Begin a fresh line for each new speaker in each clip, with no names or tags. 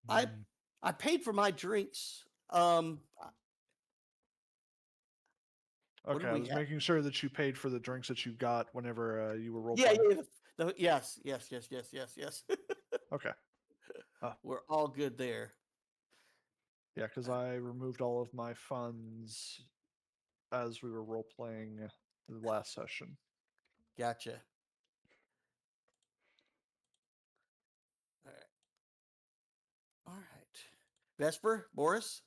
I
Mm.
I paid for my drinks. What
Okay,
did
I
we
was
have?
making sure that you paid for the drinks that you got whenever you were role
Yeah,
playing.
yeah, yeah. Yes, yes, yes, yes, yes, yes.
Okay.
We're all good there.
Yeah, because
Uh,
I removed all of my funds as we were role playing the last session.
Gotcha. All right. All right. Vesper, Boris,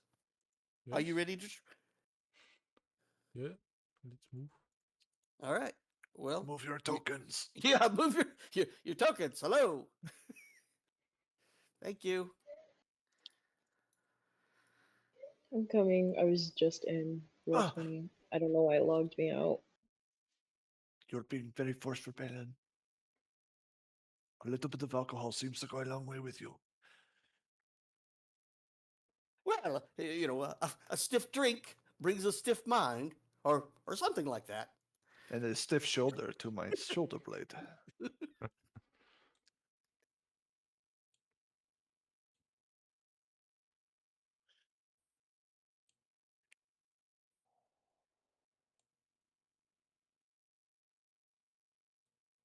are you
Yes.
ready to?
Yeah. Let's move.
All right. Well,
Move your
you,
tokens.
yeah, move your tokens. Hello. Thank you.
I'm coming. I was just in roll
Ah,
20. I don't know why it logged me out.
you're being very forceful, Balin. A little bit of alcohol seems to go a long way with you.
Well, a stiff drink brings a stiff mind, or something like that.
And a stiff shoulder to my shoulder blade.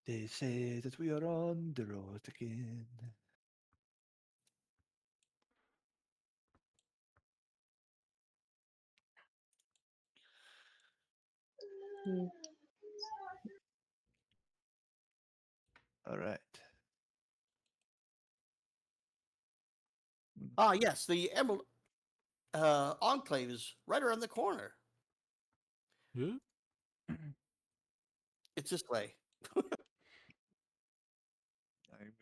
They say that we are on the road again.
Hmm.
All right.
Ah, yes, the Emerald Enclave is right around the corner.
Yeah.
It's this way.
I'm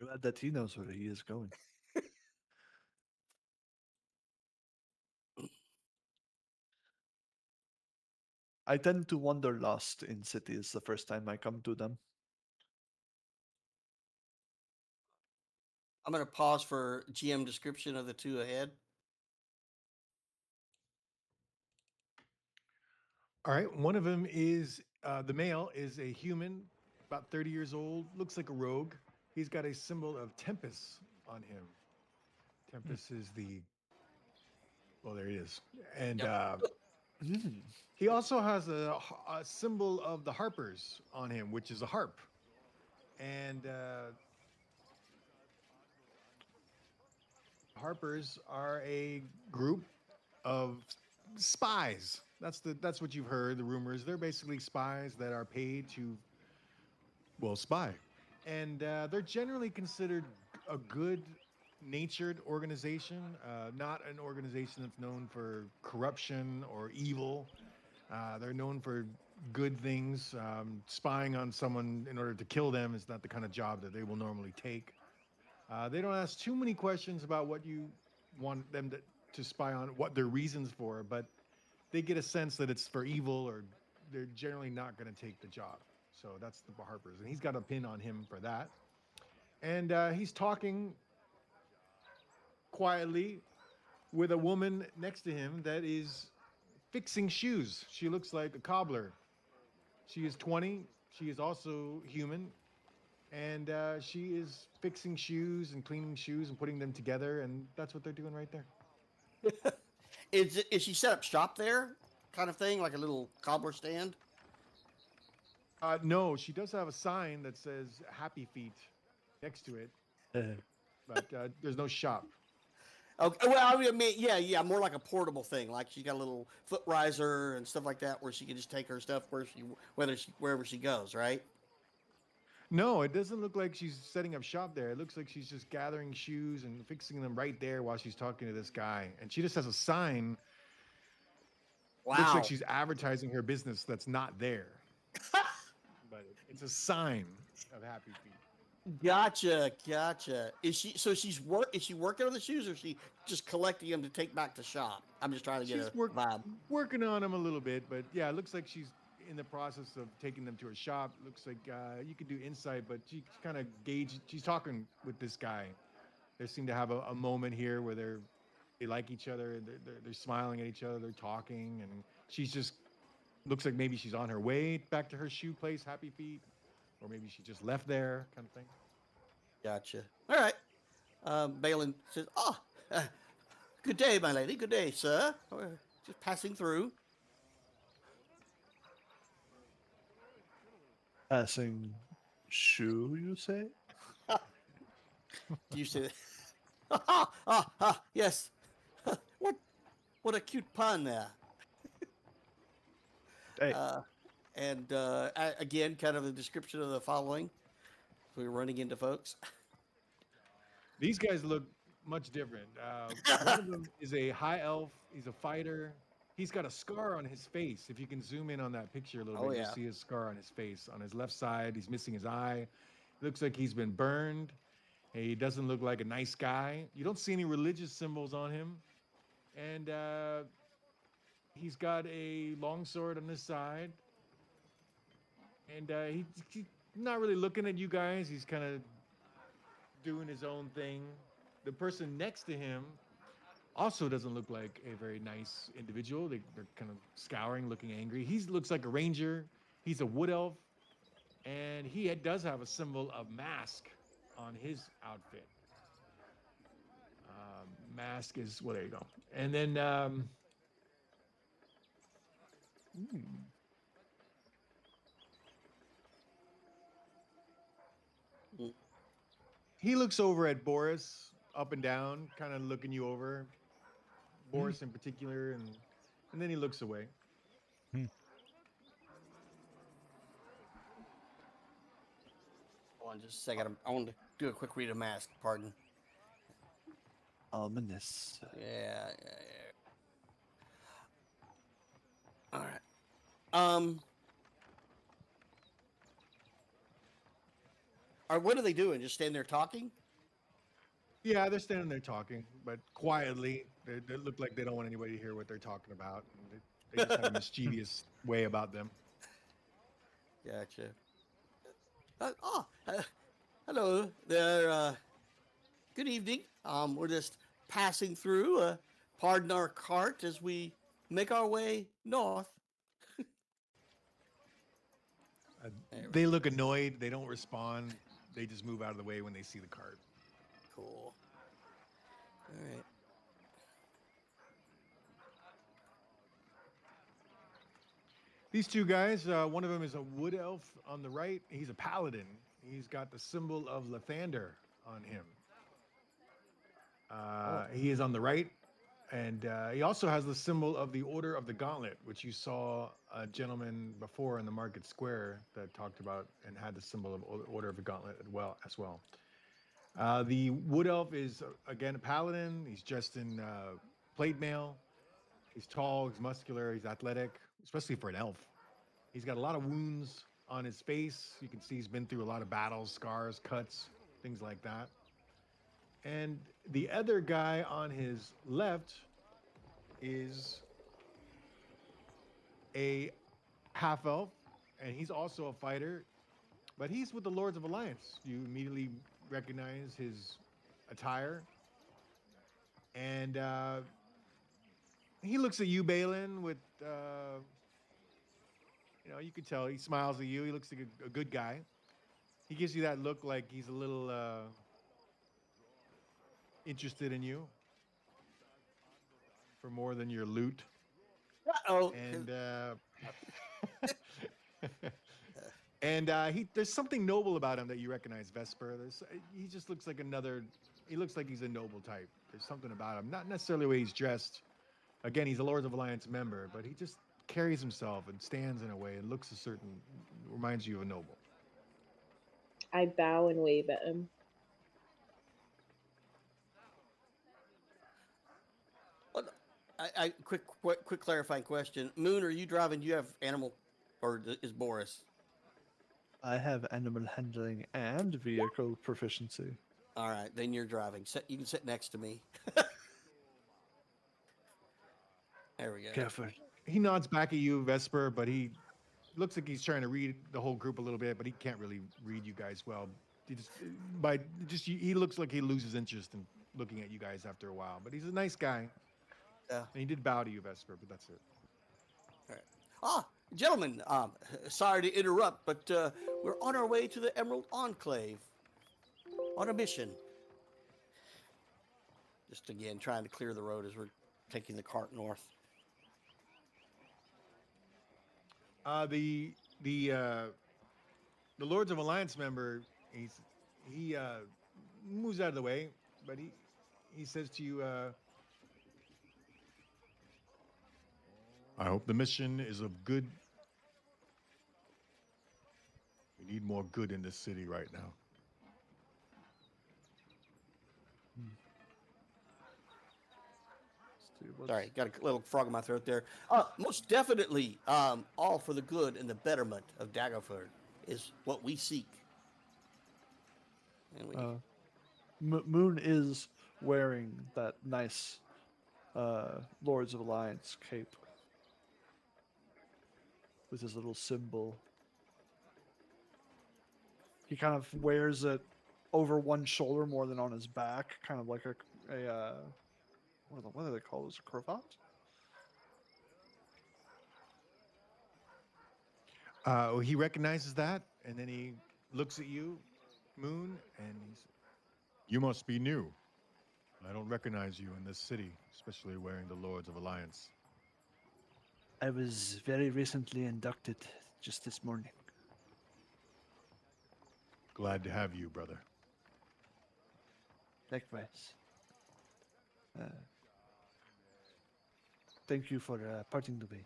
glad that he knows where he is going. I tend to wander lost in cities the first time I come to them.
I'm going to pause for GM description of the two ahead.
All right. One of them is the male is a human, about 30 years old, looks like a rogue. He's got a symbol of Tempest on him. Tempest is the, well, there he is. And
Yep.
Mm.
he also has a symbol of the Harpers on him, which is a harp. And Harpers are a group of spies. That's what you've heard. The rumors. They're basically spies that are paid to, well, spy, and they're generally considered a good-natured organization, not an organization that's known for corruption or evil. They're known for good things. Spying on someone in order to kill them is not the kind of job that they will normally take. They don't ask too many questions about what you want them to spy on, what their reasons for, but they get a sense that it's for evil or they're generally not going to take the job. So that's the Harpers. And he's got a pin on him for that. And he's talking quietly with a woman next to him that is fixing shoes. She looks like a cobbler. She is 20. She is also human. And she is fixing shoes and cleaning shoes and putting them together. And that's what they're doing right there.
Is she set up shop there, kind of thing, like a little cobbler stand?
No, she does have a sign that says Happy Feet next to it, but there's no shop.
Okay. Well, I mean, yeah, yeah, more like a portable thing. Like she's got a little foot riser and stuff like that, where she can just take her stuff wherever she goes. Right?
No, it doesn't look like she's setting up shop there. It looks like she's just gathering shoes and fixing them right there while she's talking to this guy. And she just has a sign. Looks like
Wow.
she's advertising her business that's not there, but it's a sign of Happy Feet.
Gotcha, gotcha. Is she so she's work? Is she working on the shoes, or is she just collecting them to take back to shop? I'm just trying to get
She's
a vibe.
working on them a little bit, but yeah, it looks like she's in the process of taking them to her shop. Looks like you could do insight, but she kind of gauge. She's talking with this guy. They seem to have a moment here where they like each other. They're smiling at each other. They're talking, and she's just looks like maybe she's on her way back to her shoe place, Happy Feet, or maybe she just left there, kind of thing.
Gotcha. All right. Balin says, "Ah, Good day, my lady. Good day, sir. Just passing through.
Passing shoe, you say?
Do you say that? Yes. What a cute pun there.
Hey,
Again, kind of a description of the following. We're running into folks.
These guys look much different. One of them is a high elf. He's a fighter. He's got a scar on his face. If you can zoom in on that picture a little
Oh,
bit,
yeah.
you'll see his scar on his face. On his left side, he's missing his eye. Looks like he's been burned. He doesn't look like a nice guy. You don't see any religious symbols on him. And he's got a long sword on his side. And he's not really looking at you guys. He's kind of doing his own thing. The person next to him also doesn't look like a very nice individual. They're kind of scouring, looking angry. He looks like a ranger. He's a wood elf. And he does have a symbol of mask on his outfit. Mask is, well, there you go. And then, he looks over at Boris, up and down, kind of looking you over. Boris in particular, and then he looks away.
Hold on just a second. I want to do a quick read of mask. Pardon.
ominous.
Yeah. All right. What are they doing? Just standing there talking?
Yeah, they're standing there talking, but quietly. They look like they don't want anybody to hear what they're talking about. And they just have a mischievous way about them.
Gotcha. Hello there. Good evening. We're just passing through. Pardon our cart as we make our way north.
They look annoyed. They don't respond. They just move out of the way when they see the cart.
Cool. All right.
These two guys, one of them is a wood elf on the right. He's a paladin. He's got the symbol of Lathander on him. He is on the right. And he also has the symbol of the Order of the Gauntlet, which you saw a gentleman before in the market square that talked about and had the symbol of Order of the Gauntlet as well. The wood elf is, again, a paladin. He's dressed in plate mail. He's tall, he's muscular, he's athletic, especially for an elf. He's got a lot of wounds on his face. You can see he's been through a lot of battles, scars, cuts, things like that. And the other guy on his left is a half elf, and he's also a fighter, but he's with the Lords of Alliance. You immediately recognize his attire. And he looks at you, Balin, with, you could tell he smiles at you. He looks like a good guy. He gives you that look like he's a little interested in you for more than your loot.
Uh-oh.
And there's something noble about him that you recognize, Vesper. He just looks like he looks like he's a noble type. There's something about him, not necessarily the way he's dressed. Again, he's a Lords of Alliance member, but he just carries himself and stands in a way and reminds you of a noble.
I bow and wave at him.
Quick clarifying question. Moon, are you driving? Do you have animal, or is Boris?
I have animal handling and vehicle proficiency.
All right, then you're driving. You can sit next to me. There we go.
Careful.
He nods back at you, Vesper, but he looks like he's trying to read the whole group a little bit, but he can't really read you guys well. He looks like he loses interest in looking at you guys after a while. But he's a nice guy.
Yeah.
And he did bow to you, Vesper, but that's it.
All right. Gentlemen, sorry to interrupt, but we're on our way to the Emerald Enclave on a mission. Just again, trying to clear the road as we're taking the cart north.
The Lords of Alliance member, he moves out of the way, but he says to you, I hope the mission is of good. We need more good in this city right now.
Sorry, got a little frog in my throat there. Most definitely, all for the good and the betterment of Daggerford is what we seek. And we,
Moon is wearing that nice Lords of Alliance cape with his little symbol. He kind of wears it over one shoulder more than on his back, kind of like a what do they call those? A cravat?
He recognizes that, and then he looks at you, Moon, and he's, you must be new. I don't recognize you in this city, especially wearing the Lords of Alliance.
I was very recently inducted, just this morning.
Glad to have you, brother.
Likewise. Thank you for parting the way.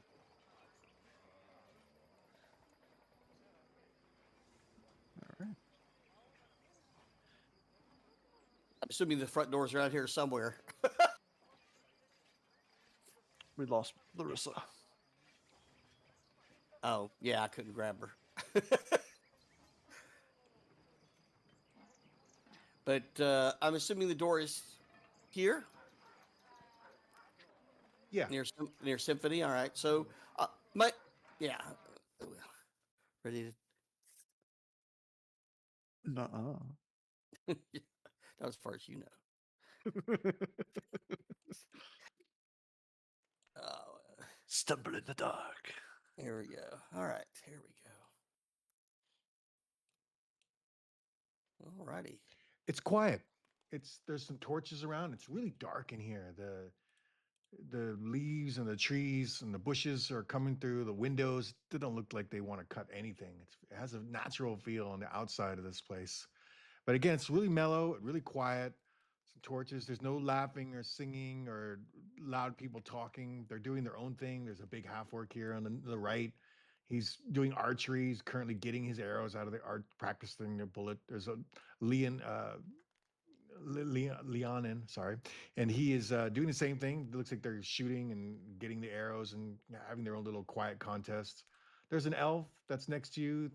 All right.
I'm assuming the front door's around here somewhere.
We lost Larissa.
Oh, yeah, I couldn't grab her. But I'm assuming the door is here
Yeah.
near Symphony. All right, so yeah, ready
Nuh-uh.
to not as far as you know. Oh,
Stumble in the dark.
here we go. All right, here we go. All righty.
It's quiet. There's some torches around. It's really dark in here. The leaves and the trees and the bushes are coming through the windows. They don't look like they want to cut anything. It has a natural feel on the outside of this place. But again, it's really mellow, really quiet. Some torches. There's no laughing or singing or loud people talking. They're doing their own thing. There's a big half orc here on the right. He's doing archery. He's currently getting his arrows out of the art, practicing a bullet. There's a Leonin, sorry, and he is doing the same thing. It looks like they're shooting and getting the arrows and having their own little quiet contest. There's an elf that's next to you.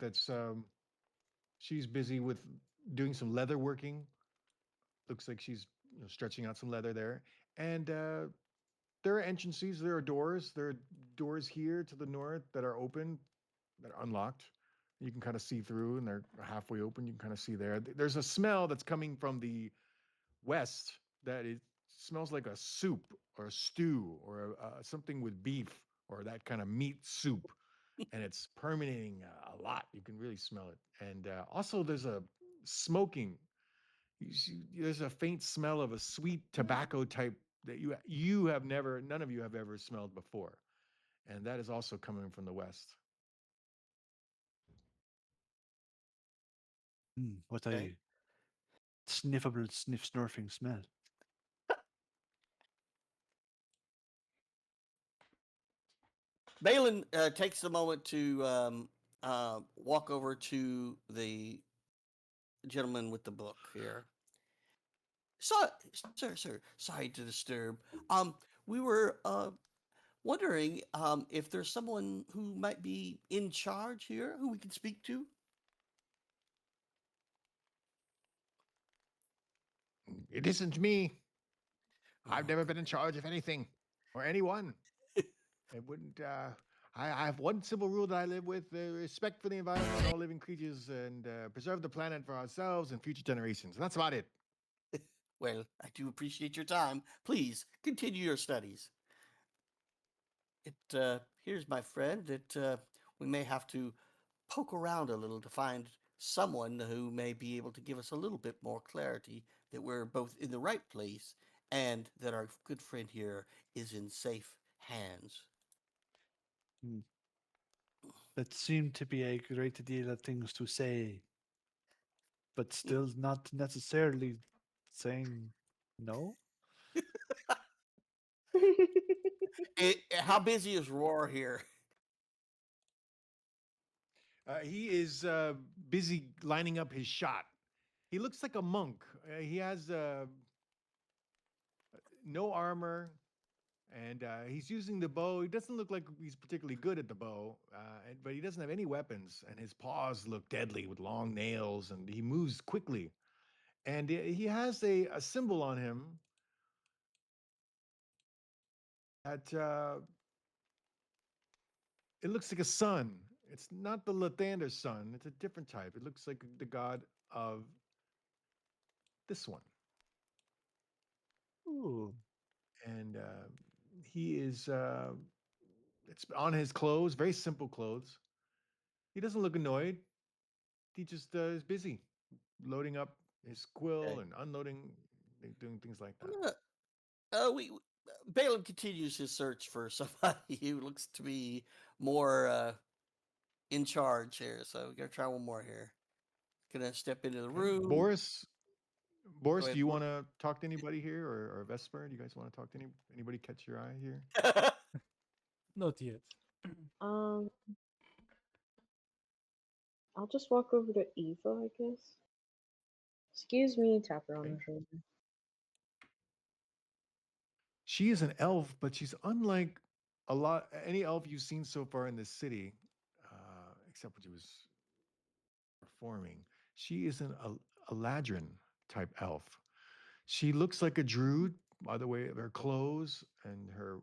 She's busy with doing some leather working. Looks like she's stretching out some leather there. And there are entrances. There are doors. There are doors here to the north that are open, that are unlocked. You can kind of see through, and they're halfway open. You can kind of see there. There's a smell that's coming from the west that it smells like a soup or a stew or something with beef or that kind of meat soup, and it's permeating a lot. You can really smell it. And also, there's a smoking. There's a faint smell of a sweet tobacco type that you have never, none of you have ever smelled before, and that is also coming from the west.
What
Okay.
a sniffable, sniffing smell.
Balin takes a moment to walk over to the gentleman with the book here. Sir, sorry to disturb. We were wondering if there's someone who might be in charge here who we can speak to.
It isn't me. I've
Oh,
never been in charge of anything or anyone. It wouldn't. I have one simple rule that I live with: respect for the environment and all living creatures, and preserve the planet for ourselves and future generations. And that's about it.
Well, I do appreciate your time. Please continue your studies. It here's my friend that we may have to poke around a little to find someone who may be able to give us a little bit more clarity that we're both in the right place and that our good friend here is in safe hands.
That seemed to be a great deal of things to say, but still not necessarily saying no.
How busy is Roar here?
He is busy lining up his shot. He looks like a monk. He has no armor, and he's using the bow. He doesn't look like he's particularly good at the bow, but he doesn't have any weapons, and his paws look deadly with long nails, and he moves quickly. And he has a symbol on him that it looks like a sun. It's not the Lathander sun. It's a different type. It looks like the god of this one.
Ooh.
And he is it's on his clothes, very simple clothes. He doesn't look annoyed. He just is busy loading up his quill
Okay.
and unloading, doing things like that.
I'm Balin continues his search for somebody who looks to be more in charge here. So we're gonna try one more here. Gonna step into the
Okay.
room.
Boris,
Go
do
ahead,
you
Boris.
want to talk to anybody here, or Vesper? Do you guys want to talk to anybody? Catch your eye here?
Not yet.
Um, I'll just walk over to Eva, I guess. Excuse me, tap her on
Okay.
the shoulder.
She is an elf, but she's unlike any elf you've seen so far in this city, except when she was performing. She is an Eladrin type elf. She looks like a druid by the way of her clothes and her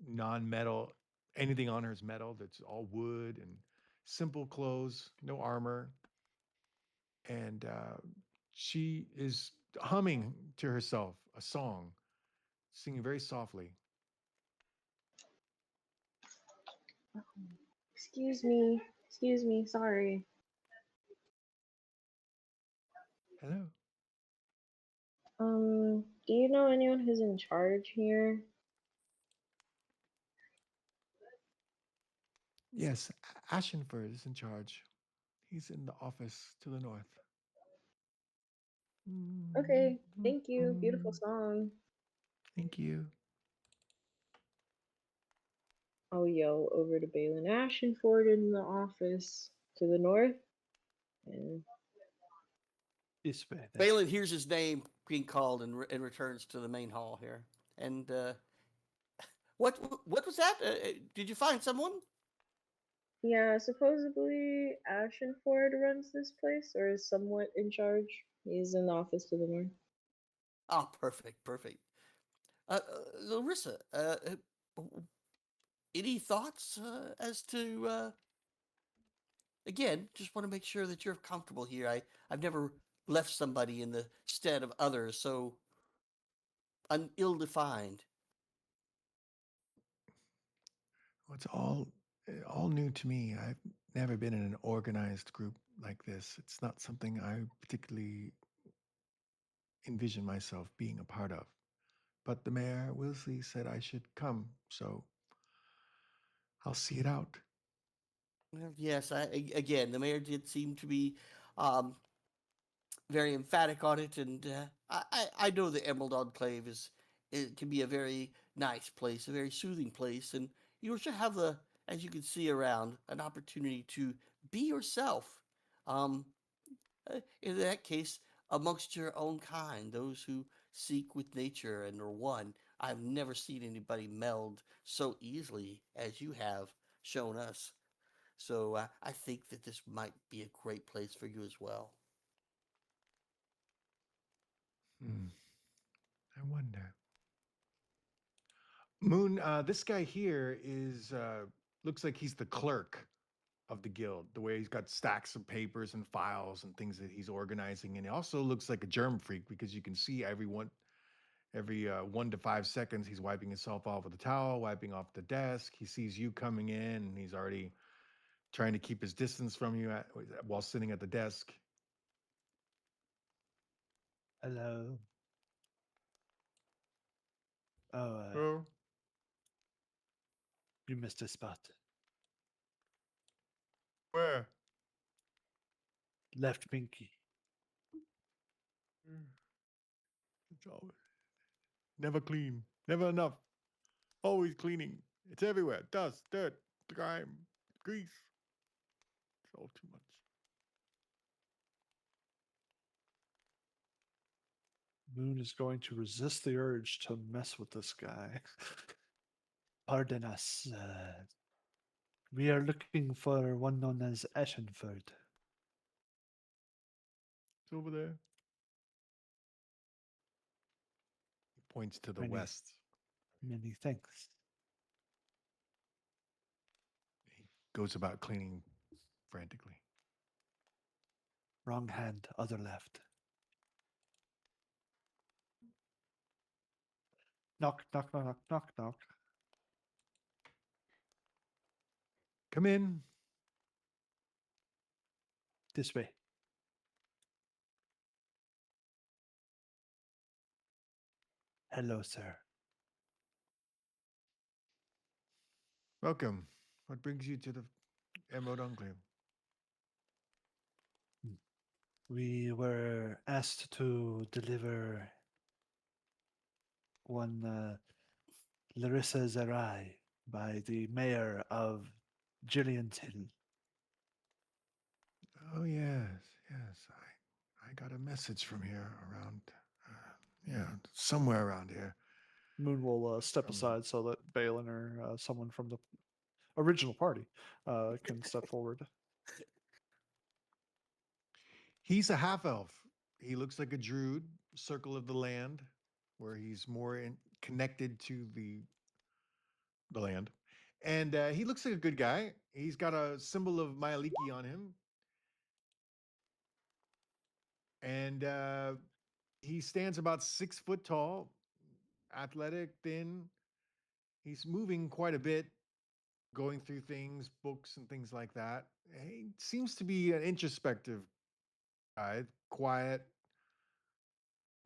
non-metal. Anything on her is metal. That's all wood and simple clothes, no armor, and she is humming to herself a song, singing very softly.
Excuse me. Excuse me. Sorry.
Hello.
Do you know anyone who's in charge here?
Yes, Ashenford is in charge. He's in the office to the north.
Okay, thank you. Beautiful song.
Thank you.
I'll yell over to Balin Ashenford in the office to the north. And
This way then.
Balin hears his name being called and returns to the main hall here. And what was that? Did you find someone?
yeah, supposedly Ashenford runs this place or is somewhat in charge. He's in the office to the north.
Oh, perfect. Larissa, any thoughts as to? Again, just want to make sure that you're comfortable here. I've never left somebody in the stead of others, so ill-defined.
Well, it's all new to me. I've never been in an organized group like this. It's not something I particularly envision myself being a part of. But the mayor, Wilsey, said I should come, so I'll see it out.
Well, yes, again, the mayor did seem to be um, very emphatic on it, and I know the Emerald Enclave it can be a very nice place, a very soothing place, and you should have as you can see around, an opportunity to be yourself. Um, in that case, amongst your own kind, those who seek with nature and are one. I've never seen anybody meld so easily as you have shown us. So I think that this might be a great place for you as well.
Hmm. I wonder. Moon, this guy here is looks like he's the clerk of the guild. The way he's got stacks of papers and files and things that he's organizing, and he also looks like a germ freak because you can see every 1 to 5 seconds he's wiping himself off with a towel, wiping off the desk. He sees you coming in, and he's already trying to keep his distance from you while sitting at the desk.
Hello. Oh,
Oh,
you missed a spot.
where?
Left pinky.
It's always never clean, never enough. Always cleaning. It's everywhere. Dust, dirt, grime, grease. It's all too much.
Moon is going to resist the urge to mess with this guy. Pardon us. We are looking for one known as Ashenford.
It's over there. He points to the
Many-
west.
Many thanks.
He goes about cleaning frantically.
Wrong hand, other left. Knock, knock, knock, knock, knock, knock.
Come in.
This way. Hello, sir.
Welcome. What brings you to the Emerald Enclave?
We were asked to deliver one Larissa Zarai by the mayor of Gillian's Hill.
Oh yes, yes. I got a message from here around. Yeah, somewhere around here.
Moon will step
Um,
aside so that Balin or someone from the original party can step forward.
He's a half elf. He looks like a druid, circle of the land, where he's more connected to the land. And he looks like a good guy. He's got a symbol of Myaliki on him. And he stands about 6 foot tall, athletic, thin. He's moving quite a bit, going through things, books and things like that. He seems to be an introspective guy, quiet,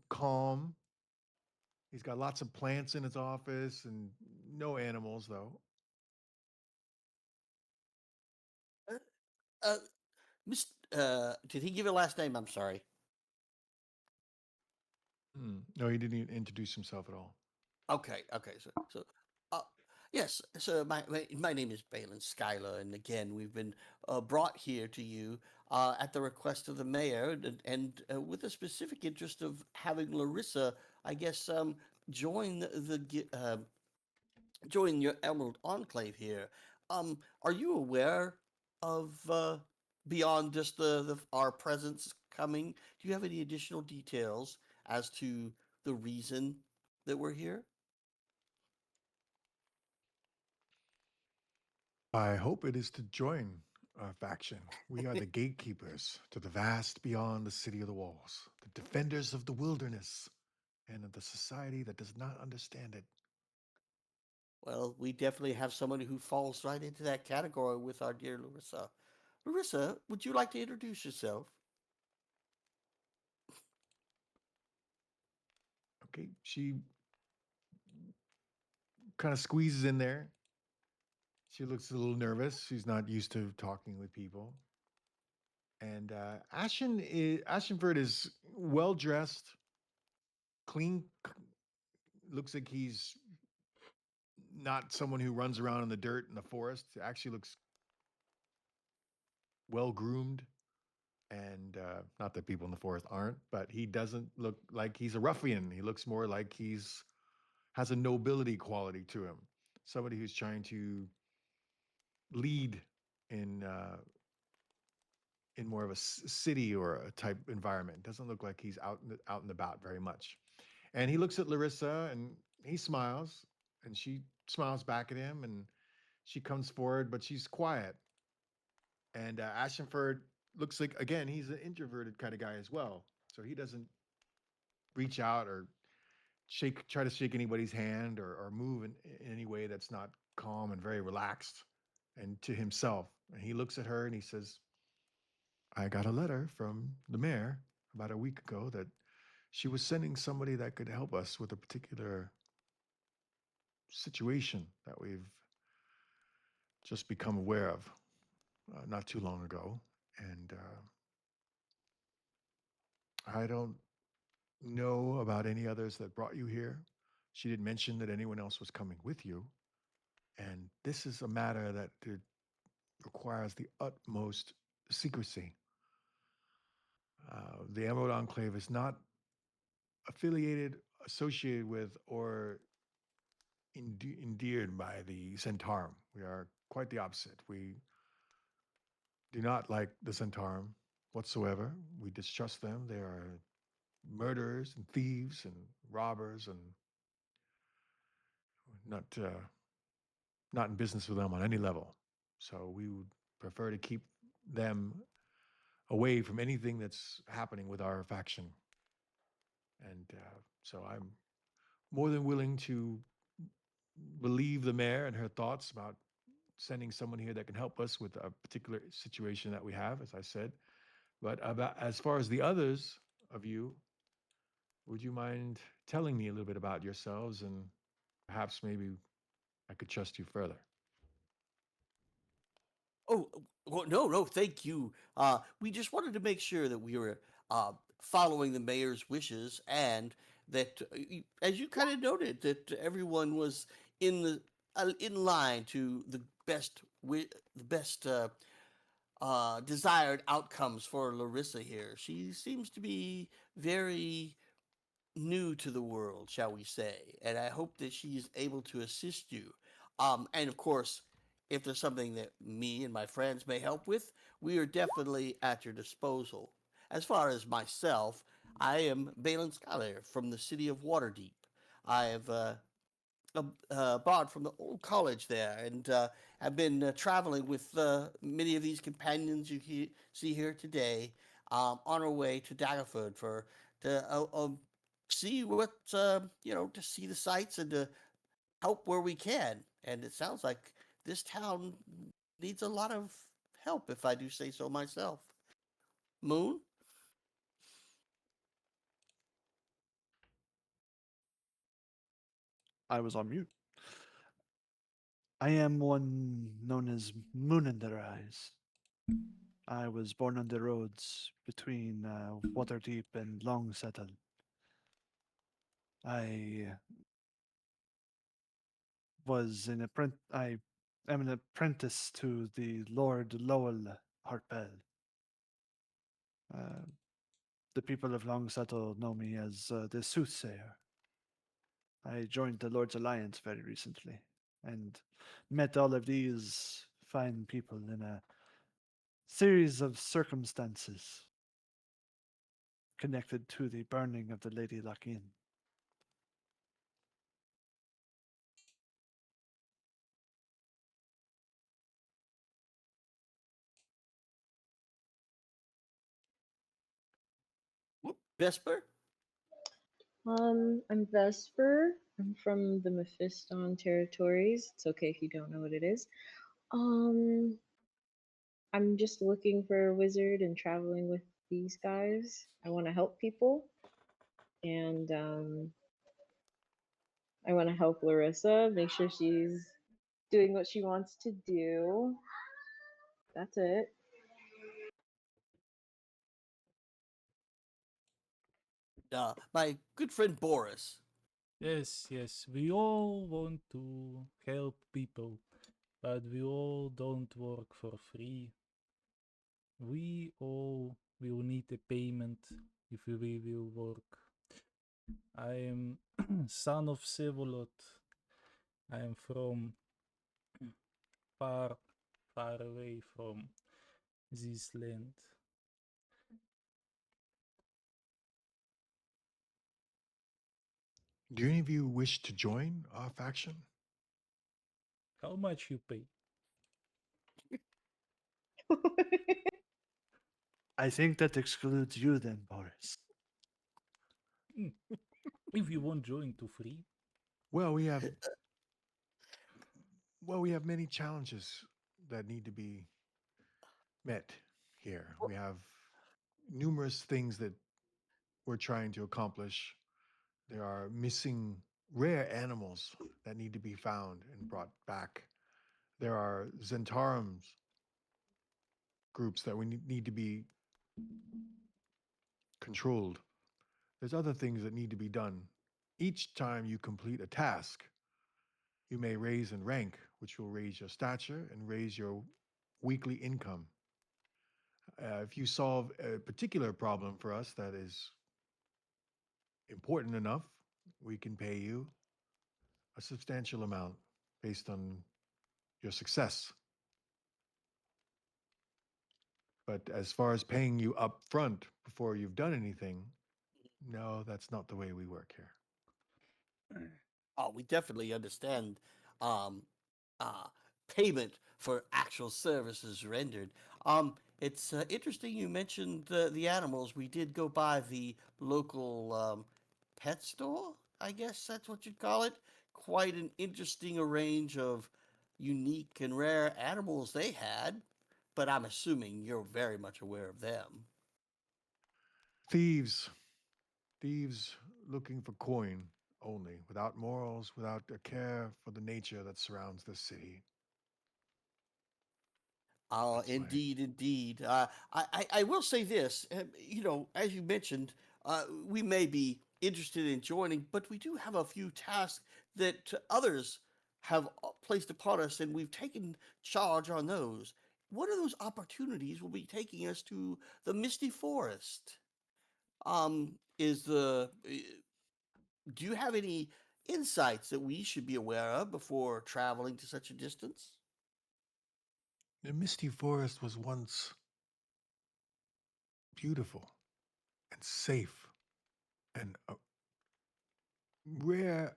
calm. He's got lots of plants in his office and no animals, though.
Uh, Miss, did he give a last name? I'm sorry.
No, he didn't even introduce himself at all.
Okay, okay. Uh, yes. So my name is Balin Skylar, and again, we've been brought here to you at the request of the mayor, and with a specific interest of having Larissa, I guess, join join your Emerald Enclave here. Are you aware of beyond just the our presence coming? Do you have any additional details as to the reason that we're here?
I hope it is to join our faction. We are the gatekeepers to the vast beyond the city of the walls, the defenders of the wilderness and of the society that does not understand it.
Well, we definitely have someone who falls right into that category with our dear Larissa. Larissa, would you like to introduce yourself?
Okay, she kind of squeezes in there. She looks a little nervous. She's not used to talking with people. And Ashenford is well dressed, clean. Looks like he's not someone who runs around in the dirt in the forest. Actually, looks well groomed, and not that people in the forest aren't, but he doesn't look like he's a ruffian. He looks more like he's has a nobility quality to him. Somebody who's trying to lead in in more of a city or a type environment. Doesn't look like he's out and about very much. And he looks at Larissa and he smiles, and she smiles back at him, and she comes forward, but she's quiet. And Ashenford looks like again he's an introverted kind of guy as well, so he doesn't reach out or try to shake anybody's hand or move in any way that's not calm and very relaxed and to himself. And he looks at her and he says, I got a letter from the mayor about a week ago that she was sending somebody that could help us with a particular situation that we've just become aware of not too long ago. And I don't know about any others that brought you here. She didn't mention that anyone else was coming with you. And this is a matter that requires the utmost secrecy. The Emerald Enclave is not affiliated, associated with, or endeared by the Centaurum. We are quite the opposite. We do not like the Centaurum whatsoever. We distrust them. They are murderers and thieves and robbers, and not not in business with them on any level. So we would prefer to keep them away from anything that's happening with our faction. And so I'm more than willing to believe the mayor and her thoughts about sending someone here that can help us with a particular situation that we have, as I said. But about as far as the others of you, would you mind telling me a little bit about yourselves, and perhaps maybe I could trust you further?
Oh, well, no, no, thank you. We just wanted to make sure that we were following the mayor's wishes, and that, as you kind of noted, that everyone was in line to the best desired outcomes for Larissa here. She seems to be very new to the world, shall we say, and I hope that she's able to assist you. And of course, if there's something that me and my friends may help with, we are definitely at your disposal. As far as myself, I am Balin Scholar from the city of Waterdeep. I have bard from the old college there, and have been traveling with many of these companions see here today, on our way to Daggerford for to see what to see the sights and to help where we can. And it sounds like this town needs a lot of help, if I do say so myself. Moon?
I was on mute. I am one known as Moon in Their Eyes. I was born on the roads between Waterdeep and Longsettle. I I am an apprentice to the Lord Lowell Hartbell. Uh, the people of Longsettle know me as the Soothsayer. I joined the Lord's Alliance very recently and met all of these fine people in a series of circumstances connected to the burning of the Lady Luck Inn.
Vesper?
I'm Vesper. I'm from the Mephiston territories. It's okay if you don't know what it is. Um, I'm just looking for a wizard and traveling with these guys. I want to help people, and I want to help Larissa, make sure she's doing what she wants to do. That's it.
My good friend Boris.
Yes, yes. We all want to help people, but we all don't work for free. We all will need a payment if we will work. I am son of Sevolot. I am from far, far away from this land.
Do any of you wish to join our faction?
How much you pay?
I think that excludes you then, Boris.
If you won't join to free,
Well, we have we have many challenges that need to be met here. We have numerous things that we're trying to accomplish. There are missing rare animals that need to be found and brought back. There are Zentarum groups that we need to be controlled. There's other things that need to be done. Each time you complete a task, you may raise in rank, which will raise your stature and raise your weekly income. If you solve a particular problem for us that is important enough, we can pay you a substantial amount based on your success. But as far as paying you up front before you've done anything, no, that's not the way we work here.
Oh, we definitely understand um, uh, payment for actual services rendered. It's interesting you mentioned the animals. We did go by the local pet store, I guess that's what you'd call it. Quite an interesting range of unique and rare animals they had, but I'm assuming you're very much aware of them.
Thieves, thieves looking for coin only, without morals, without a care for the nature that surrounds the city.
Oh,
That's my
indeed, indeed. I will say this, as you mentioned, we may be interested in joining, but we do have a few tasks that others have placed upon us, and we've taken charge on those. One of those opportunities will be taking us to the Misty Forest. Is do you have any insights that we should be aware of before traveling to such a distance?
The Misty Forest was once beautiful and safe and a rare,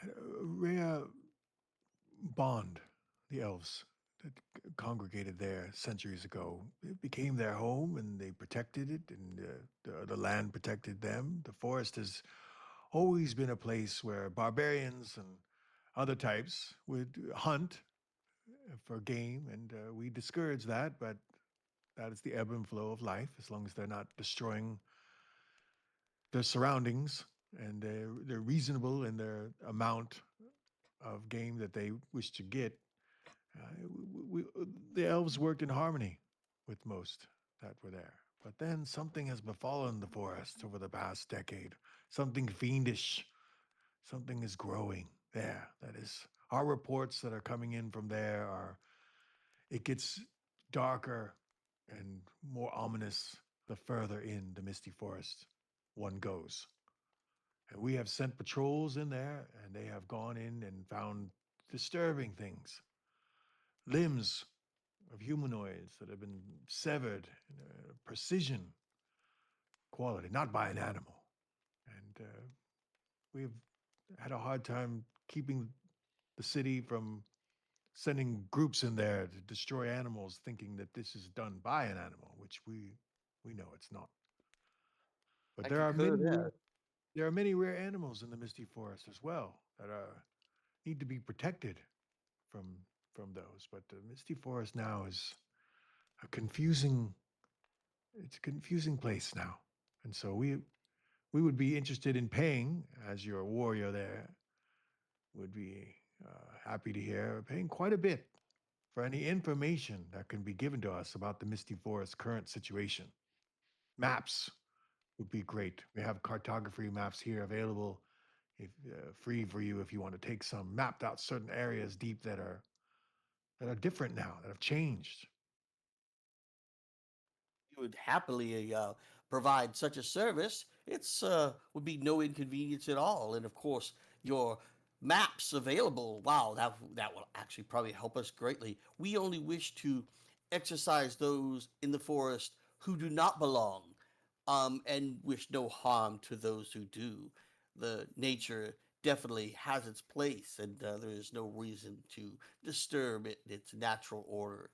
a rare bond. The elves that congregated there centuries ago. It became their home, and they protected it, and the land protected them. The forest has always been a place where barbarians and other types would hunt for game, and we discourage that, but that is the ebb and flow of life, as long as they're not destroying their surroundings and they're reasonable in their amount of game that they wish to get. The elves worked in harmony with most that were there. But then something has befallen the forest over the past decade. Something fiendish. Something is growing there. That is, our reports that are coming in from there are, it gets darker and more ominous the further in the misty forest one goes. And we have sent patrols in there, and they have gone in and found disturbing things. Limbs of humanoids that have been severed in a precision quality, not by an animal. And we've had a hard time keeping the city from sending groups in there to destroy animals, thinking that this is done by an animal, which we know it's not. But
I concur there.
there are many rare animals in the Misty Forest as well that are need to be protected from from those. But the Misty Forest now is a confusing it's a confusing place now. And so we would be interested in paying, as your warrior there would be happy to hear, paying quite a bit for any information that can be given to us about the Misty Forest current situation. Maps would be great. We have cartography maps here available, if free for you if you want to take some. Mapped out certain areas deep that are different now, that have changed.
You would happily provide such a service. It's would be no inconvenience at all, and of course your maps available. Wow, that will actually probably help us greatly. We only wish to exercise those in the forest who do not belong, and wish no harm to those who do. The nature definitely has its place, and there is no reason to disturb it in its natural order.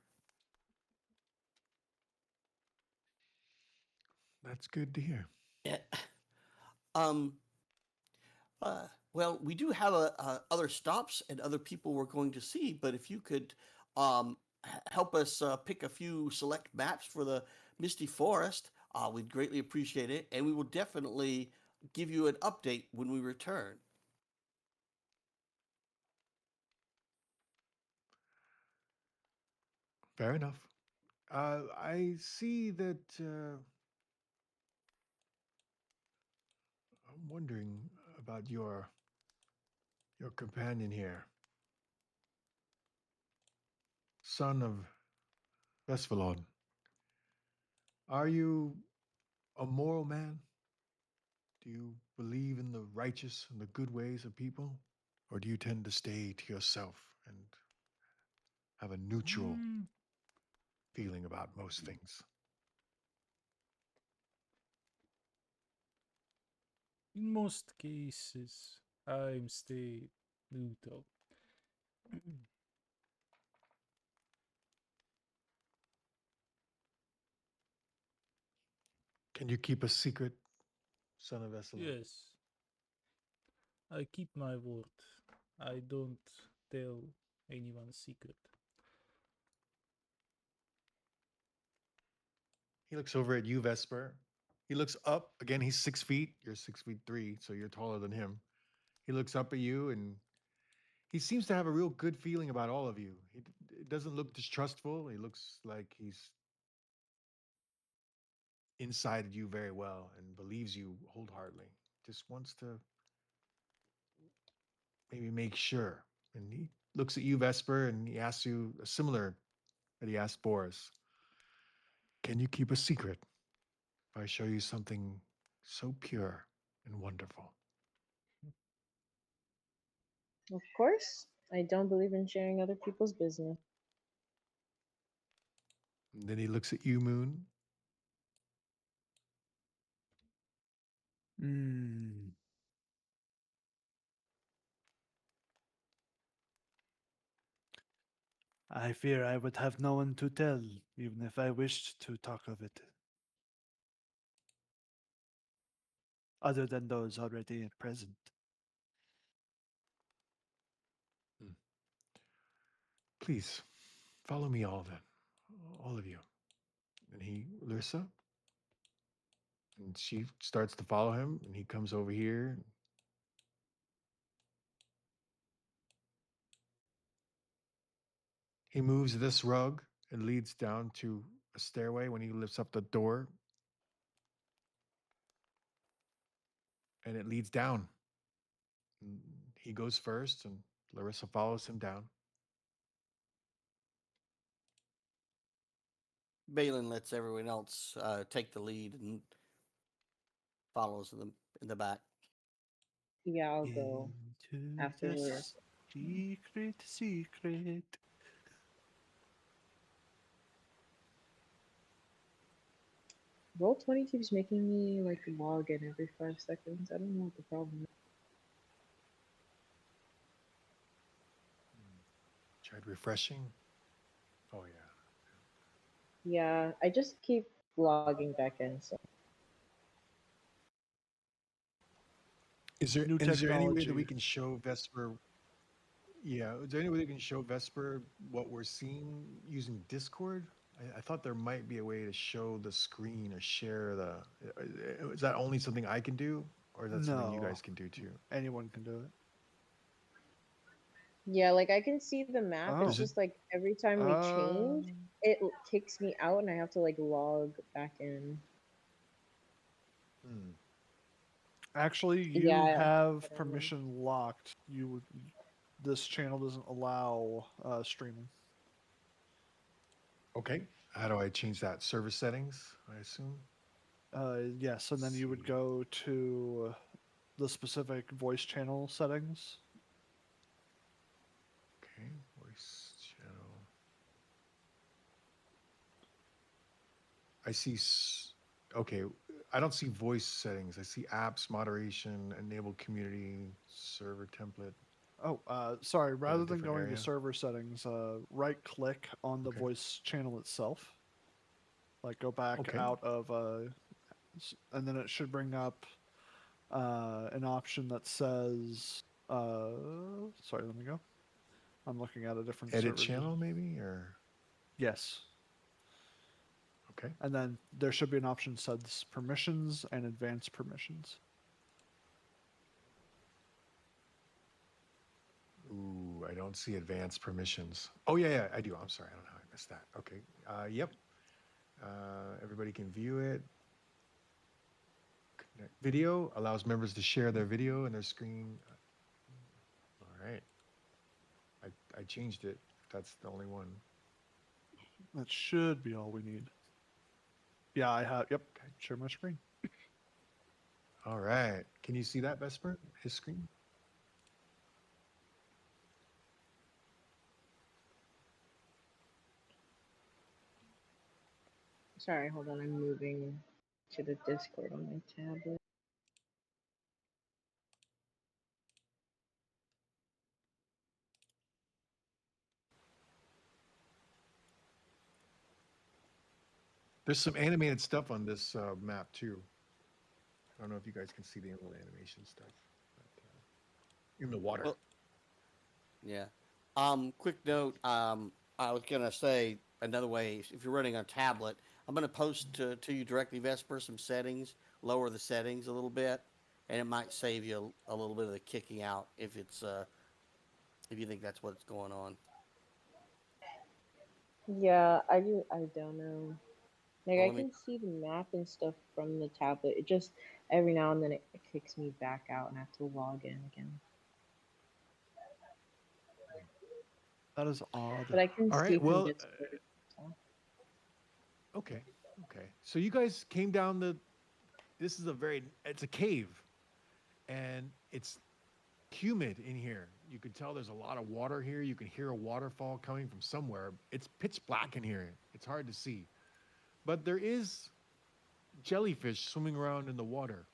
That's good to hear.
Yeah. Um, well, we do have other stops and other people we're going to see, but if you could help us pick a few select maps for the Misty Forest, we'd greatly appreciate it, and we will definitely give you an update when we return.
Fair enough. I see that. I'm wondering about your companion here, son of Vesvalon. Are you a moral man? Do you believe in the righteous and the good ways of people? Or do you tend to stay to yourself and have a neutral
Mm,
feeling about most things?
in most cases, I'm stay neutral.
Can you keep a secret, son of Vesvalon?
Yes, I keep my word. I don't tell anyone secret.
He looks over at you, Vesper. He looks up. Again, he's 6 feet. You're 6 feet 3, so you're taller than him. He looks up at you and he seems to have a real good feeling about all of you. It doesn't look distrustful. He looks like he's inside you very well and believes you wholeheartedly. Just wants to maybe make sure. And he looks at you, Vesper, and he asks you a similar that he asked Boris. Can you keep a secret if I show you something so pure and wonderful?
Of course, I don't believe in sharing other people's business.
And then he looks at you, Moon.
Hmm. I fear I would have no one to tell, even if I wished to talk of it. Other than those already present.
Please follow me, all then, all of you. And Lyrissa, and she starts to follow him, and he comes over here. He moves this rug. It leads down to a stairway. When he lifts up the door, and it leads down. And he goes first, and Larissa follows him down.
Balin lets everyone else take the lead and follows them in the back.
Yeah, I'll go
Into
after
the
Larissa.
secret.
Roll 20 keeps making me like log in every 5 seconds. I don't know what the problem is.
Tried refreshing. Oh yeah.
Yeah, I just keep logging back in. So
Is there
New
any way that
technology.
we can show Vesper? Yeah, is there any way we can show Vesper what we're seeing using Discord? I thought there might be a way to show the screen or share the. Is that only something I can do, or is that something you
No,
guys can do too?
anyone can do it.
yeah, like I can see the map.
Oh.
It's just like every time we change, it kicks me out and I have to like log back in.
Hmm.
Actually, you
Yeah,
have
I don't know.
permission locked. This channel doesn't allow streaming.
Okay. How do I change that? Server settings, I assume.
Yes, and then you would
See.
go to the specific voice channel settings.
Okay, voice channel. I see. Okay, I don't see voice settings. I see apps, moderation, enable community, server template.
Oh, sorry. Rather than
different
going
area?
to server settings, right-click on the
Okay.
voice channel itself. Like go back
Okay.
out of, and then it should bring up an option that says, sorry, let me go. I'm looking at a different
Edit
server.
channel, maybe, or
Yes.
okay.
And then there should be an option that says permissions and advanced permissions.
Ooh, I don't see advanced permissions. Oh yeah, yeah, I do. I'm sorry, I don't have What's that? Okay. Yep. Everybody can view it. Video allows members to share their video and their screen. All right. I changed it. That's the only one.
That should be all we need. Yeah, I have. Yep. Share my screen.
All right. Can you see that, Vesper? His screen?
Sorry, hold on. I'm moving to the Discord on my tablet.
There's some animated stuff on this map too. I don't know if you guys can see the little animation stuff. But, in the water.
Well, yeah. Quick note. I was gonna say another way. If you're running on tablet, I'm gonna post to you directly, Vesper, some settings. Lower the settings a little bit, and it might save you a little bit of the kicking out if it's if you think that's what's going on.
Yeah, I don't know. Like
Well,
I
let me.
can see the map and stuff from the tablet. It just every now and then it kicks me back out and I have to log in again.
That is odd.
But I can
All
see
right.
from
Well,
Discord. So.
okay. Okay. So you guys came down the. This is a very. It's a cave, and it's humid in here. You can tell there's a lot of water here. You can hear a waterfall coming from somewhere. It's pitch black in here. It's hard to see, but there is jellyfish swimming around in the water.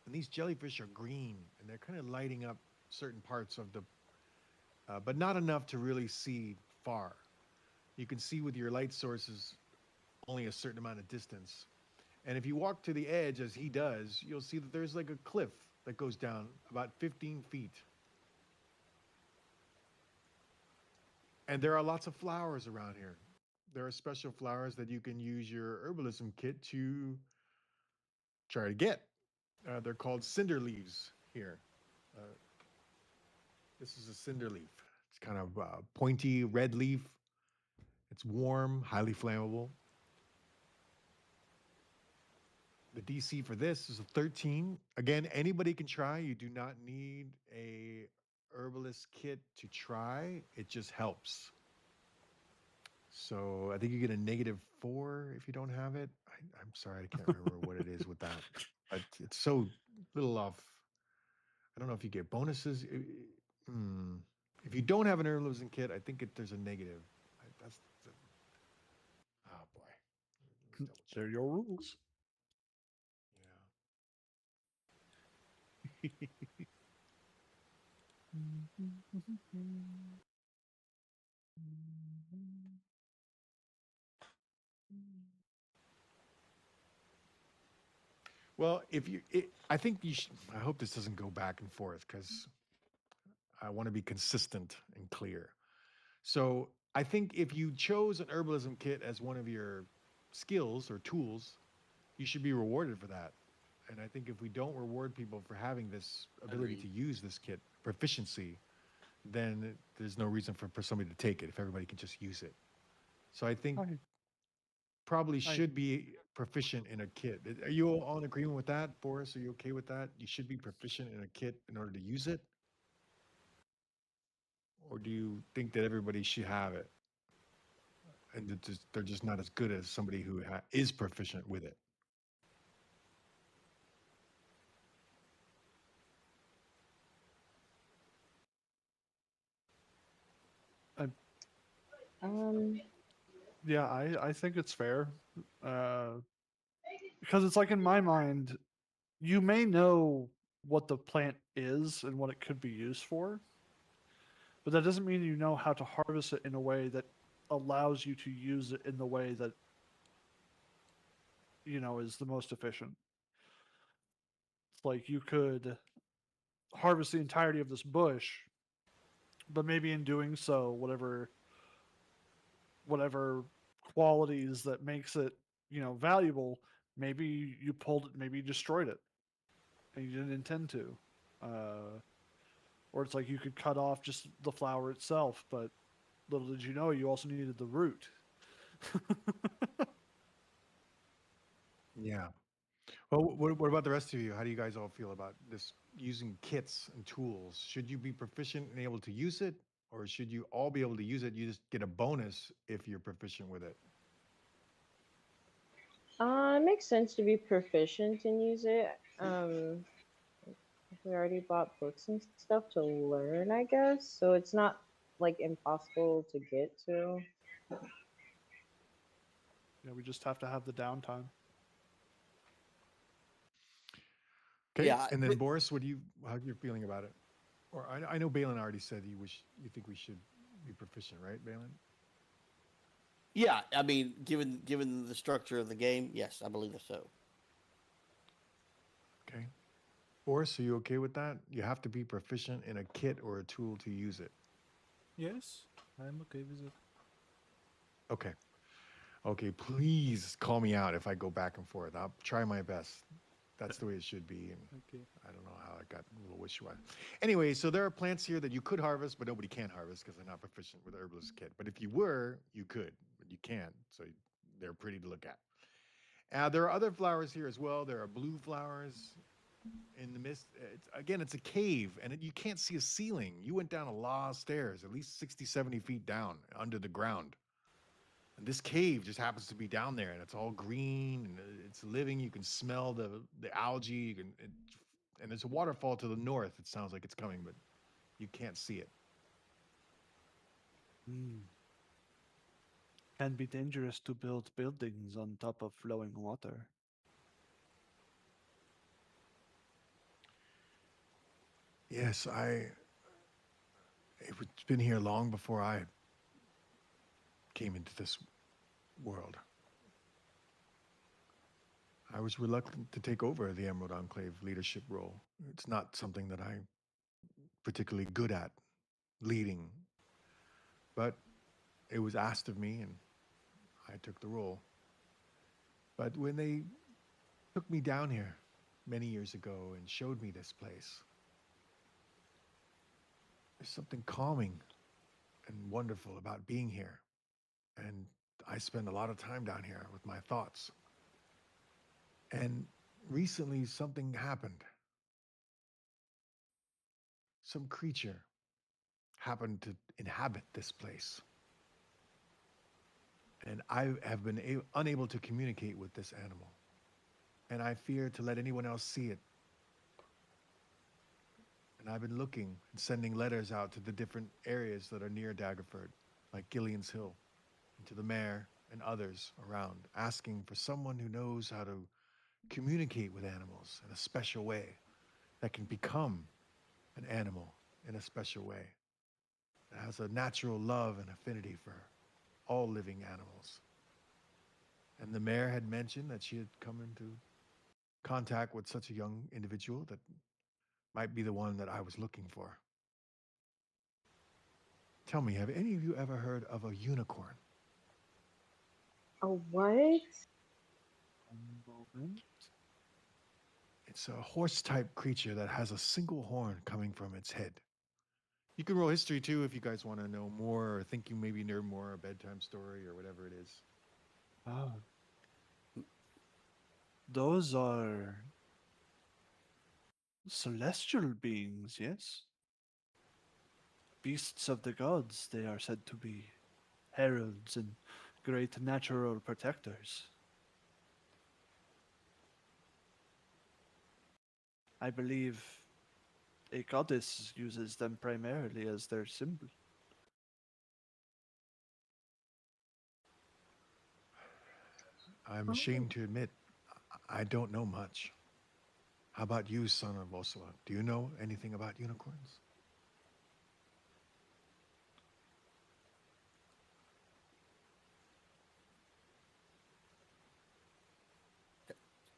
And these jellyfish are green and they're kind of lighting up certain parts of the, but not enough to really see far. You can see with your light sources only a certain amount of distance. And if you walk to the edge as he does, you'll see that there's like a cliff that goes down about 15 feet. And there are lots of flowers around here. There are special flowers that you can use your herbalism kit to try to get. They're called cinder leaves here. Uh, this is a cinder leaf. It's kind of pointy red leaf. It's warm, highly flammable. The DC for this is a 13. Again, anybody can try. You do not need a herbalist kit to try. It just helps. So I think you get a -4 if you don't have it. I'm sorry, I can't remember what it is with that. But it's so little off. I don't know if you get bonuses. If you don't have an herbalism kit, I think there's a negative. That's the, oh boy. Let me double check.
They're your rules.
Yeah. Well, I think you should. I hope this doesn't go back and forth because I want to be consistent and clear. So I think if you chose an herbalism kit as one of your skills or tools, you should be rewarded for that. And I think if we don't reward people for having this ability
Agreed.
to use this kit, proficiency, then there's no reason for somebody to take it if everybody can just use it. So I think probably should be proficient in a kit. Are you all in agreement with that, Boris? Are you okay with that? You should be proficient in a kit in order to use it? Or do you think that everybody should have it? And they're just not as good as somebody who is proficient with it.
Um,
Yeah, I think it's fair. Because it's like in my mind, you may know what the plant is and what it could be used for, but that doesn't mean you know how to harvest it in a way that allows you to use it in the way that is the most efficient. It's like you could harvest the entirety of this bush, but maybe in doing so, whatever qualities that makes it valuable, maybe you pulled it, maybe you destroyed it, and you didn't intend to. Or it's like you could cut off just the flower itself, but little did you know, you also needed the root.
Yeah. Well, what about the rest of you? How do you guys all feel about this using kits and tools? Should you be proficient and able to use it, or should you all be able to use it? You just get a bonus if you're proficient with it.
It makes sense to be proficient and use it. We already bought books and stuff to learn, I guess. So it's not like impossible to get to.
Yeah, we just have to have the downtime.
Okay.
Yeah,
And then Boris, how you feeling about it? Or I know Balin already said you think we should be proficient, right, Balin?
yeah. I mean, given the structure of the game, yes, I believe so.
Okay. Boris, are you okay with that? You have to be proficient in a kit or a tool to use it.
Yes, I'm okay with it.
Okay. Okay, please call me out if I go back and forth. I'll try my best. That's the way it should be. And
Okay.
I don't know how I got a little wishy-washy. Anyway, so there are plants here that you could harvest, but nobody can harvest because they're not proficient with the herbalist kit. But if you were, you could, but you can't. So they're pretty to look at. There are other flowers here as well. There are blue flowers in the mist. It's a cave, and you can't see a ceiling. You went down a lot of stairs, at least 60, 70 feet down under the ground. And this cave just happens to be down there, and it's all green and it's living. You can smell the algae. And there's a waterfall to the north. It sounds like it's coming, but you can't see it.
Hmm. Can be dangerous to build buildings on top of flowing water.
Yes, it's been here long before I came into this world. I was reluctant to take over the Emerald Enclave leadership role. It's not something that I'm particularly good at leading, but it was asked of me and I took the role. But when they took me down here many years ago and showed me this place, there's something calming and wonderful about being here. And I spend a lot of time down here with my thoughts. And recently, something happened. Some creature happened to inhabit this place. And I have been unable to communicate with this animal. And I fear to let anyone else see it. And I've been looking and sending letters out to the different areas that are near Daggerford, like Gillian's Hill, and to the mayor and others around, asking for someone who knows how to communicate with animals in a special way, that can become an animal in a special way, that has a natural love and affinity for all living animals. And the mayor had mentioned that she had come into contact with such a young individual that might be the one that I was looking for. Tell me, have any of you ever heard of a unicorn?
A what?
One moment.
It's a horse-type creature that has a single horn coming from its head. You can roll history too if you guys want to know more or think you maybe know more, a bedtime story or whatever it is.
Ah. Those are celestial beings, yes? Beasts of the gods, they are said to be. Heralds and great natural protectors. I believe a goddess uses them primarily as their symbol.
I'm
Oh.
ashamed to admit, I don't know much. How about you, son of Osula? Do you know anything about unicorns?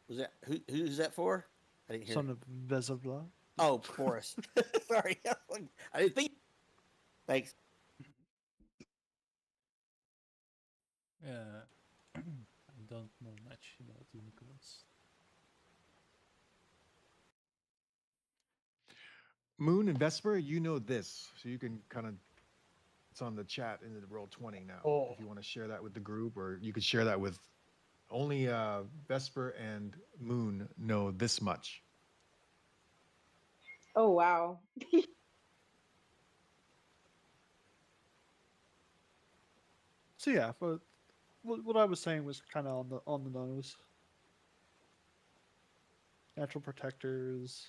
Was that who's that for? I didn't hear.
Son of Vezavla.
Oh, Boris. Sorry, I didn't think. Thanks.
I don't know much about unicorns.
Moon and Vesper, you know this, so you can kind of It's on the chat in the roll 20 now.
Oh.
If you want to share that with the group, or you could share that with only Vesper and Moon know this much.
Oh wow.
So yeah, but what I was saying was kind of on the nose. Natural protectors,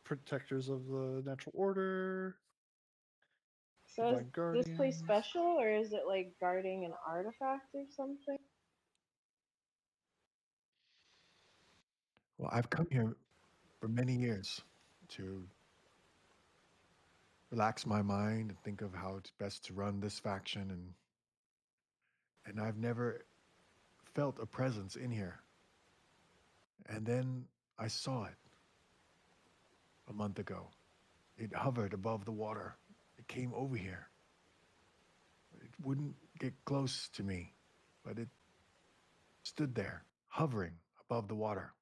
protectors of the natural order,
So is
divine
this place
guardians.
special, or is it like guarding an artifact or something?
Well, I've come here for many years to relax my mind and think of how it's best to run this faction, and I've never felt a presence in here. And then I saw it a month ago. It hovered above the water. It came over here. It wouldn't get close to me, but it stood there, hovering above the water,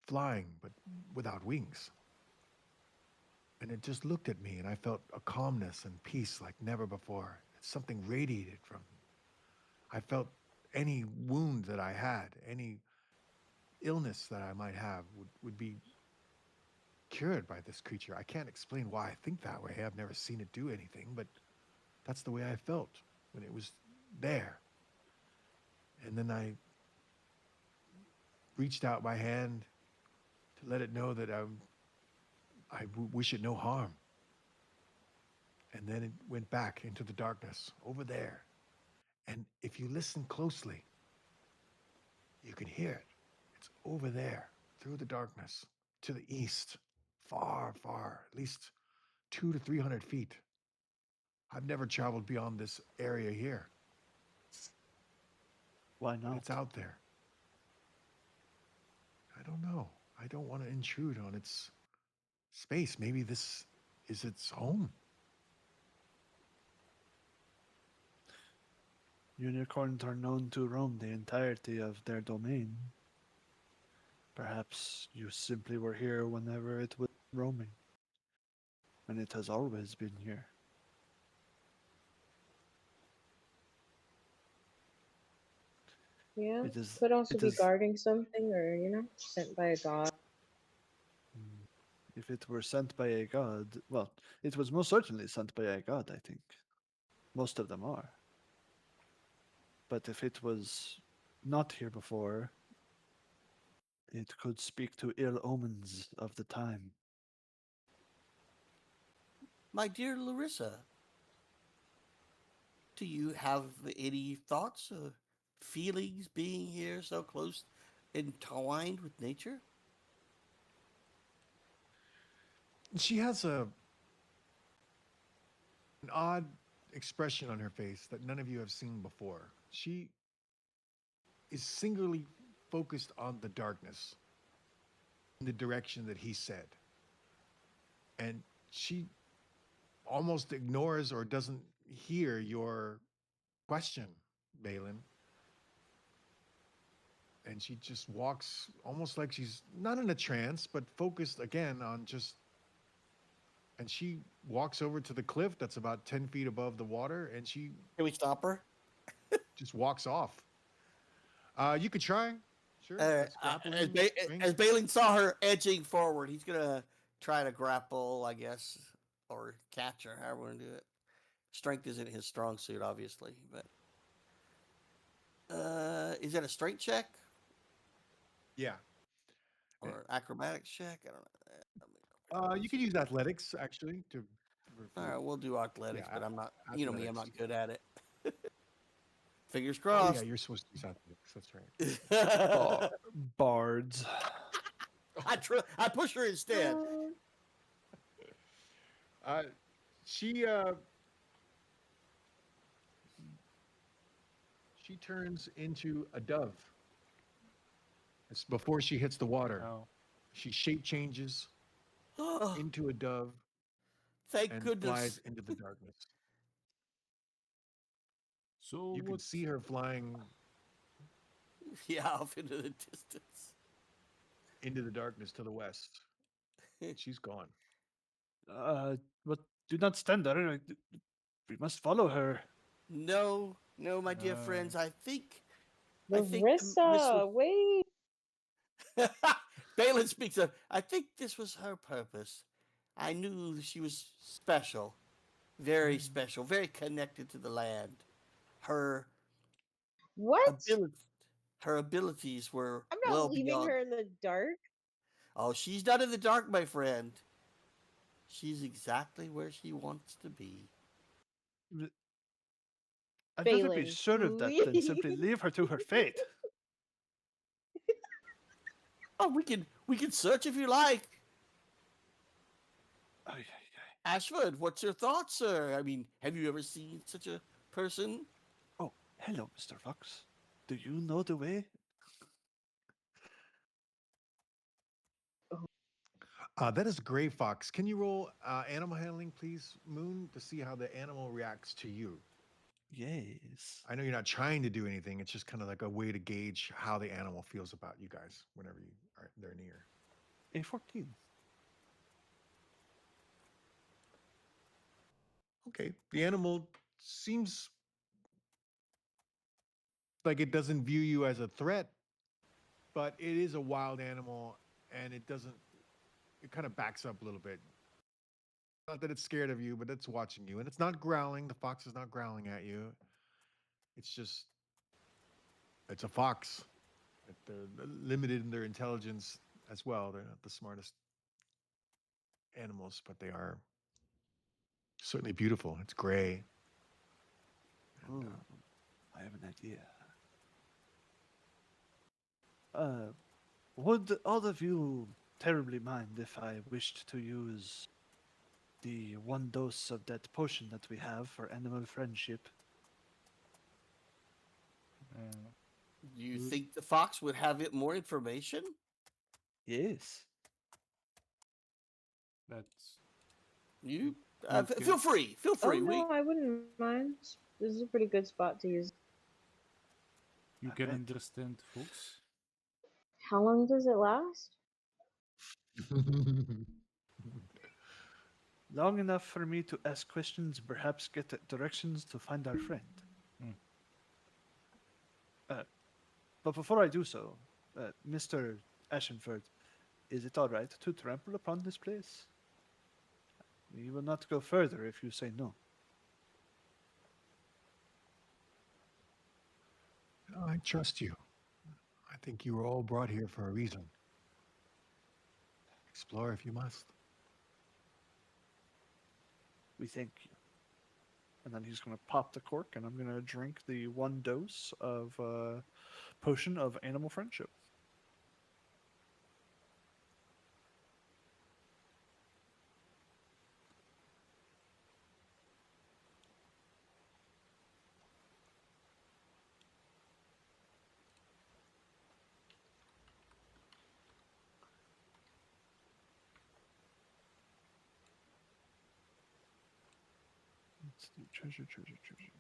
flying, but without wings. And it just looked at me, and I felt a calmness and peace like never before. Something radiated from me. I felt any wound that I had, any illness that I might have would be cured by this creature. I can't explain why I think that way. I've never seen it do anything, but that's the way I felt when it was there. And then I reached out my hand to let it know that wish it no harm. And then it went back into the darkness over there. And if you listen closely, you can hear it. It's over there through the darkness to the east, far, far, at least 200 to 300 feet. I've never traveled beyond this area here.
Why
But
not?
it's out there. I don't know. I don't want to intrude on its space. Maybe this is its home.
Unicorns are known to roam the entirety of their domain. Perhaps you simply were here whenever it was roaming. And it has always been here.
Yeah.
It is.
Could also
It
be
is.
guarding something, or sent by a god.
If it were sent by a god, well, it was most certainly sent by a god, I think. Most of them are. But if it was not here before, it could speak to ill omens of the time.
My dear Larissa, do you have any thoughts or feelings being here so close, entwined with nature?
She has an odd expression on her face that none of you have seen before. She is singularly focused on the darkness in the direction that he said. And she almost ignores or doesn't hear your question, Balin. And she just walks almost like she's not in a trance, but focused again on just. And she walks over to the cliff that's about 10 feet above the water, and she
Can we stop her?
just walks off. You could try. Sure. That's grappling.
As Balin saw her edging forward, he's gonna try to grapple, I guess, or catch her, however we want to do it. Strength isn't his strong suit, obviously, but is that a strength check
Yeah.
or acrobatics check? I don't know.
You could use athletics actually to.
All right, we'll do athletics,
Yeah,
but I'm not. You know me, I'm
athletics.
not good at it. Fingers
Oh yeah,
crossed.
you're supposed to use athletics. That's right.
Bards.
I push her instead.
She she turns into a dove. It's before she hits the water.
Now,
She shape changes into a dove
Thank
and
goodness.
flies into the darkness.
so
You can
what?
see her flying
Yeah, off into the distance.
into the darkness to the west. She's gone.
What Do not stand there. We must follow her.
No, no, my dear
Uh,
friends. I think
Larissa, wait.
Balin speaks up. I think this was her purpose. I knew she was special, very special, very connected to the land. Her
What?
ability, her abilities were
I'm
well
not leaving
beyond.
her in the dark.
Oh, she's not in the dark, my friend. She's exactly where she wants to be.
I'd rather be
Balin,
sure of that than simply
please.
leave her to her fate.
Oh, we can search if you like.
Ay, ay,
Ashford, what's your thoughts, sir? I mean, have you ever seen such a person?
ay. Oh, hello, Mr. Fox. Do you know the way?
That is Gray Fox. Can you roll animal handling, please, Moon, to see how the animal reacts to you?
Yes.
I know you're not trying to do anything. It's just kind of like a way to gauge how the animal feels about you guys whenever you are they're near.
A 14.
Okay. The animal seems like it doesn't view you as a threat, but it is a wild animal and it kind of backs up a little bit. Not that it's scared of you, but it's watching you. And it's not growling. The fox is not growling at you. It's just, it's a fox. They're limited in their intelligence as well. They're not the smartest animals, but they are certainly beautiful. It's gray. And,
Oh, I have an idea. Would all of you terribly mind if I wished to use the one dose of that potion that we have for animal friendship?
uh,
Do you
Mm.
think the fox would have it more information?
Yes.
that's
You
Okay.
feel free. Feel
Oh
free.
no, I wouldn't mind. This is a pretty good spot to use.
you
I
can
bet.
understand Fox.
How long does it last?
Long enough for me to ask questions, perhaps get directions to find our friend.
Hmm.
But before I do so, Mr. Ashenford, is it all right to trample upon this place? We will not go further if you say no.
I trust you. I think you were all brought here for a reason. Explore if you must.
We thank you. And then he's going to pop the cork, and I'm going to drink the one dose of potion of animal friendship. Let's do treasure, treasure, treasure.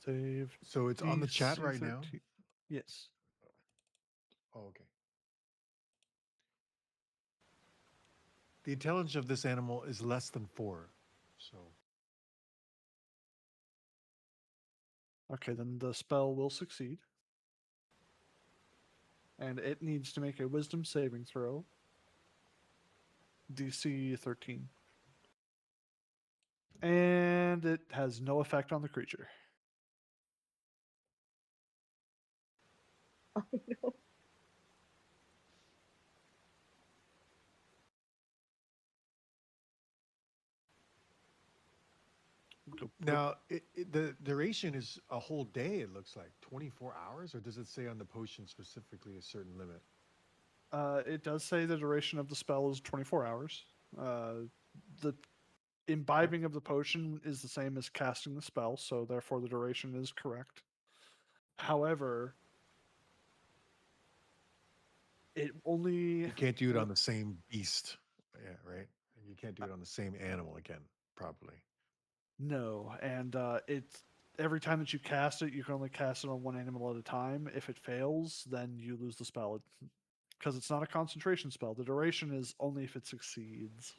Save
So it's on the chat
DC
right now.
13. Yes.
Oh, okay. The intelligence of this animal is less than 4. So
Okay, then the spell will succeed. And it needs to make a wisdom saving throw. DC 13. And it has no effect on the creature.
Oh no.
now the duration is a whole day. It looks like 24 hours, or does it say on the potion specifically a certain limit?
It does say the duration of the spell is 24 hours. The imbibing of the potion is the same as casting the spell, so therefore the duration is correct. However, it only
You can't do it
wo-
on the same beast. Yeah, right. You can't do it on the same animal again properly.
no, and it's every time that you cast it, you can only cast it on one animal at a time. If it fails, then you lose the spell because it's not a concentration spell. The duration is only if it succeeds.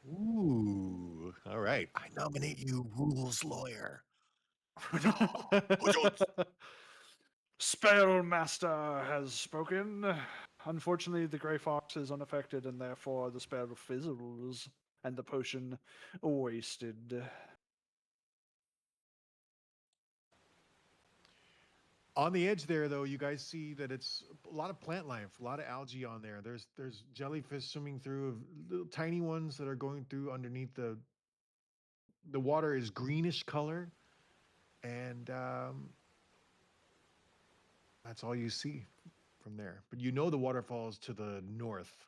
Ooh, all right. I nominate you rules lawyer.
Spell Master has spoken. Unfortunately, the Grey Fox is unaffected, and therefore the spell fizzles and the potion wasted.
On the edge there, though, you guys see that it's a lot of plant life, a lot of algae on there. There's jellyfish swimming through, little tiny ones that are going through underneath the water is greenish color, and that's all you see from there. But you know the waterfall is to the north.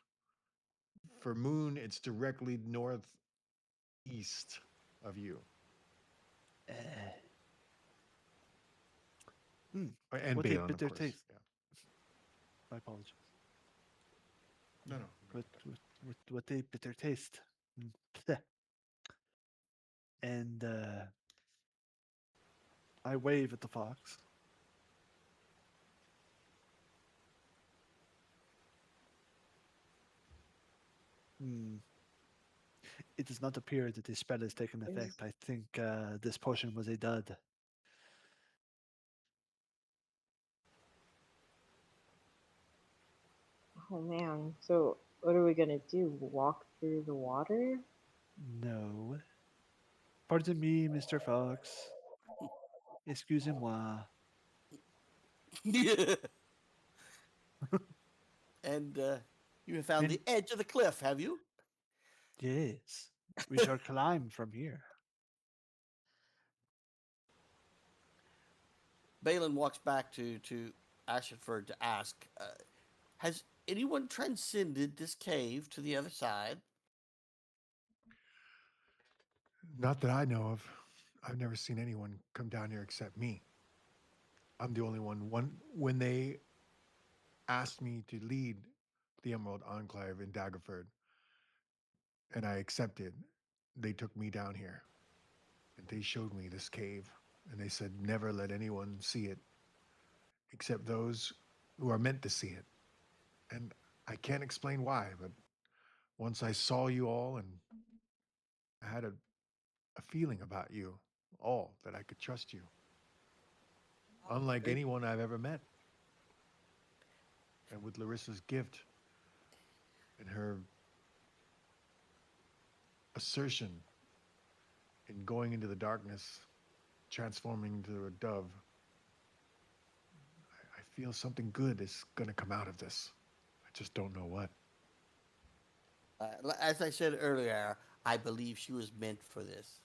For Moon, it's directly northeast of you,
Eh. Hmm,
and
what a
Balin, of
bitter
course.
taste.
Yeah.
My apologies.
No, no.
What a bitter taste. Mm, bleh. And I wave at the fox. Hmm. It does not appear that the spell has taken
Is-
effect. I think this potion was a dud.
Oh man. So what are we gonna do? Walk through the water?
No. Pardon me, Mr. Fox. Excusez-moi.
Yeah. And you have found
And
the edge of the cliff, have you?
yes, we shall climb from here.
Balin walks back to Ashenford to ask, has anyone transcended this cave to the other side?
Not that I know of. I've never seen anyone come down here except me. I'm the only one. When they asked me to lead the Emerald Enclave in Daggerford, and I accepted, they took me down here, and they showed me this cave, and they said never let anyone see it, except those who are meant to see it. And I can't explain why, but once I saw you all, and I had a feeling about you all that I could trust you, unlike
Uh,
anyone I've ever met. And with Larissa's gift and her assertion in going into the darkness, transforming into a dove, I feel something good is going to come out of this. I just don't know what.
As I said earlier, I believe she was meant for this.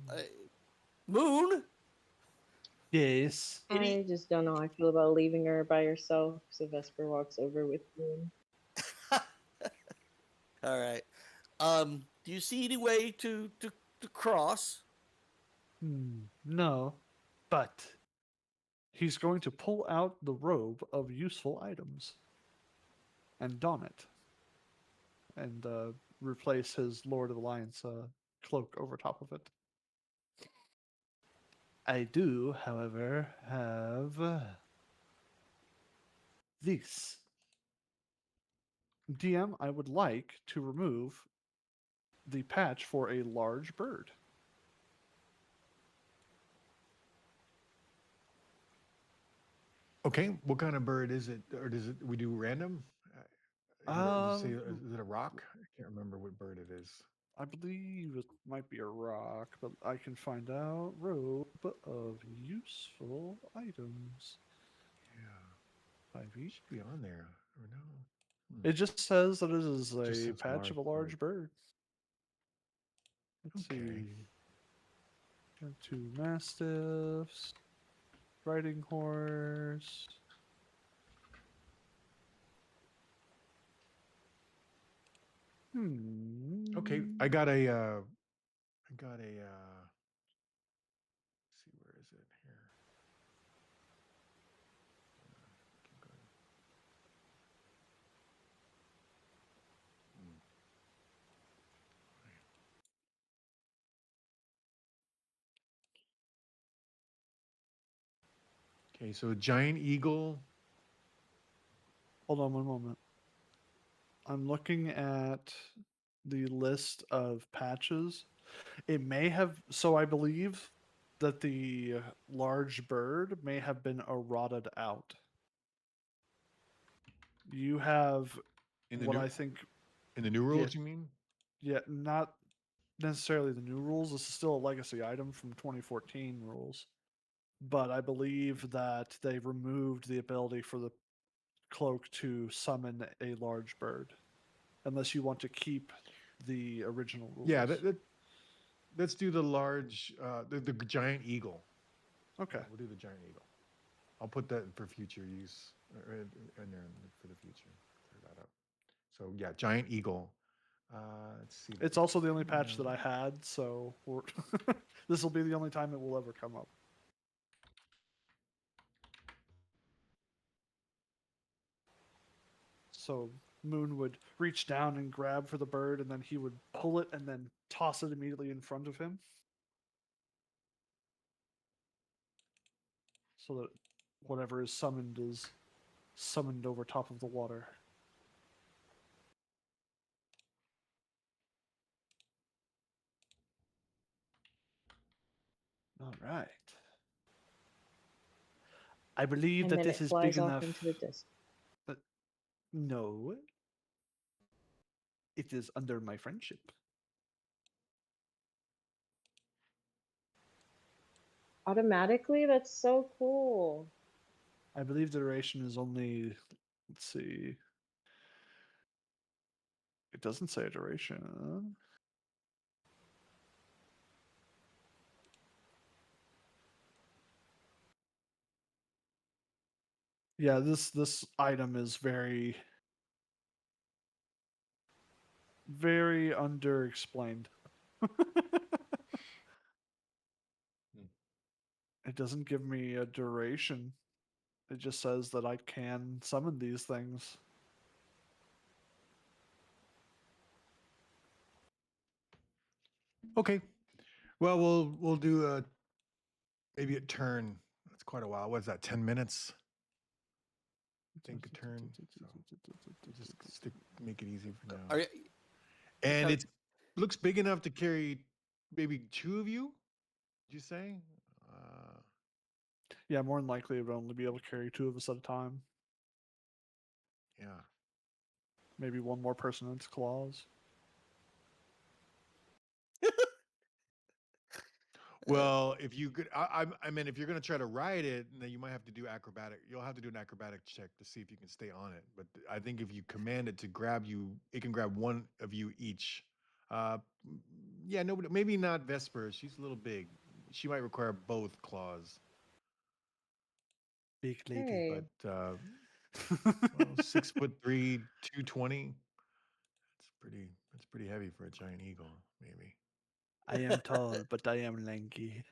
Uh, Moon?
Yes.
Any?
I just don't know how I feel about leaving her by herself. So Vesper walks over with Moon.
All right. Do you see any way to cross?
No, but he's going to pull out the robe of useful items and don it, and replace his Lord of Alliance cloak over top of it. I do, however, have this. DM, I would like to remove the patch for a large bird.
Okay, what kind of bird is it? Or does it we do random? Did you say, is it a rock? I can't remember what bird it is.
I believe it might be a rock, but I can find out. Robe of useful items.
Yeah,
5 each.
should be on there, or no?
It just says that it is
Just
a
says
patch of a large bird. Let's
Okay.
see. Got 2 mastiffs, riding horse.
Okay,
Hmm.
I got a. Let's see, where is it here? Keep going. Mm. Okay, so giant eagle.
Hold on one moment. I'm looking at the list of patches. It may have, so I believe that the large bird may have been eroded out. You have
In the
what
new
I think,
in the new
yeah,
rules, you mean?
yeah, not necessarily the new rules. This is still a legacy item from 2014 rules. But I believe that they removed the ability for the cloak to summon a large bird, unless you want to keep the original rules.
Yeah, let's do the large, the giant eagle.
Okay.
Yeah, we'll do the giant eagle. I'll put that for future use, in there for the future. Clear that up. So yeah, giant eagle. Let's see.
It's also the only patch that I had, so this will be the only time it will ever come up. So Moon would reach down and grab for the bird, and then he would pull it and then toss it immediately in front of him. So that whatever is summoned over top of the water. All right. I believe
And
that
then
this
it
is
flies
big
off
enough.
into the distance.
But no, it is under my friendship.
Automatically? That's so cool.
I believe the duration is only, let's see. It doesn't say a duration. Yeah, this item is very underexplained. It doesn't give me a duration. It just says that I can summon these things.
Okay. Well, we'll do maybe a turn. That's quite a while. What's that? 10 minutes. I think a turn. So just make it easy for now.
Are you,
And
because-
it looks big enough to carry maybe two of you. Did you say?
Yeah, more than likely it would only be able to carry two of us at a time.
Yeah.
Maybe one more person in its claws.
Well, if you could, I mean, if you're gonna try to ride it, then you might have to do acrobatic. You'll have to do an acrobatic check to see if you can stay on it. But I think if you command it to grab you, it can grab one of you each. Uh, yeah, nobody, maybe not Vesper. She's a little big. She might require both claws.
Big lady.
Hey.
But well, 6'3", 220. That's pretty heavy for a giant eagle, maybe.
I am tall, but I am lanky.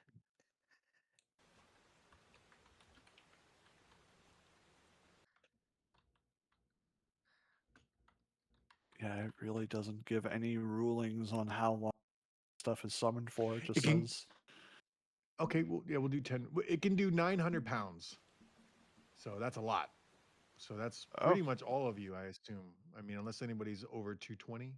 Yeah, it really doesn't give any rulings on how long stuff is summoned for. It just
It can-
says
Okay, well, yeah, we'll do 10. It can do 900 pounds. So that's a lot. So that's pretty much all of you, I assume. I mean, unless anybody's over 220.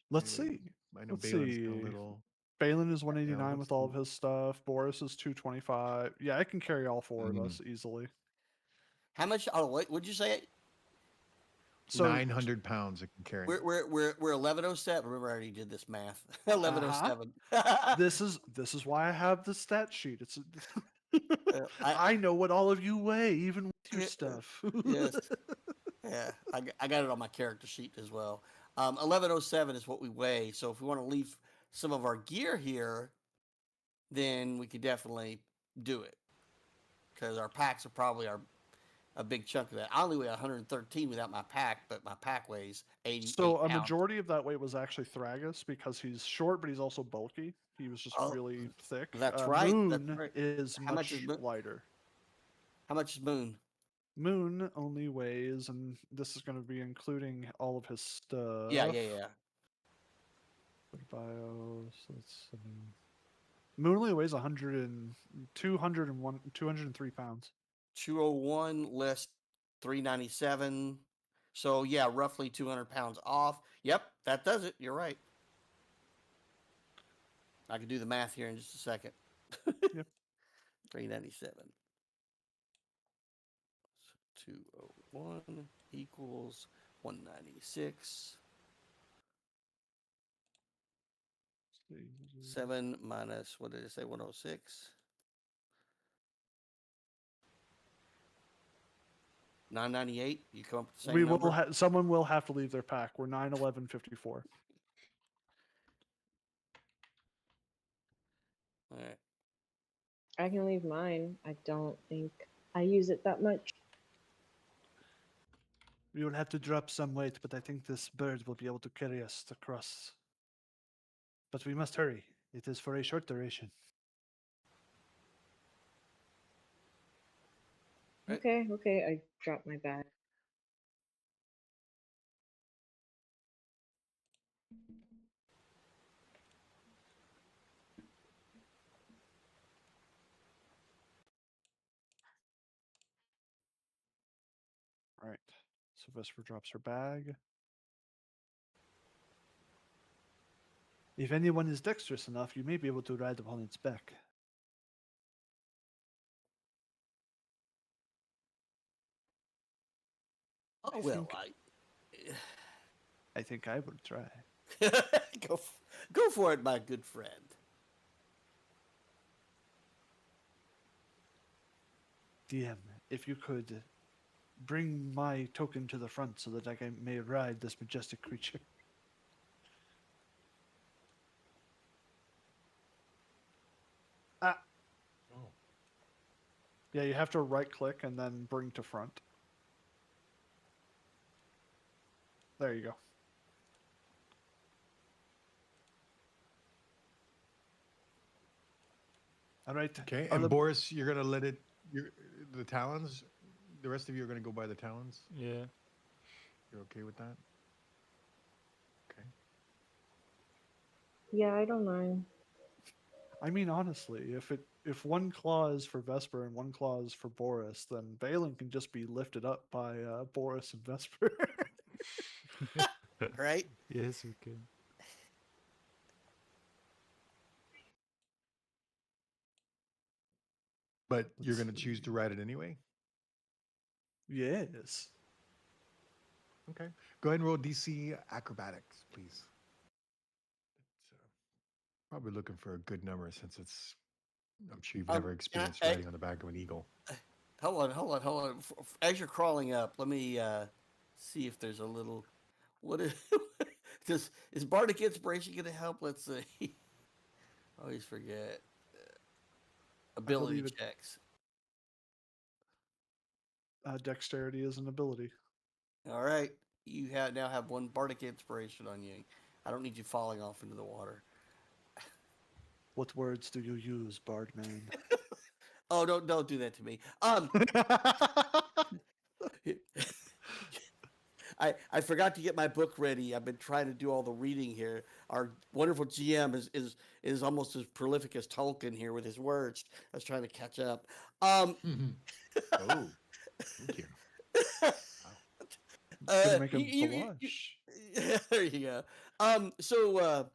Let's
Anybody?
see.
I know
Let's
Balin's got a
see.
little.
Balin is 189
let's
with all of
do-
his stuff. Boris is 225. Yeah, I can carry all four of us easily.
how much? Oh, what'd you say?
So
900 pounds it can carry.
We're 1107. Remember, I already did this math. 1107.
this is why I have the stat sheet. It's
I-
I know what all of you weigh, even with your
Yeah,
stuff.
yes. Yeah, I got it on my character sheet as well. 1107 is what we weigh. So if we want to leave some of our gear here, then we could definitely do it because our packs are probably our a big chunk of that. I only weigh 113 without my pack, but my pack weighs 88
So a
pounds.
majority of that weight was actually Thragus because he's short, but he's also bulky. He was just
Oh,
really thick.
that's right. That's
Moon
right.
is
How much is
much
Moon?
lighter.
How much is Moon?
Moon only weighs, and this is going to be including all of his stuff.
Yeah, yeah, yeah.
Bio, so let's Moon only weighs 203 pounds.
201 less 397. So yeah, roughly 200 pounds off. Yep, that does it. You're right. I can do the math here in just a second.
Yep.
397. So 201 equals 196. 7 minus, what did it say, 106? 998. You come up with the same
We
number?
will someone will have to leave their pack. We're 91154.
All right.
I can leave mine. I don't think I use it that much.
We will have to drop some weight, but I think this bird will be able to carry us across. But we must hurry. It is for a short duration.
Right.
Okay, okay. I dropped my bag.
Right. So Vesper drops her bag. If anyone is dexterous enough, you may be able to ride upon its back.
Oh,
I
well,
I think I will try.
go for it, my good friend.
DM, if you could bring my token to the front so that I may ride this majestic creature. Ah.
Oh.
Yeah, you have to right click and then bring to front. There you go. All right.
Okay,
I'll
and
ab-
Boris, you're gonna let it. The talons. The rest of you are gonna go by the talons.
Yeah.
You're okay with that? Okay.
Yeah, I don't mind.
I mean, honestly, if one claw is for Vesper and one claw is for Boris, then Balin can just be lifted up by Boris and Vesper.
Right?
Yes, we can.
But you're
Let's
gonna choose
see.
to ride it anyway.
Yes.
Okay. Go ahead and roll DC acrobatics, please. It's, probably looking for a good number since it's. I'm sure you've never experienced
I-
riding on the back of an eagle.
Hold on. As you're crawling up, let me see if there's a little. What is? Is Bardic Inspiration going to help? Let's see. Always forget. Ability
believe it-
checks.
Dexterity is an ability.
All right. You now have one Bardic Inspiration on you. I don't need you falling off into the water.
What words do you use, Bardman?
Oh, don't do that to me. I forgot to get my book ready. I've been trying to do all the reading here. Our wonderful GM is almost as prolific as Tolkien here with his words. I was trying to catch up.
Oh, thank you.
Gonna make him
you-
blush.
there you go. So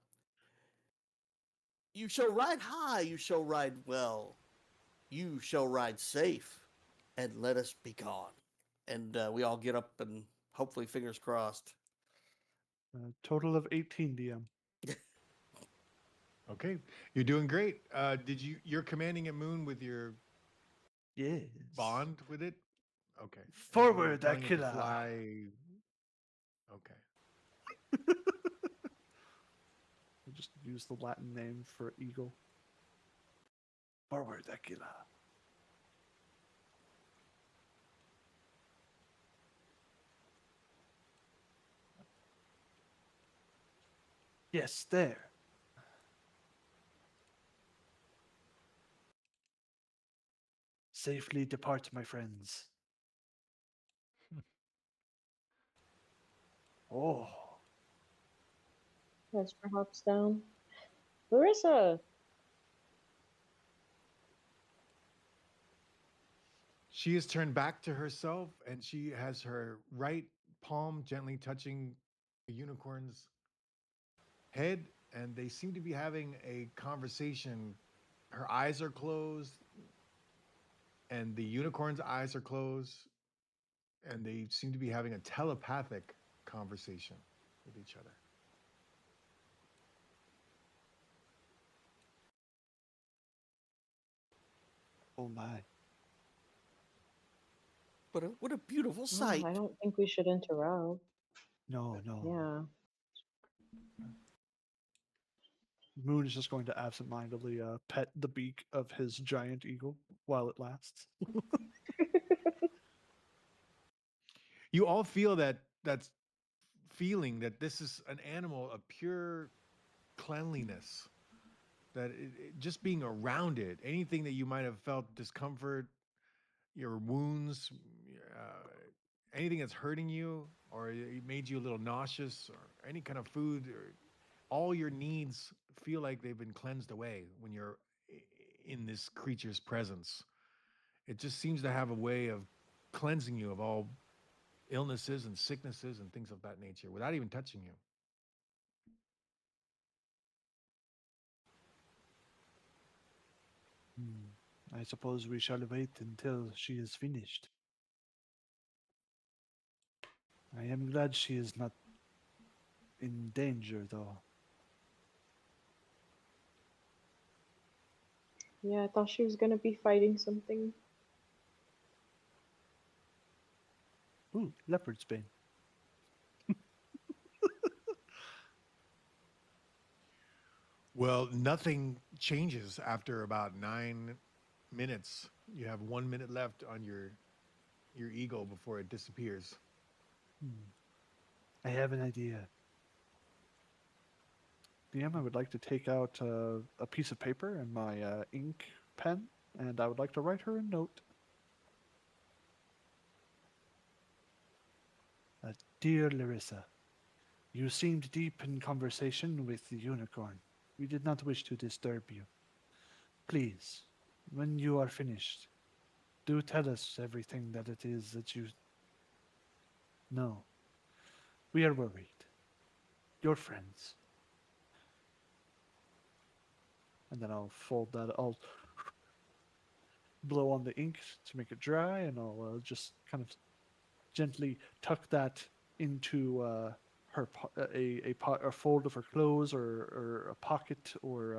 you shall ride high, you shall ride well, you shall ride safe, and let us be gone. And we all get up and hopefully, fingers crossed.
Total of 18 DM.
Okay, you're doing great. You're commanding a moon with your
Yes.
bond with it? Okay. And
Forward,
you're telling it to
Aquila.
fly. Okay.
I just use the Latin name for eagle. Forward, Aquila. Yes, there. Safely depart, my friends. Oh,
Vesper hops down. Larissa!
She is turned back to herself and she has her right palm gently touching the unicorn's head, and they seem to be having a conversation. Her eyes are closed, and the unicorn's eyes are closed, and they seem to be having a telepathic conversation with each other.
oh my.
What a beautiful
Oh,
sight.
I don't think we should interrupt.
No, no.
Yeah.
Moon is just going to absentmindedly pet the beak of his giant eagle while it lasts.
You all feel that feeling that this is an animal of pure cleanliness. That just being around it, anything that you might have felt discomfort, your wounds, anything that's hurting you, or it made you a little nauseous, or any kind of food, or all your needs feel like they've been cleansed away when you're in this creature's presence. It just seems to have a way of cleansing you of all illnesses and sicknesses and things of that nature without even touching you.
I suppose we shall wait until she is finished. I am glad she is not in danger, though.
Yeah, I thought she was gonna be fighting something.
Ooh, leopard's bane.
Well, nothing changes after about 9 minutes. You have 1 minute left on your eagle before it disappears.
I have an idea. DM, I would like to take out a piece of paper and my ink pen, and I would like to write her a note. Dear Larissa, you seemed deep in conversation with the unicorn. We did not wish to disturb you. Please, when you are finished, do tell us everything that it is that you know. We are worried. Your friends. And then I'll fold that. I'll blow on the ink to make it dry, and I'll just kind of gently tuck that into a fold of her clothes, or a pocket, or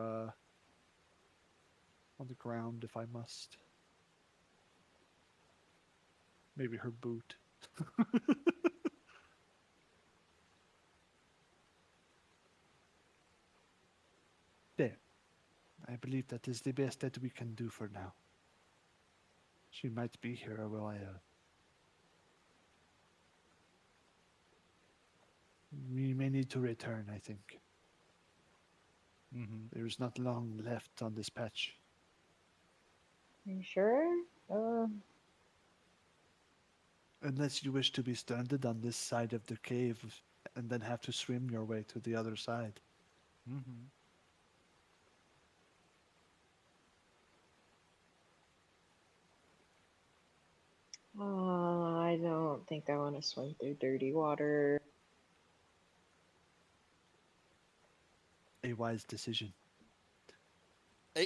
on the ground if I must. Maybe her boot. There. I believe that is the best that we can do for now. She might be here a while. We may need to return, I think.
Mm-hmm.
There is not long left on this patch.
Are you sure?
Unless you wish to be stranded on this side of the cave and then have to swim your way to the other side.
Mm-hmm.
I don't think I want to swim through dirty water.
A wise decision.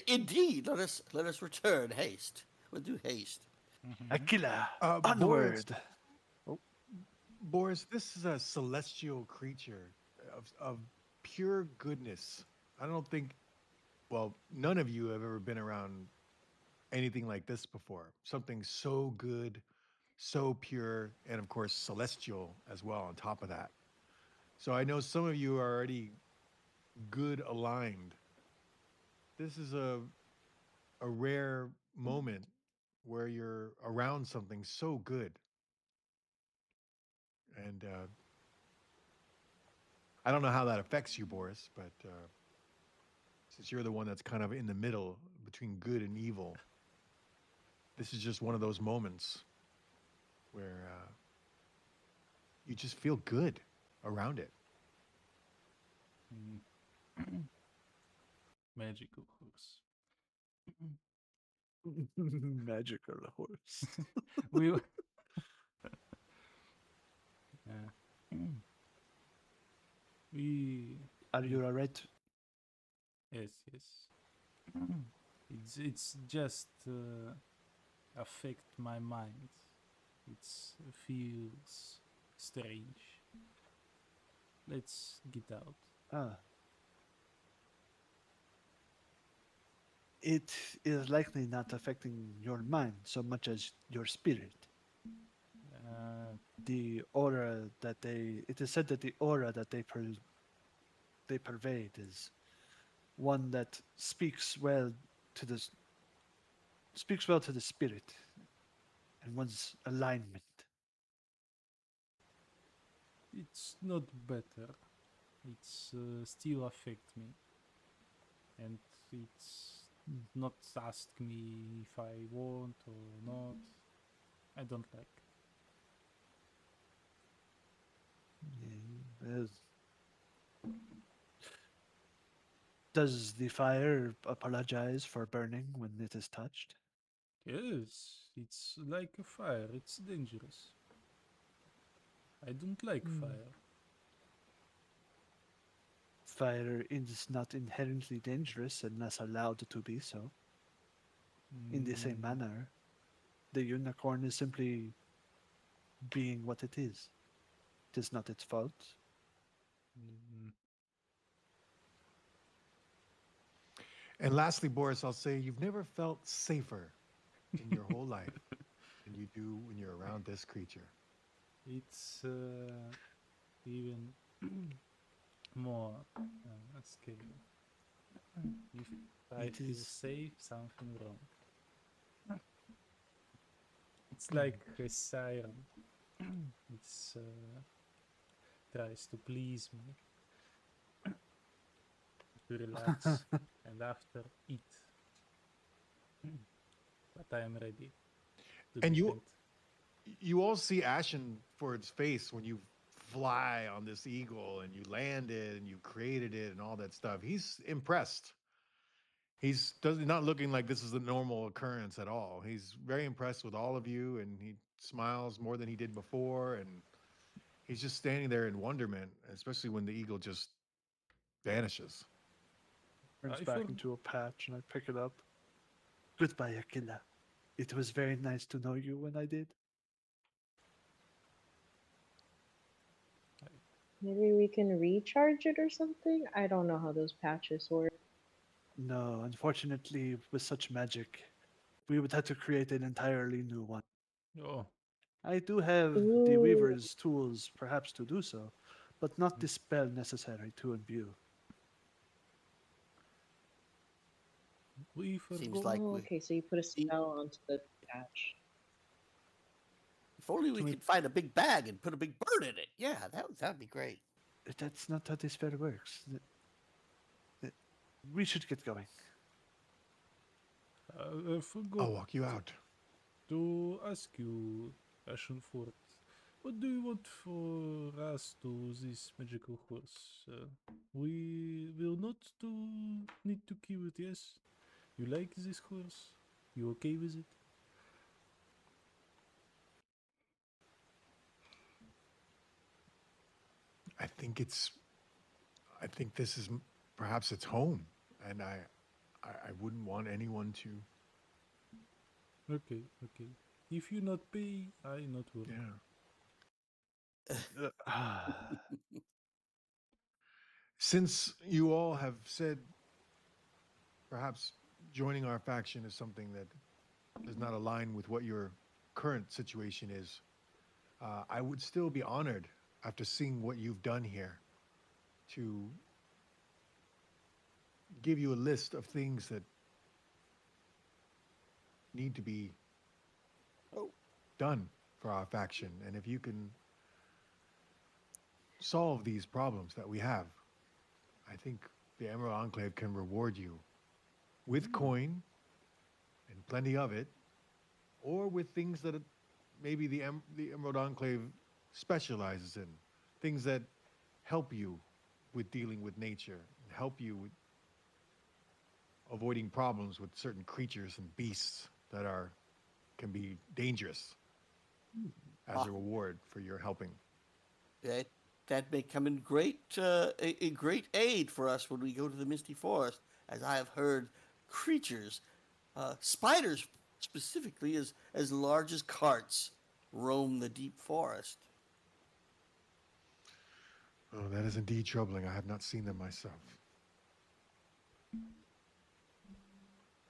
Indeed, let us return. Haste. We'll do haste.
Mm-hmm.
Aquila,
Boris,
onward! Oh,
Boris, this is a celestial creature of pure goodness. I don't think, well, none of you have ever been around anything like this before. Something so good, so pure, and of course, celestial as well on top of that. So I know some of you are already good aligned. This is a rare moment where you're around something so good. And I don't know how that affects you, Boris, but since you're the one that's kind of in the middle between good and evil, this is just one of those moments where you just feel good around it.
Mm. Magical horse.
Magical horse.
we w- uh, we
Are you alright?
yes, yes. It's just affect my mind. It feels strange. Let's get out.
Ah. It is likely not affecting your mind so much as your spirit. The aura that it is said that the aura that they pervade is one that to the speaks well to the spirit and one's alignment.
it's not better. It's still affect me, and it's not ask me if I want or not. I don't like.
Uh, Does the fire apologize for burning when it is touched?
Yes, it's like a fire. It's dangerous. I don't like
Hmm.
fire.
Fire is not inherently dangerous unless allowed to be so. In the same
Mm,
manner, the unicorn is simply being what it is. It is not its fault.
mm,
And lastly, Boris, I'll say you've never felt safer in your whole life than you do when you're around this creature.
it's even more scary. If I
It
feel
is.
safe, something wrong. It's
Hmm.
like a siren. It's tries to please me, to relax, and after eat. But I am ready to
And
defend.
you all see Ashenford's face when you fly on this eagle and you land it and you created it and all that stuff. He's impressed. Not looking like this is a normal occurrence at all. He's very impressed with all of you and he smiles more than he did before and he's just standing there in wonderment, especially when the eagle just vanishes.
Turns
I
back
for
into a patch and I pick it up. Goodbye, Aquila. It was very nice to know you when I did.
Maybe we can recharge it or something? I don't know how those patches work.
No, unfortunately, with such magic, we would have to create an entirely new one.
oh,
I do have the
Ooh.
Weaver's tools, perhaps, to do so, but not the spell necessary to imbue.
we
Seems
forgot.
like
Oh,
we.
okay, so you put a
i-
spell onto the patch.
If only we
Can we?
could find a big bag and put a big bird in it. Yeah, that'd be great.
That's not how this spell works. We should get going.
I forgot
I'll walk you out.
to ask you, Ashenfort, what do you want for us to this magical horse? We will not to need to kill it, yes? You like this horse? You okay with it?
I think it's I think this is perhaps its home and I wouldn't want anyone to
Okay, okay. If you not pay, I not work.
yeah.
Ah,
Since you all have said perhaps joining our faction is something that does not align with what your current situation is, I would still be honored after seeing what you've done here to give you a list of things that need to be
Oh,
done for our faction. And if you can solve these problems that we have, I think the Emerald Enclave can reward you with coin and plenty of it, or with things that maybe the Emerald Enclave specializes in, things that help you with dealing with nature, and help you with avoiding problems with certain creatures and beasts that are can be dangerous as
Ah,
a reward for your helping.
that that may come in a great aid for us when we go to the Misty Forest, as I have heard creatures, spiders specifically, as large as carts, roam the deep forest.
Oh, that is indeed troubling. I have not seen them myself.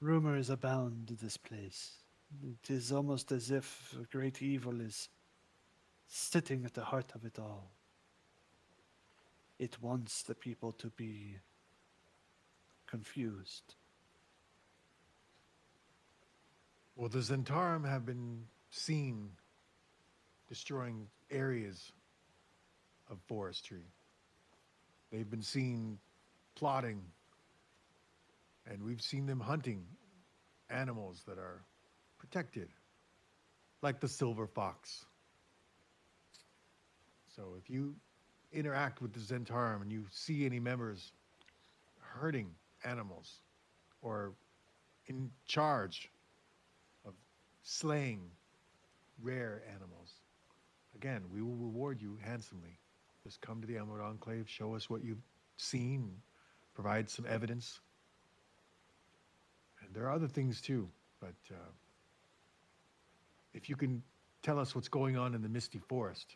Rumors abound in this place. It is almost as if a great evil is sitting at the heart of it all. It wants the people to be confused.
Well, the Zentarum have been seen destroying areas of forestry. They've been seen plotting, and we've seen them hunting animals that are protected, like the silver fox. So if you interact with the Zentarum and you see any members hurting animals or in charge of slaying rare animals, again, we will reward you handsomely. Just come to the Emerald Enclave, show us what you've seen, provide some evidence. And there are other things too, but if you can tell us what's going on in the Misty Forest,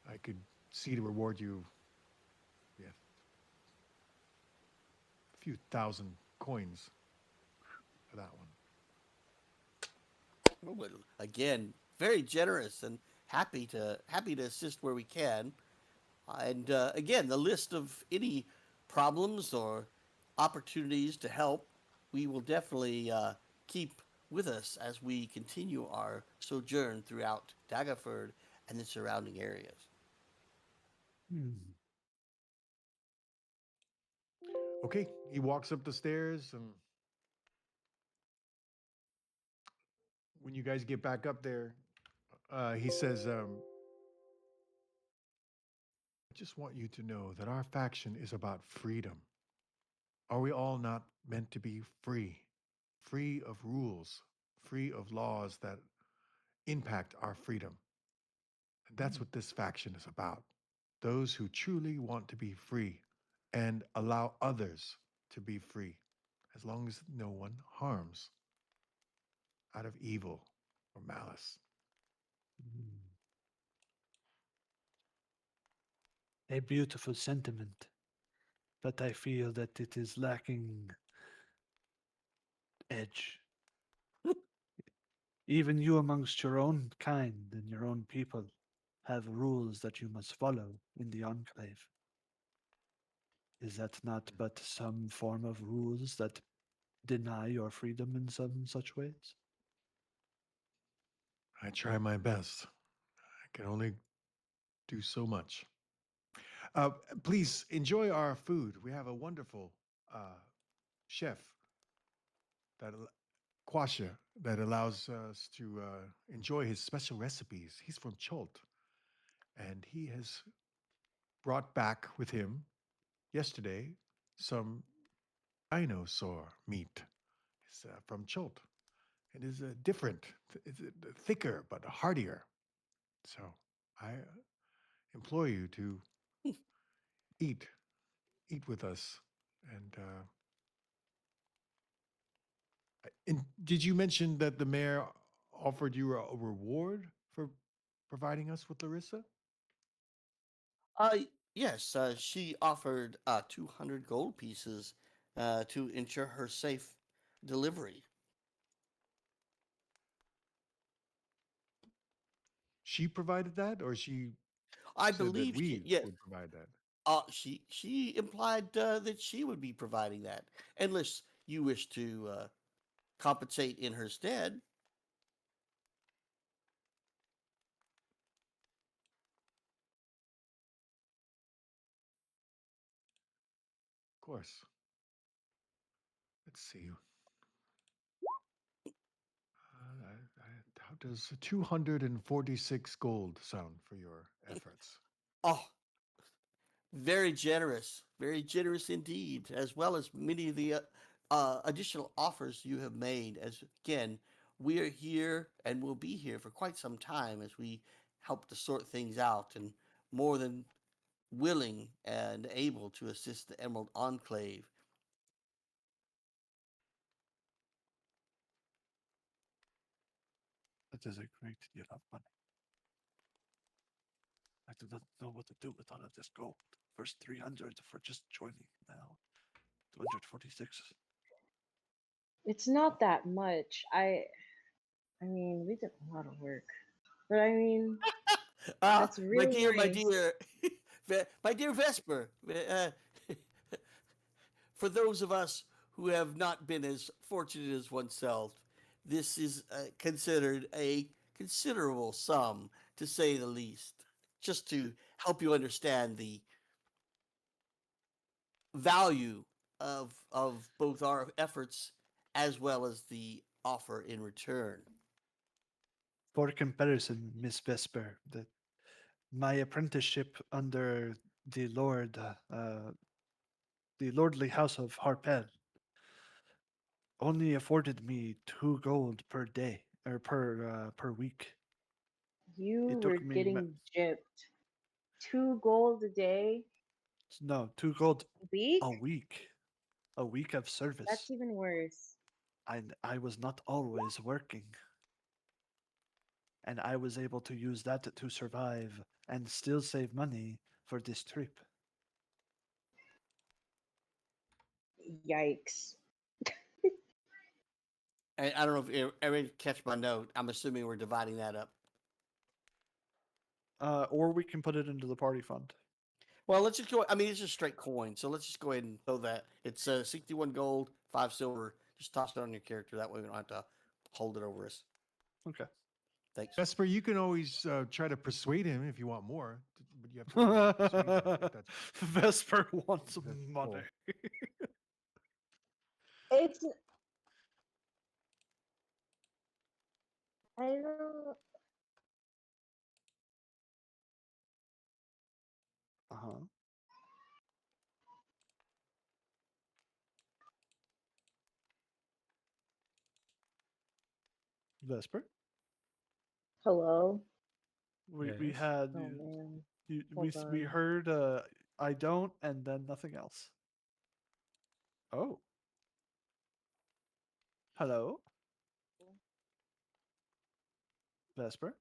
I could see to reward you with a few thousand coins for that one.
Well, again, very generous and happy to assist where we can. And again, the list of any problems or opportunities to help, we will definitely keep with us as we continue our sojourn throughout Daggerford and the surrounding areas.
Hmm.
Okay, he walks up the stairs, and when you guys get back up there, he says, I just want you to know that our faction is about freedom. Are we all not meant to be free? Free of rules, free of laws that impact our freedom. And that's what this faction is about. Those who truly want to be free and allow others to be free, as long as no one harms out of evil or malice.
Hmm. A beautiful sentiment, but I feel that it is lacking edge. Even you amongst your own kind and your own people have rules that you must follow in the Enclave. Is that not but some form of rules that deny your freedom in some such ways?
I try my best. I can only do so much. Uh, please enjoy our food. We have a wonderful chef that Quasha that allows us to enjoy his special recipes. He's from Cholt, and he has brought back with him yesterday some dinosaur meat. It's from Cholt. It is different. It's thicker but heartier. So I implore you to eat, eat with us. And did you mention that the mayor offered you a reward for providing us with Larissa?
Uh, yes, she offered 200 gold pieces to ensure her safe delivery.
She provided that, or she
I
said that
believe she,
we
yes,
would provide that?
she implied that she would be providing that, unless you wish to compensate in her stead.
course. Let's see. How does 246 gold sound for your efforts?
Oh, very generous indeed, as well as many of the additional offers you have made. As again, we are here and will be here for quite some time as we help to sort things out, and more than willing and able to assist the Emerald Enclave.
That is a great deal of money. I do not know what to do with all of this gold. First 300 for just joining now. 246.
It's not that much. I mean, we did a lot of work. But I mean, that's
My
really
dear,
nice.
My dear Vesper, for those of us who have not been as fortunate as oneself, this is considered a considerable sum, to say the least. Just to help you understand the value of both our efforts as well as the offer in return.
For comparison, Miss Vesper, my apprenticeship under the the lordly house of Harpel, only afforded me 2 gold per day or per week.
You
It
were
took me
getting gypped. 2 gold a day,
no 2 gold
week?
a week, a week of service.
That's even worse.
I was not always working, and I was able to use that to survive and still save money for this trip.
Yikes.
I don't know if everyone catch my note. I'm assuming we're dividing that up.
Or we can put it into the party fund.
Well, let's just go. I mean, it's just straight coin, so let's just go ahead and throw that. It's 61 gold, 5 silver. Just toss it on your character. That way we don't have to hold it over us.
Okay.
Thanks.
Vesper, you can always try to persuade him if you want more, but you have to persuade him if that's
Vesper wants
that's
money.
full.
It's I don't
Uh-huh. Vesper?
hello.
We
Yes.
had
Oh man.
we
Hold
we
on.
heard I don't and then nothing else. Oh. Hello? Vesper?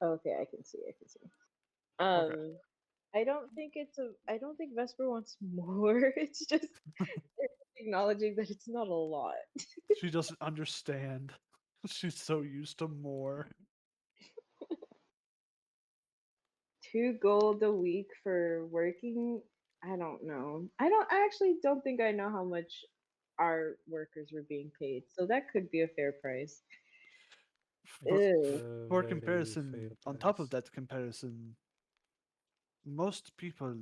Okay, I can see, I can see.
Okay.
I don't think Vesper wants more. It's just acknowledging that it's not a lot.
She doesn't understand. She's so used to more.
2 gold a week for working. I don't know. I actually don't think I know how much our workers were being paid. So that could be a fair price.
For,
Ew.
for
Very
comparison,
fair
on top of
price.
that comparison, most people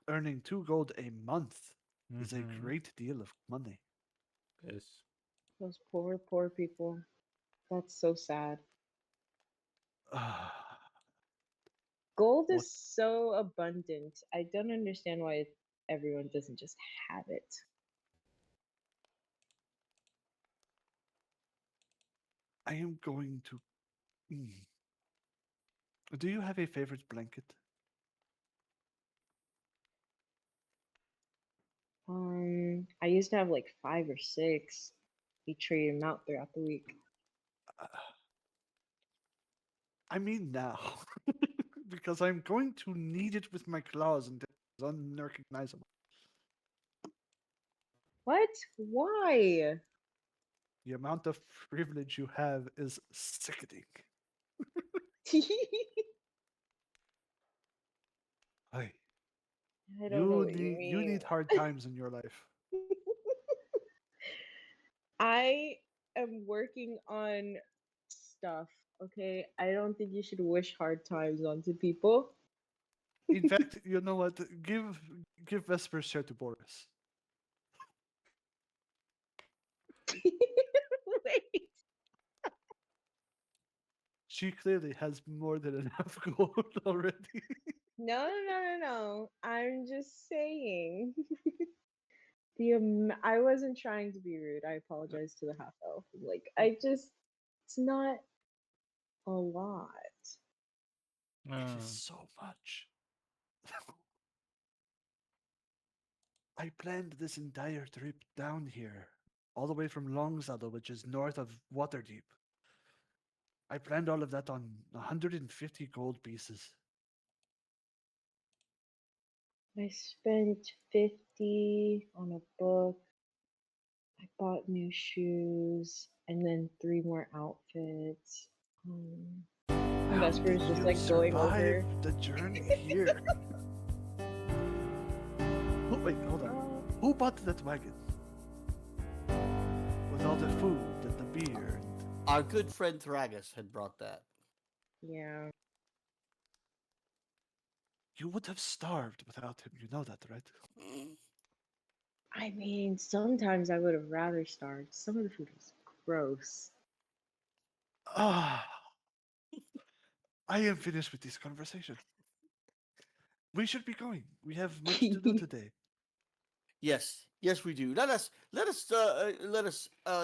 earning 2 gold a month is a
Mm-hmm.
great deal of money.
Yes.
Those poor, poor people. That's so sad. Gold
What
is so abundant. I don't understand why everyone doesn't just have it.
I am going to. Mm. Do you have a favorite blanket?
I used to have like 5 or 6. We trade them out throughout the week.
Uh, I mean now, because I'm going to need it with my claws until it's unrecognizable.
What? Why?
The amount of privilege you have is sickening. Hey,
I don't know what you
you
mean.
need hard times in your life.
I am working on stuff, okay? I don't think you should wish hard times onto people.
In fact, you know what? Give Vesper's share to Boris.
Wait.
She clearly has more than enough gold already.
No. I'm just saying. I wasn't trying to be rude. I apologize to the half elf. Like, it's not a lot.
It
Uh,
is so much. I planned this entire trip down here, all the way from Longsaddle, which is north of Waterdeep. I planned all of that on 150 gold pieces.
I spent 50 on a book. I bought new shoes and then 3 more outfits.
How
Vesper is
did
just
you
like going
survive
over.
the journey here? Oh, wait, hold on.
Uh,
Who bought that wagon? With all the food and the beer.
Our good friend Thragus had brought that.
yeah.
You would have starved without him. You know that, right?
I mean, sometimes I would have rather starved. Some of the food was gross.
Ah, I am finished with this conversation. We should be going. We have much to do today.
Yes, we do. Let us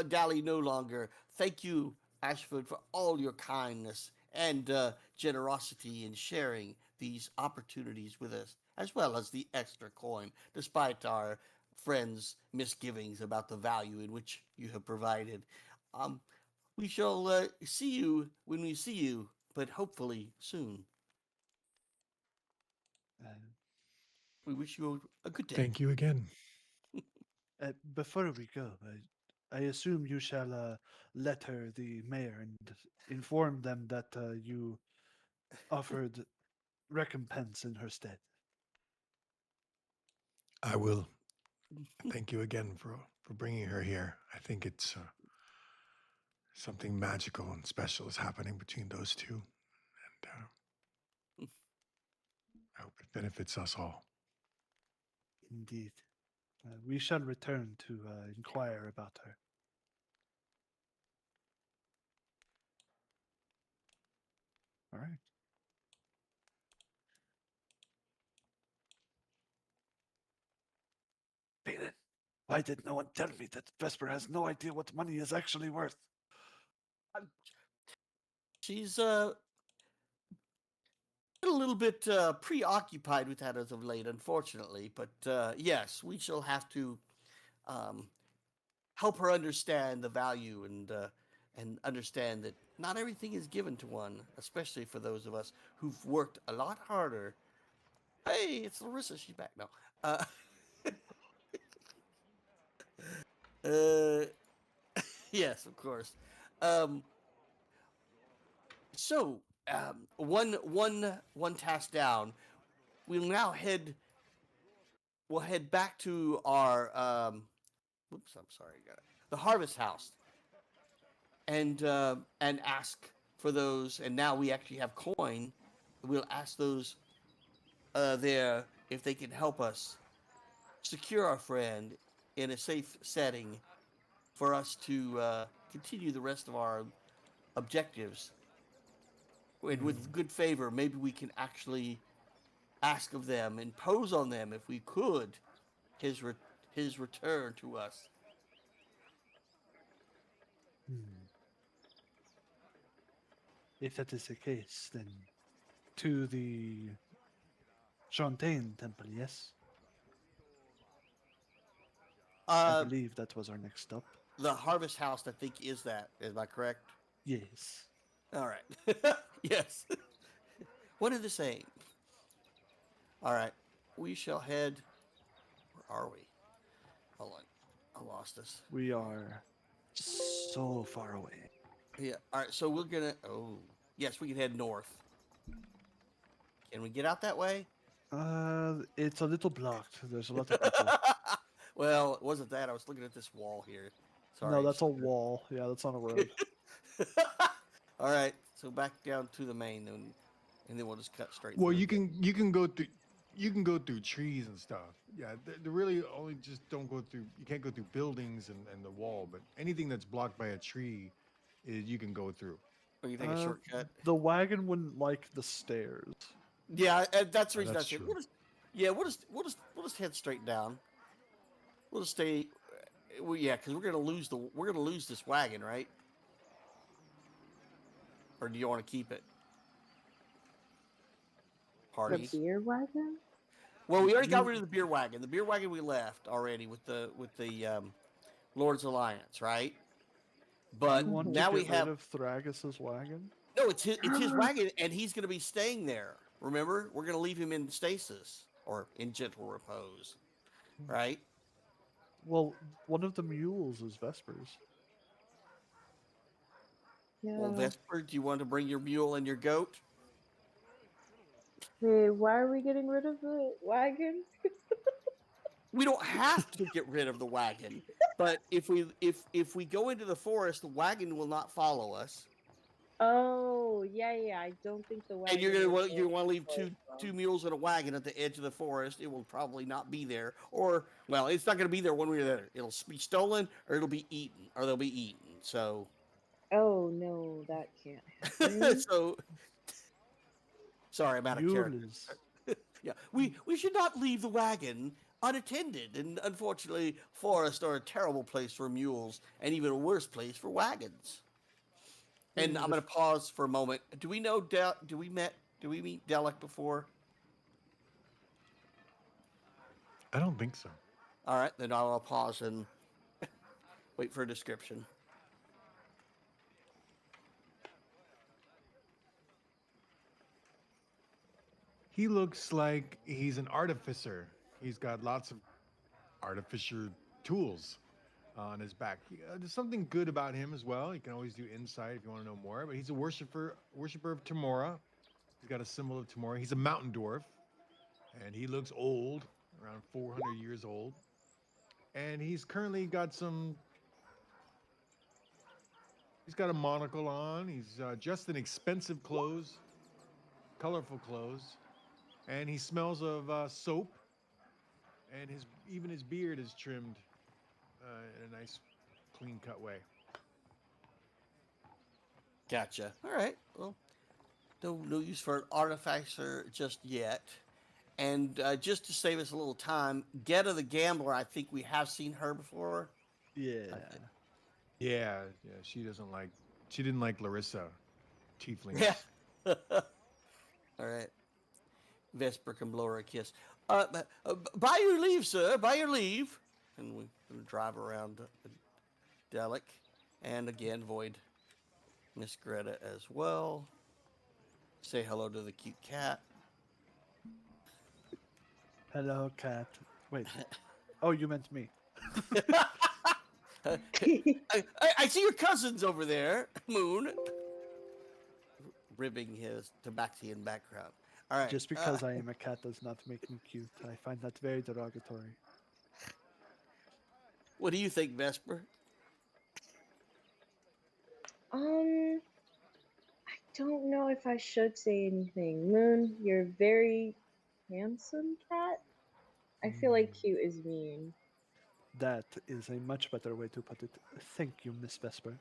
dally no longer. Thank you, Ashford, for all your kindness and generosity in sharing these opportunities with us, as well as the extra coin, despite our friends' misgivings about the value in which you have provided. We shall see you when we see you, but hopefully soon.
Uh,
We wish you a good day.
Thank you again.
Before we go, I assume you shall letter the mayor and inform them that you offered recompense in her stead.
I will. Thank you again for bringing her here. I think it's something magical and special is happening between those two, and I hope it benefits us all.
Indeed. We shall return to inquire about her. All right. Payton, why did no one tell me that Vesper has no idea what money is actually worth?
She's been a little bit preoccupied with that as of late, unfortunately. But yes, we shall have to um, help her understand the value and understand that not everything is given to one, especially for those of us who've worked a lot harder. Hey, it's Larissa. She's back now. Uh, uh, yes, of course. Um, so one task down. We'll now head. We'll head back to our. Oops, I'm sorry. Got it. The Harvest House, and ask for those. And now we actually have coin. We'll ask those there if they can help us secure our friend in a safe setting for us to continue the rest of our objectives. And with good favor, maybe we can actually ask of them, impose on them, if we could, his re- his return to us.
Hmm. If that is the case, then to the Shantaine Temple, yes? I
Uh,
believe that was our next stop.
the Harvest House, I think, is that. Am I correct?
Yes.
All right. Yes. One of the same. All right. We shall head. Where are we? Hold on. I lost us.
We are so far away.
Yeah. All right. So we're gonna. Oh, yes. We can head north. Can we get out that way?
It's a little blocked. There's a lot of people.
Well, it wasn't that. I was looking at this wall here. Sorry.
No, that's a wall. Yeah, that's on a road.
All right. So back down to the main. and then we'll just cut straight.
Well,
through
you can go through trees and stuff. Yeah, they really only just don't go through. You can't go through buildings and the wall, but anything that's blocked by a tree, is you can go through.
Or you take a shortcut.
The wagon wouldn't like the stairs.
Yeah, that's the reason I
That's
said
true.
we'll just. Yeah, we'll just head straight down. We'll just stay. Well, yeah, because we're gonna lose this wagon, right? Or do you want to keep it?
The
Parties.
beer wagon?
Well, we already got
You-
rid of the beer wagon. The beer wagon we left already with the Lord's Alliance, right? But
You want
now
to
we
get rid
have
of Thragus's wagon?
no. It's his wagon, and he's going to be staying there. Remember, we're going to leave him in stasis or in gentle repose, right?
Well, one of the mules is Vesper's.
Yeah.
Well, Vesper, do you want to bring your mule and your goat?
Hey, why are we getting rid of the wagon?
We don't have to get rid of the wagon, but if we go into the forest, the wagon will not follow us,
Oh, yeah. I don't think the wagon.
and you're gonna
will
you
go
want to leave
as
two
well.
mules and a wagon at the edge of the forest. It will probably not be there, or well, it's not going to be there when we're there. It'll be stolen, or it'll be eaten, or they'll be eaten. So,
Oh no, that can't happen.
so sorry, I'm out of character.
Mules.
Yeah, we should not leave the wagon unattended, and unfortunately, forests are a terrible place for mules, and even a worse place for wagons. And I'm going to pause for a moment. Do we know do we meet Delic before?
I don't think so.
All right, then I'll pause and wait for a description.
He looks like he's an artificer. He's got lots of artificer tools on his back. There's something good about him as well. You can always do insight if you want to know more. But he's a worshiper of Tamora. He's got a symbol of Tamora. He's a mountain dwarf, and he looks old, around 400 years old. And he's currently got some. He's got a monocle on. He's dressed in expensive clothes, colorful clothes, and he smells of soap. And even his beard is trimmed in a nice, clean-cut way.
Gotcha. All right. Well, no use for an artificer just yet. And just to save us a little time, Geta the Gambler, I think we have seen her before.
Yeah.
Yeah. She didn't like Larissa, tieflings.
Yeah. All right. Vesper can blow her a kiss. By your leave, sir. By your leave. And we're going to drive around Delic. And again, void Miss Greta as well. Say hello to the cute cat.
Hello, cat. Wait. Oh, you meant me.
I see your cousins over there, Moon. Ribbing his Tabaxian background. All right.
Just because I am a cat does not make me cute. I find that very derogatory.
What do you think, Vesper?
I don't know if I should say anything. Moon, you're a very handsome cat. I feel like cute is mean.
That is a much better way to put it. Thank you, Miss Vesper.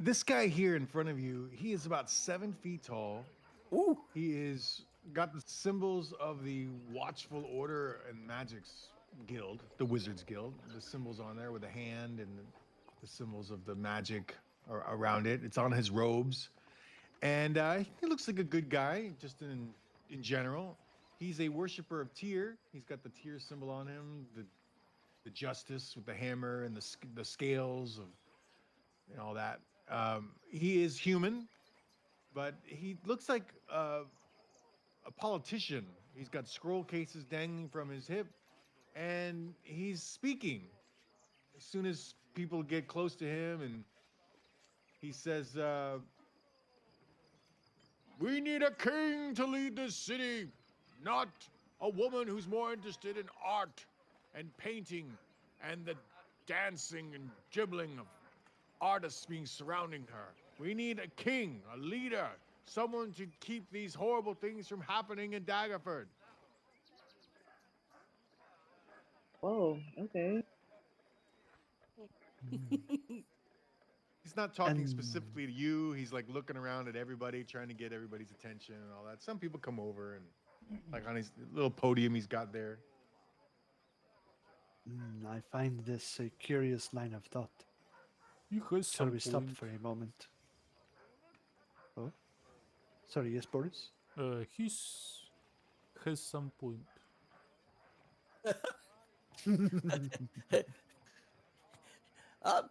This guy here in front of you, he is about 7 feet tall.
Ooh.
He is got the symbols of the Watchful Order and Magic's Guild, the Wizards Guild. The symbols on there with the hand and the symbols of the magic around it. It's on his robes, and he looks like a good guy, just in general. He's a worshiper of Tyr. He's got the Tyr symbol on him, the justice with the hammer and the scales of and all that. He is human, but he looks like a politician. He's got scroll cases dangling from his hip, and he's speaking. As soon as people get close to him, and he says, "We need a king to lead this city, not a woman who's more interested in art and painting and the dancing and dribbling of artists being surrounding her. We need a king, a leader Someone to keep these horrible things from happening in Daggerford.
Whoa, okay.
He's not talking
And-
specifically to you. He's like looking around at everybody, trying to get everybody's attention and all that. Some people come over and like on his little podium he's got there.
I find this a curious line of thought.
You has
Shall
some
we stop
point.
for a moment? Oh, sorry. Yes, Boris.
He's has some point.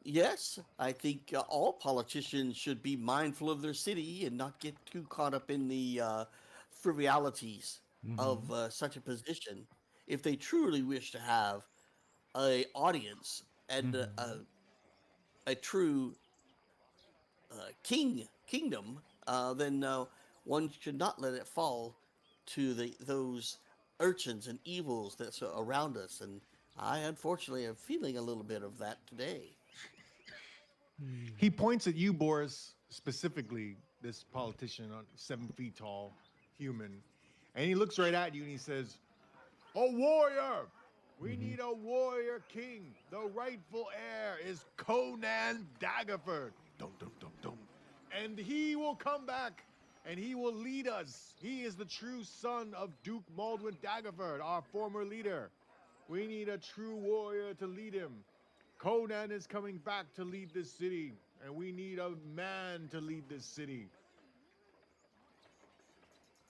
Yes, I think all politicians should be mindful of their city and not get too caught up in the frivolities of such a position. If they truly wish to have a audience and a true kingdom, then one should not let it fall to those urchins and evils that's around us. And I unfortunately am feeling a little bit of that today.
He points at you, Boris, specifically, this politician on 7 feet tall, human. And he looks right at you and he says, "A warrior! We need a warrior king. The rightful heir is Conan Daggerford. Dum, dum, dum, dum. And he will come back and he will lead us. He is the true son of Duke Maldwin Daggerford, our former leader. We need a true warrior to lead him. Conan is coming back to lead this city, and we need a man to lead this city."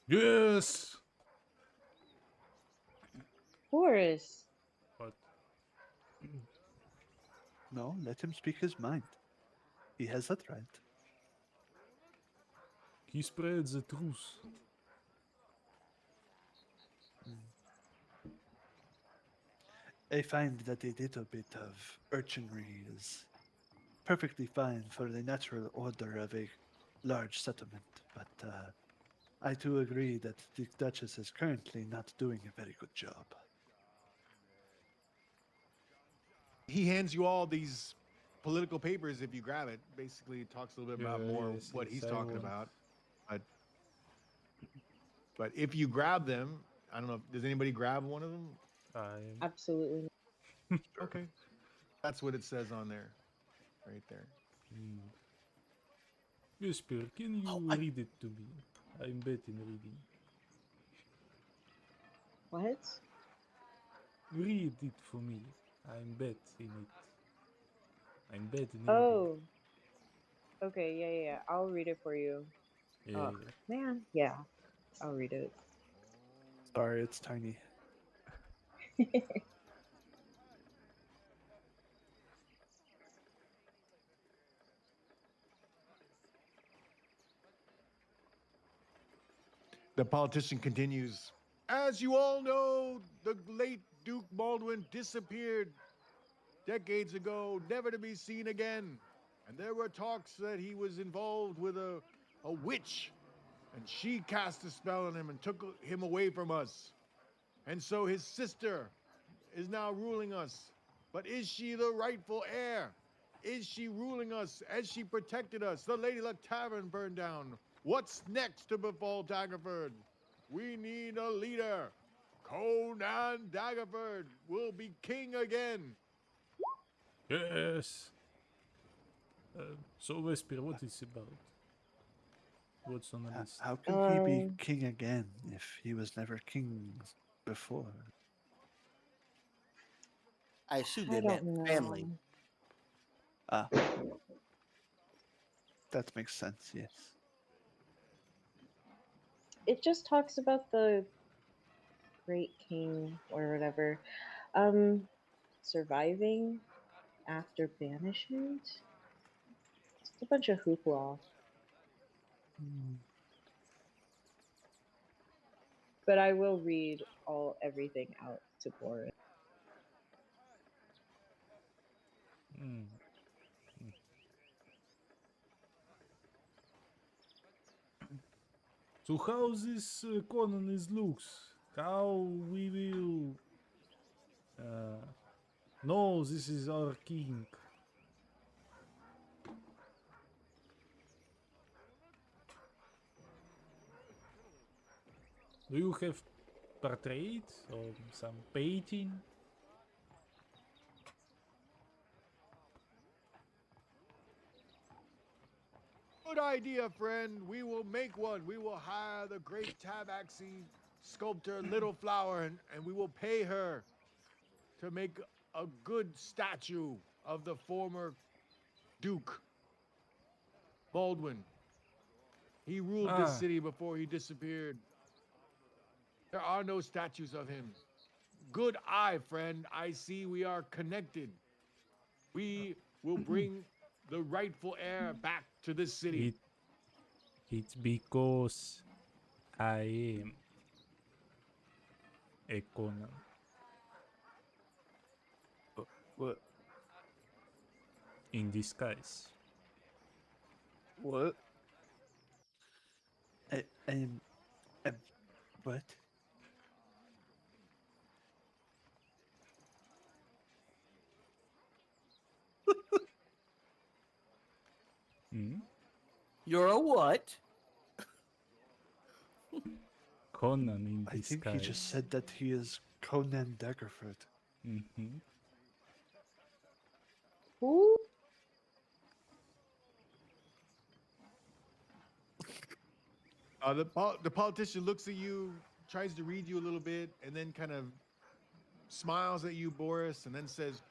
Yes.
Boris.
But
No, let him speak his mind. He has that right.
he spreads the truth.
I find that a little bit of urchinry is perfectly fine for the natural order of a large settlement, but I too agree that the Duchess is currently not doing a very good job.
He hands you all these political papers if you grab it. Basically, it talks a little bit about more
Yes,
what
yes,
he's
I
talking
want.
about. But if you grab them, I don't know. Does anybody grab one of them?
Absolutely.
Okay. That's what it says on there, right there.
Whisper, can you
Oh,
read it to me? I'm bad in reading.
What?
Read it for me. I'm bad in it. I'm bad in reading.
Oh. Okay, yeah. I'll read it for you.
Yeah,
Oh, man. Yeah. I'll read it.
Sorry, it's tiny.
The politician continues. As you all know, the late Duke Baldwin disappeared decades ago, never to be seen again. And there were talks that he was involved with a witch, and she cast a spell on him and took him away from us. And so his sister is now ruling us. But is she the rightful heir? Is she ruling us as she protected us? The Lady Luck Tavern burned down. What's next to befall Daggerford? We need a leader. Conan Daggerford will be king again.
yes. So Vesper, what is it about? What's on the list?
How can he be
Um,
king again if he was never king before?
I assume
I
they meant
don't
family.
know.
Ah, that makes sense, yes.
It just talks about the great king or whatever surviving after banishment. It's a bunch of hoopla. But I will read everything out to Boris.
Hmm. So how this Conan is looks? How we will know this is our king? Do you have portraits or some painting?
Good idea, friend. We will make one. We will hire the great Tabaxi sculptor Little Flower, and we will pay her to make a good statue of the former Duke Baldwin. He ruled this
Ah,
city before he disappeared. There are no statues of him. Good eye, friend. I see we are connected. We will bring the rightful heir back to this city.
it it's because I am a Conan.
What?
In disguise.
What? I, I'm, I'm, what?
Hmm?
You're a what?
Conan in
I think he just
disguise.
said that he is Conan Daggerfoot.
Mm-hmm.
Who?
The politician looks at you, tries to read you a little bit, and then kind of smiles at you, Boris, and then says,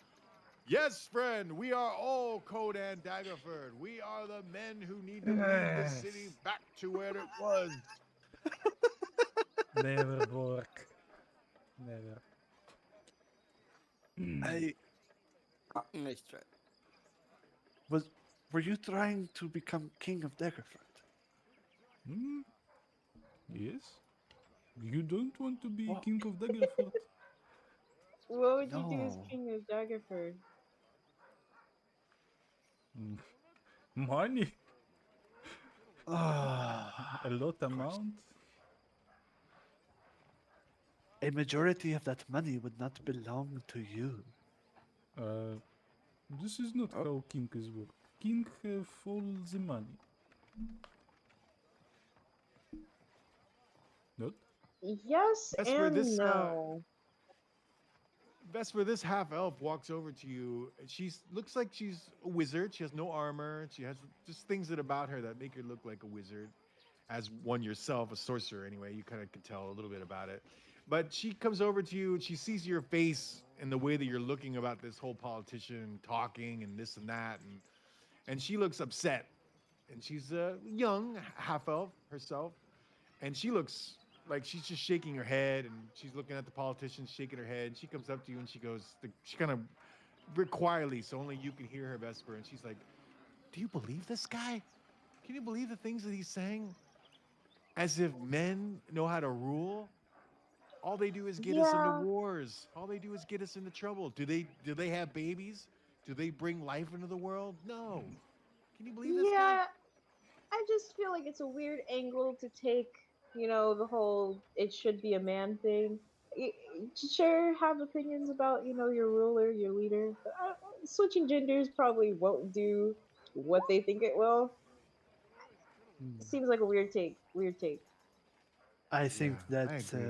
"Yes, friend, we are all Conan Daggerford. We are the men who need to lead the city
Yes.
back to where it was."
Never work. Never.
I
Nice try.
was. Were you trying to become king of Daggerford?
Hmm? Yes? You don't want to be
What?
king of Daggerford?
What would you do as
No.
King of Daggerford?
Mm. Money?
Ah,
A lot
of course.
amount?
A majority of that money would not belong to you.
Uh, this is not
Oh.
how king is work. King have all the money. Not?
Yes
Vesper,
and no.
Vesper, this half elf walks over to you. She's looks like she's a wizard. She has no armor. She has just things that about her that make her look like a wizard. As one yourself, a sorcerer anyway, you kind of can tell a little bit about it. But she comes over to you and she sees your face and the way that you're looking about this whole politician talking and this and that, and she looks upset. And she's a young half elf herself, and she looks like she's just shaking her head, and she's looking at the politician, shaking her head. She comes up to you and she goes, she kind of quietly, so only you can hear her, Vesper, and she's like, "Do you believe this guy? Can you believe the things that he's saying? As if men know how to rule. All they do is get us into
Yeah,
wars. All they do is get us into trouble. Do they have babies? Do they bring life into the world? No. Can you believe this guy?"
yeah. I just feel like it's a weird angle to take, the whole it should be a man thing. Sure, have opinions about, your ruler, your leader, but switching genders probably won't do what they think it will.
Hmm.
Seems like a weird take. Weird take.
I
Yeah,
think that
I agree.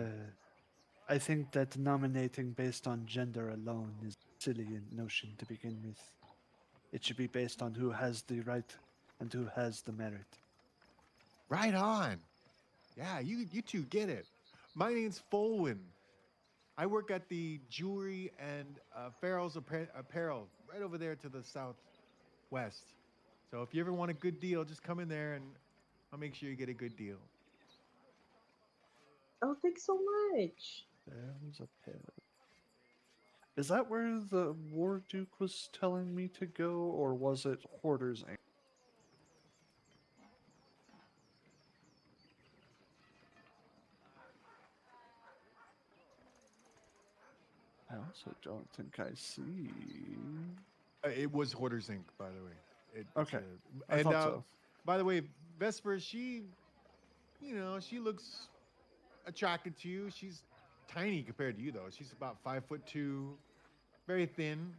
nominating based on gender alone is a silly notion to begin with. It should be based on who has the right and who has the merit.
Right on. Yeah, you two get it. My name's Folwin. I work at the jewelry and Farrell's apparel right over there to the southwest. So if you ever want a good deal, just come in there and I'll make sure you get a good deal.
Oh, thanks so much.
There's a pair. Is that where the War Duke was telling me to go, or was it Hoarders Inc.? I also don't think I see.
It was Hoarders Inc., by the way.
Okay, I
And
thought so.
by the way, Vesper, she looks attracted to you. She's tiny compared to you, though. She's about 5'2", very thin.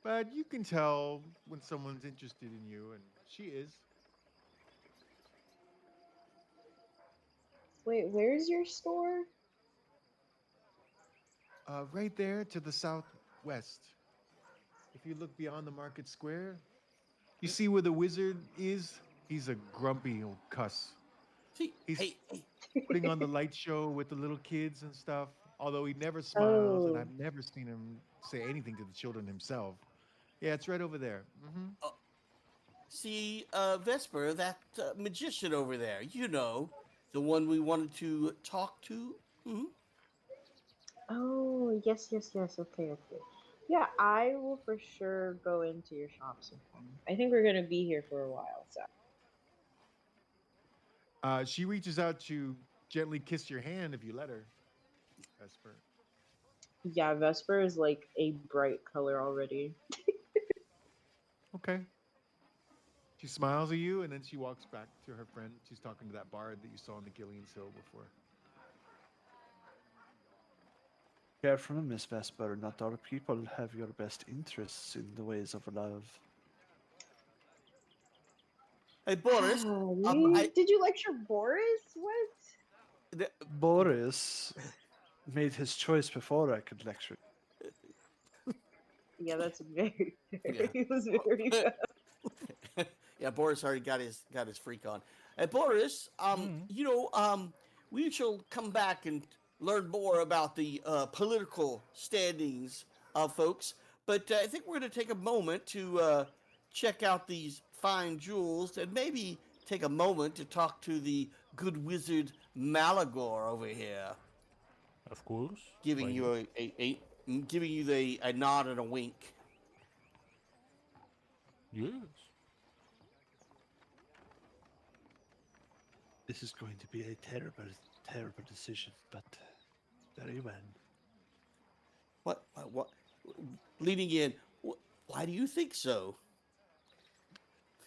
But you can tell when someone's interested in you, and she is.
Wait, where's your store?
Right there to the southwest. If you look beyond the market square, you see where the wizard is? He's a grumpy old cuss.
See,
He's
hey,
putting on the light show with the little kids and stuff, although he never smiles, and
Oh,
I've never seen him say anything to the children himself. Yeah, it's right over there.
see, Vesper, that magician over there. You know, the one we wanted to talk to. Hmm.
oh, yes, yes, yes. Okay, okay. Yeah, I will for sure go into your shops with him. I think we're gonna be here for a while, so.
She reaches out to gently kiss your hand if you let her, Vesper.
Yeah, Vesper is like a bright color already.
Okay. She smiles at you and then she walks back to her friend. She's talking to that bard that you saw on the Gillian's Hill before.
Careful, Miss Vesper. Not all people have your best interests in the ways of love.
Hey, Boris.
Really? Did you lecture Boris? What?
The,
Boris made his choice before I could lecture.
Yeah, that's very fair.
Yeah.
He was very bad.
yeah, Boris already got his freak on. Hey, Boris, we shall come back and learn more about the political standings of folks. But I think we're going to take a moment to check out these fine jewels and maybe take a moment to talk to the good wizard Malagor over here,
Of course.
giving
Why
you
not?
giving you a nod and a wink.
Yes.
This is going to be a terrible, terrible decision, but very well.
What? Leading in, why do you think so?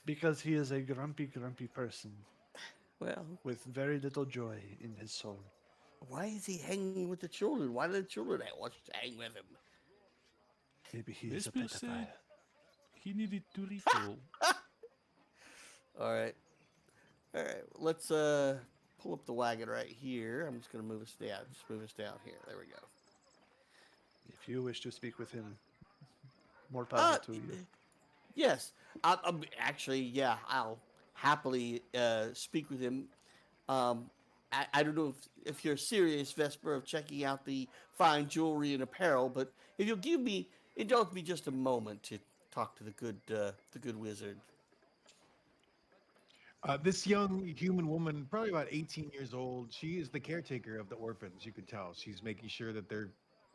Because he is a grumpy, grumpy person
Well,
with very little joy in his soul.
why is he hanging with the children? Why do the children want to hang with him?
Maybe he is a
Vesper said
pedophile.
he needed to refill.
All right. Let's pull up the wagon right here. I'm just gonna move us down. Just move us down here. There we go.
If you wish to speak with him, more power to you.
Yes. Actually, yeah. I'll happily speak with him. I don't know if you're serious, Vesper, of checking out the fine jewelry and apparel, but if you'll indulge me just a moment to talk to the good wizard.
This young human woman, probably about 18 years old, she is the caretaker of the orphans. You can tell she's making sure that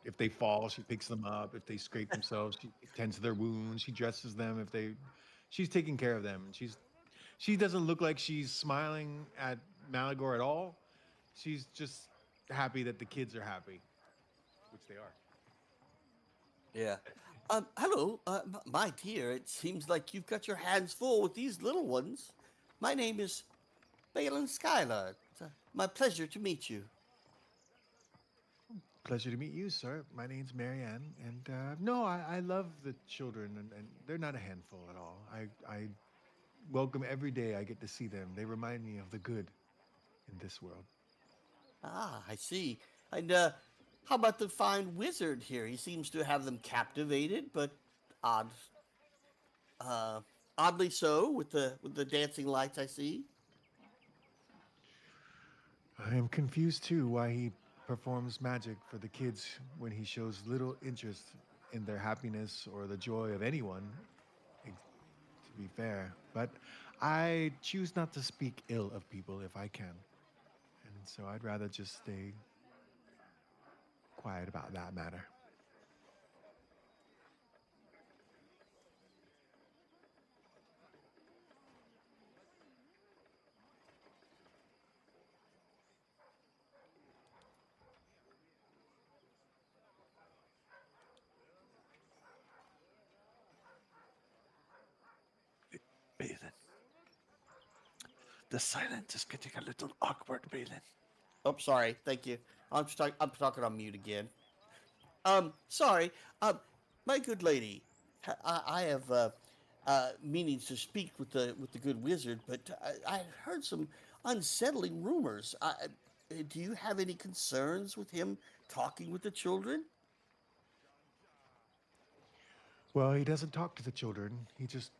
if they fall, she picks them up. If they scrape themselves, she tends to their wounds. She dresses them. She's taking care of them. She doesn't look like she's smiling at Malagor at all. She's just happy that the kids are happy, which they are.
Yeah. Hello, my dear. It seems like you've got your hands full with these little ones. My name is Balin Skylar. It's my pleasure to meet you.
Pleasure to meet you, sir. My name's Marianne, and no, I love the children, and they're not a handful at all. I welcome every day I get to see them. They remind me of the good in this world.
Ah, I see. And how about the fine wizard here? He seems to have them captivated, but odd, oddly so with the dancing lights I see.
I am confused too why he performs magic for the kids when he shows little interest in their happiness or the joy of anyone, to be fair. But I choose not to speak ill of people if I can. And so I'd rather just stay quiet about that matter.
Balin. The silence is getting a little awkward, Balin.
Oh, sorry. Thank you. I'm talking on mute again. Sorry. My good lady, I have meanings to speak with the good wizard, but I heard some unsettling rumors. do you have any concerns with him talking with the children?
Well, he doesn't talk to the children. He just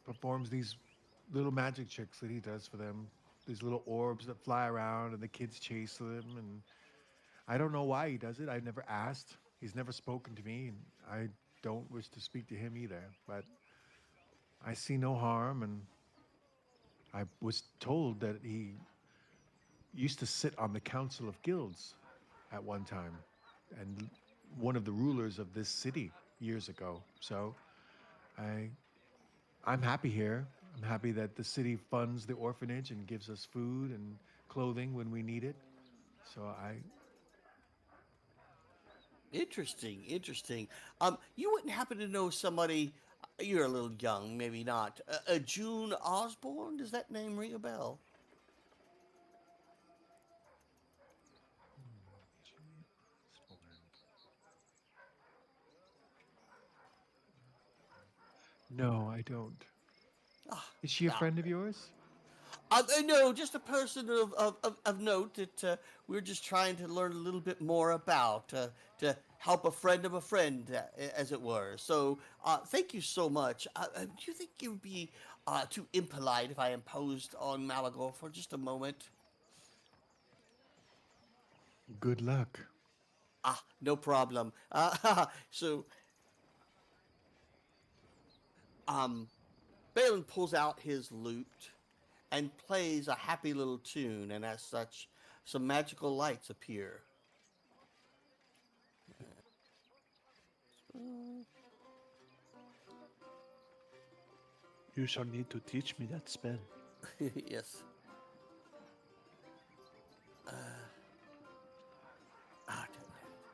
performs these little magic tricks that he does for them. These little orbs that fly around and the kids chase them. And I don't know why he does it. I've never asked. He's never spoken to me. And I don't wish to speak to him either. But I see no harm. And I was told that he used to sit on the Council of Guilds at one time and one of the rulers of this city years ago. So I'm happy here. I'm happy that the city funds the orphanage and gives us food and clothing when we need it. So
Interesting, interesting. You wouldn't happen to know somebody? You're a little young, maybe not. June Osborne? Does that name ring a bell?
No, I don't.
Ah,
Is she a
ah,
friend of yours?
no, just a person of note that we're just trying to learn a little bit more about to help a friend of a friend, as it were. So, thank you so much. Do you think it would be too impolite if I imposed on Malagor for just a moment?
Good luck.
Ah, no problem. So, um, Balin pulls out his lute and plays a happy little tune, and as such, some magical lights appear.
You shall need to teach me that spell.
Yes.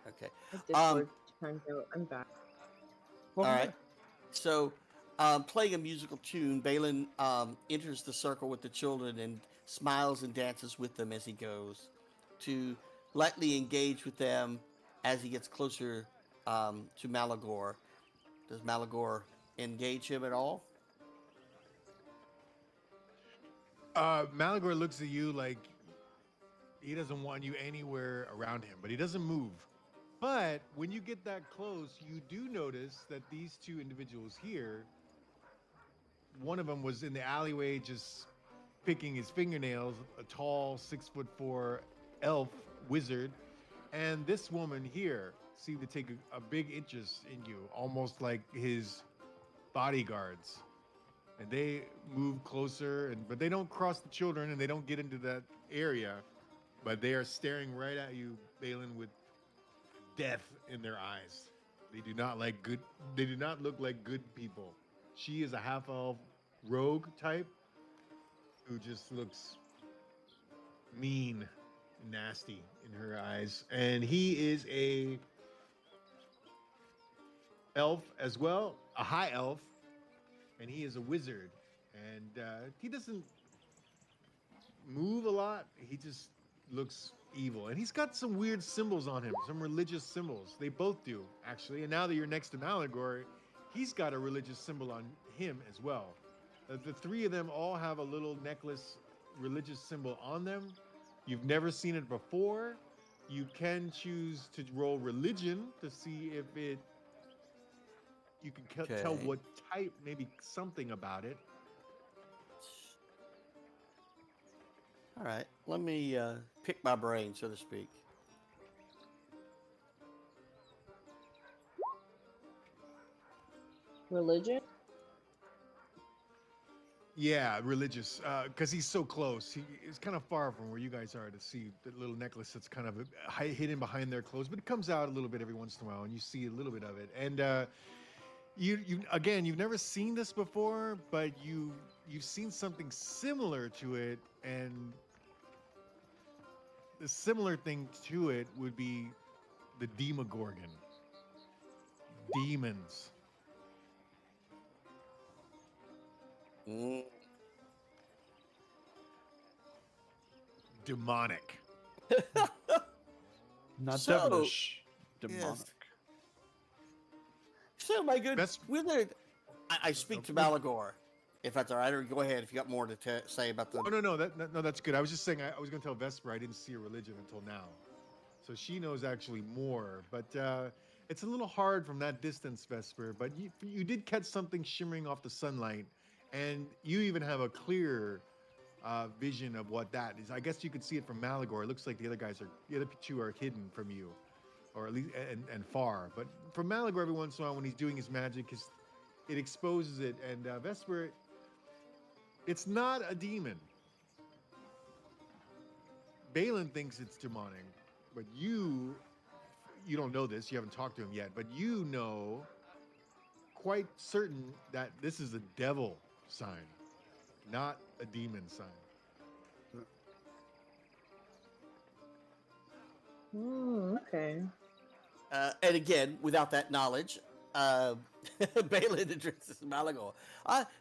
Okay.
Discord timed out. I'm back.
All right. So, playing a musical tune, Balin enters the circle with the children and smiles and dances with them as he goes, to lightly engage with them as he gets closer to Malagor. Does Malagor engage him at all?
Malagor looks at you like he doesn't want you anywhere around him, but he doesn't move. But when you get that close, you do notice that these two individuals here, one of them was in the alleyway just picking his fingernails, a tall 6'4" elf wizard, and this woman here seemed to take a big interest in you, almost like his bodyguards. And they move closer, but they don't cross the children and they don't get into that area, but they are staring right at you, Balin, with death in their eyes. They do not look like good people. She is a half-elf rogue type who just looks mean, nasty in her eyes. And he is a elf as well, a high elf, and he is a wizard. And he doesn't move a lot. He just looks evil. And he's got some weird symbols on him, some religious symbols. They both do, actually. And now that you're next to Malagor, he's got a religious symbol on him as well. The three of them all have a little necklace religious symbol on them. You've never seen it before. You can choose to roll religion to see if you can tell
Okay.
what type, maybe something about it.
All right. Let me pick my brain, so to speak.
Religion?
Yeah, religious, because he's so close. He's kind of far from where you guys are to see the little necklace that's kind of hidden behind their clothes, but it comes out a little bit every once in a while, and you see a little bit of it. And you've never seen this before, but you've seen something similar to it, and the similar thing to it would be the Demogorgon. Demons.
Mm.
Demonic.
Not
So,
devilish, demonic.
yes. So, my good
That's-
wizard, I speak to Malagor. if that's all right, or go ahead if you got more to say about the.
Oh no, no, that's good. I was just saying I was going to tell Vesper I didn't see a religion until now, so she knows actually more. But it's a little hard from that distance, Vesper. But you did catch something shimmering off the sunlight, and you even have a clear vision of what that is. I guess you could see it from Malagor. It looks like the other two are hidden from you, or at least and far. But from Malagor, every once in a while when he's doing his magic, it exposes it. And Vesper, it's not a demon. Balin thinks it's demonic, but you don't know this. You haven't talked to him yet, but you know quite certain that this is a devil sign, not a demon sign.
Okay.
And again, without that knowledge, Balin addresses Malagor.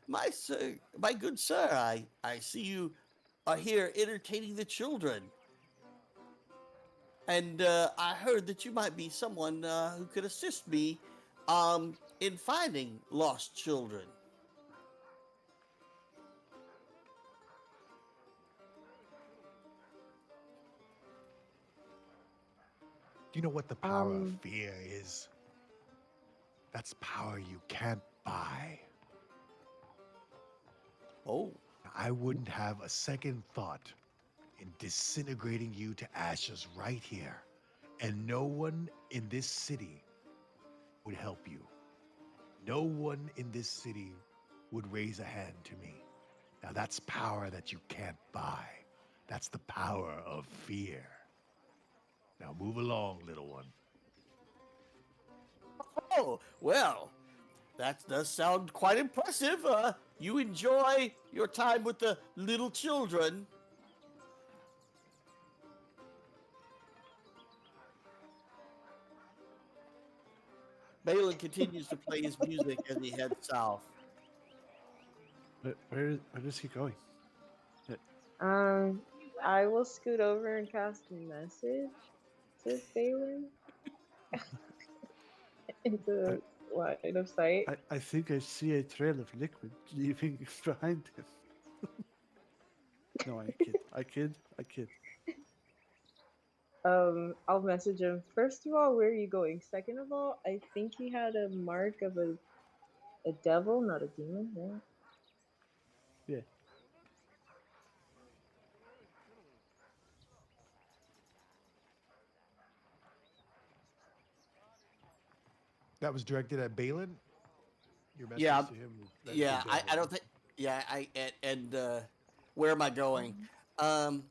My good sir, I see you are here entertaining the children. And I heard that you might be someone who could assist me in finding lost children.
Do you know what the power of
Um,
fear is? That's power you can't buy.
Oh,
I wouldn't have a second thought in disintegrating you to ashes right here. And no one in this city would help you. No one in this city would raise a hand to me. Now that's power that you can't buy. That's the power of fear. Now move along, little one.
oh, well, that does sound quite impressive. You enjoy your time with the little children. Balin continues to play his music as he heads south.
Where is he going?
I will scoot over and cast a message to Balin into line of sight.
I think I see a trail of liquid leaving behind him. No, I kid.
I'll message him. First of all, where are you going? Second of all, I think he had a mark of a devil, not a demon, right?
Yeah.
That was directed at Balin? Your message
Yeah,
to him? That
yeah.
the
I
devil.
don't think. Yeah, where am I going? Um,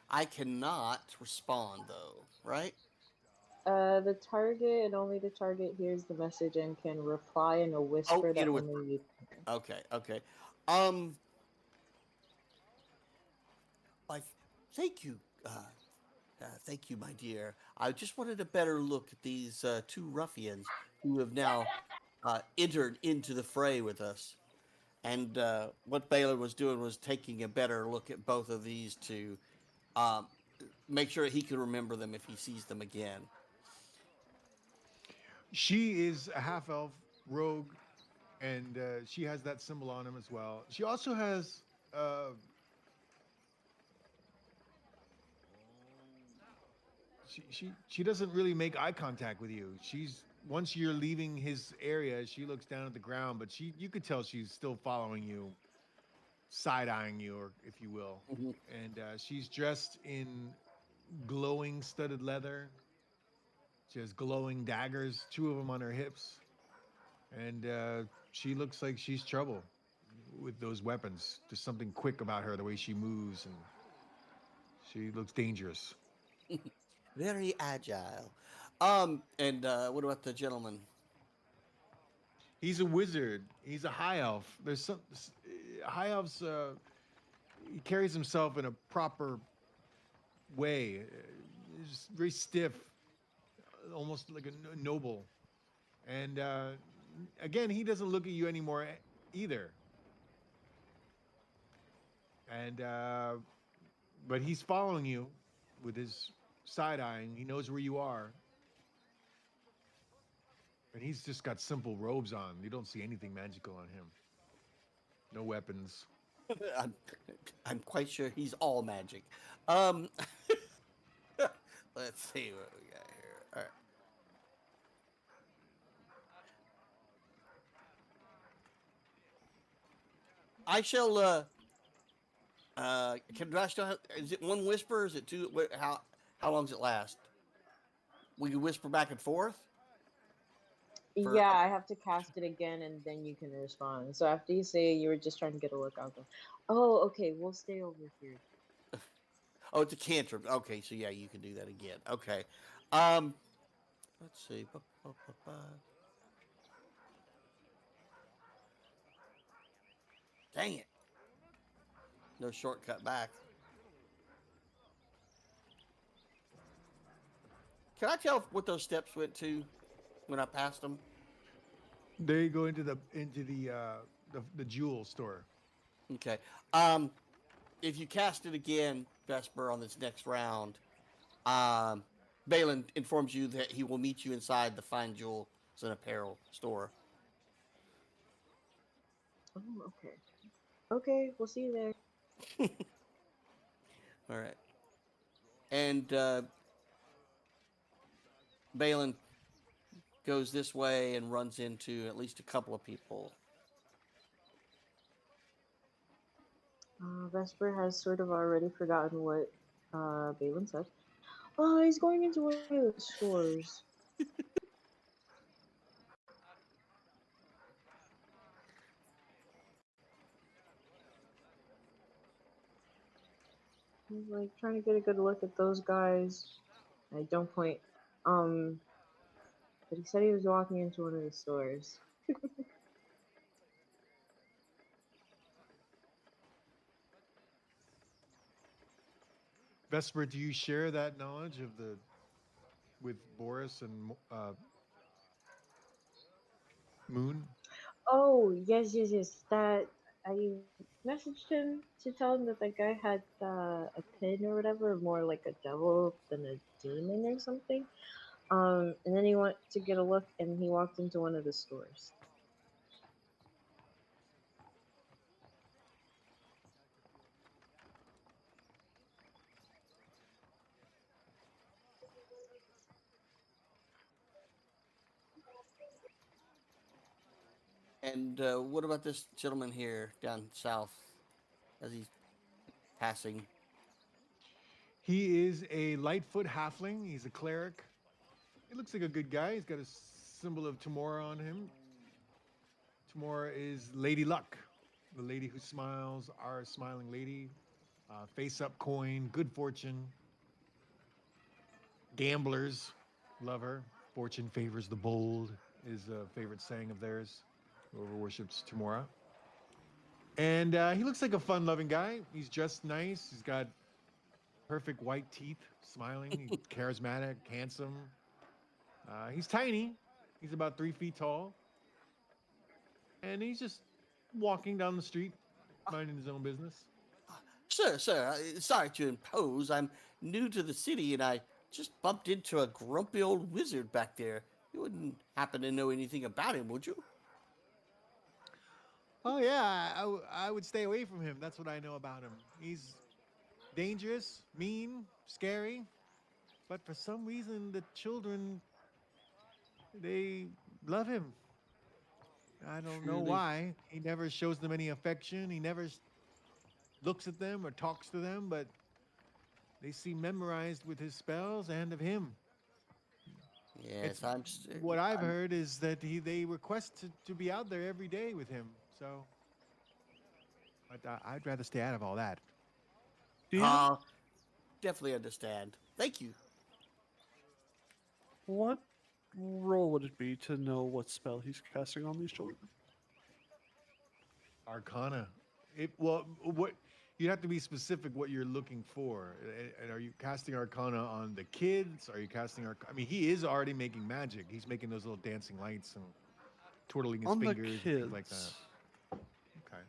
I cannot respond though, right?
The target and only the target hears the message and can reply in a
Oh,
whisper
you
that
know what?
only you can hear.
Okay. Um, like, thank you, thank you, my dear. I just wanted a better look at these two ruffians who have now entered into the fray with us. And what Baylor was doing was taking a better look at both of these to um, make sure he can remember them if he sees them again.
She is a half elf rogue, and she has that symbol on him as well. She also has. She doesn't really make eye contact with you. She's once you're leaving his area, she looks down at the ground, but you could tell she's still following you, side eyeing you, or if you will.
Mhm.
And she's dressed in glowing studded leather. She has glowing daggers, two of them on her hips, and she looks like she's trouble with those weapons. There's something quick about her, the way she moves, and she looks dangerous.
Very agile. And what about the gentleman?
He's a wizard. He's a high elf. There's some high elves. He carries himself in a proper way. He's very stiff, almost like a noble. And again, he doesn't look at you anymore either. And but he's following you with his side eyeing. He knows where you are. And he's just got simple robes on. You don't see anything magical on him. No weapons.
I'm, I'm quite sure he's all magic. Um, let's see what we got here. All right. I shall. Can I still have, is it one whisper? Or is it two? How long does it last? We can whisper back and forth. For
Yeah, I have to cast it again and then you can respond. So after you say you were just trying to get a look, I'll go, oh, okay, we'll stay over here.
oh, it's a cantrip. Okay, so yeah, you can do that again. Okay. Um, let's see. Dang it! No shortcut back. Can I tell what those steps went to when I passed them?
They go into the jewel store.
Okay. If you cast it again, Vesper, on this next round, Balin informs you that he will meet you inside the Fine Jewels and Apparel store.
Oh, okay. Okay, we'll see you there.
All right. And Balin goes this way and runs into at least a couple of people.
Vesper has sort of already forgotten what Balin said. Oh, he's going into one of the stores. He's like trying to get a good look at those guys. I don't point. But he said he was walking into one of the stores.
Vesper, do you share that knowledge of the with Boris and Moon?
Oh, yes. That I messaged him to tell him that that guy had a pin or whatever, more like a devil than a demon or something. And then he went to get a look, and he walked into one of the stores.
And what about this gentleman here down south as he's passing?
He is a Lightfoot halfling. He's a cleric. He looks like a good guy. He's got a symbol of Tamora on him. Tamora is Lady Luck, the lady who smiles, our smiling lady. Face up coin, good fortune. Gamblers love her. Fortune favors the bold is a favorite saying of theirs. Whoever worships Tamora. And he looks like a fun-loving guy. He's dressed nice. He's got perfect white teeth, smiling, he's charismatic, handsome. He's tiny. He's about 3 feet tall. And he's just walking down the street, minding his own business.
Sir, sorry to impose. I'm new to the city and I just bumped into a grumpy old wizard back there. You wouldn't happen to know anything about him, would you?
Oh, yeah, I would stay away from him. That's what I know about him. He's dangerous, mean, scary. But for some reason, the children, they love him. I don't know
Truly.
why. He never shows them any affection. He never looks at them or talks to them, but they seem memorized with his spells and of him.
Yes,
What I've
I'm-
heard is that they request to be out there every day with him. So, but I'd rather stay out of all that.
Do you
definitely understand. Thank you.
What role would it be to know what spell he's casting on these children?
Arcana. What you have to be specific what you're looking for. And are you casting Arcana on the kids? Are you casting I mean, he is already making magic. He's making those little dancing lights and twirling his
On the
fingers and
kids,
things like that. Okay.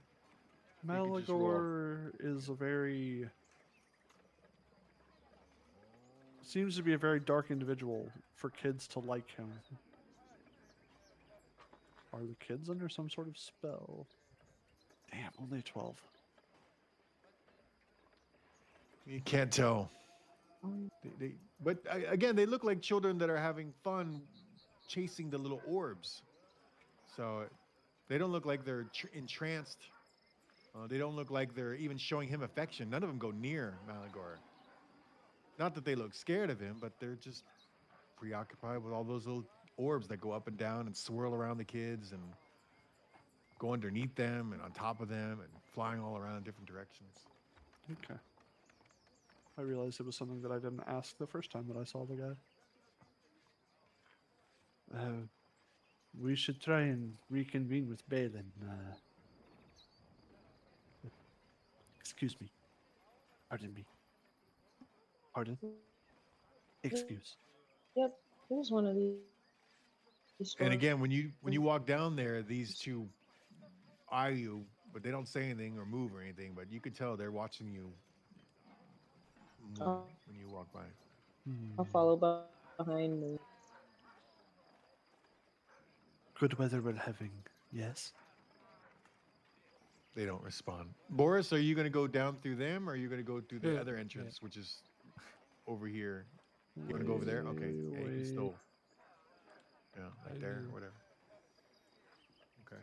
could just roll.
Malagor is a very seems to be a very dark individual for kids to like him. Are the kids under some sort of spell? Damn, only 12.
You can't tell.
Um,
But again, they look like children that are having fun chasing the little orbs. So they don't look like they're entranced. They don't look like they're even showing him affection. None of them go near Malagor. Not that they look scared of him, but they're just preoccupied with all those little orbs that go up and down and swirl around the kids and go underneath them and on top of them and flying all around in different directions.
Okay. I realized it was something that I didn't ask the first time that I saw the guy. We should try and reconvene with Balin. Excuse me. Pardon me. Pardon? Excuse.
Yep, there's one of these.
And
stores.
again, when you walk down there, these two eye you, but they don't say anything or move or anything. But you could tell they're watching you move
Oh.
when you walk by.
I'll follow behind me.
Good weather we're having. Yes.
They don't respond. Boris, are you going to go down through them, or are you going to go through the
Yeah,
other
yeah.
entrance, which is over here? You want to go over there? Okay. Yeah, you can still. Yeah,
I
right there,
will.
or whatever. Okay.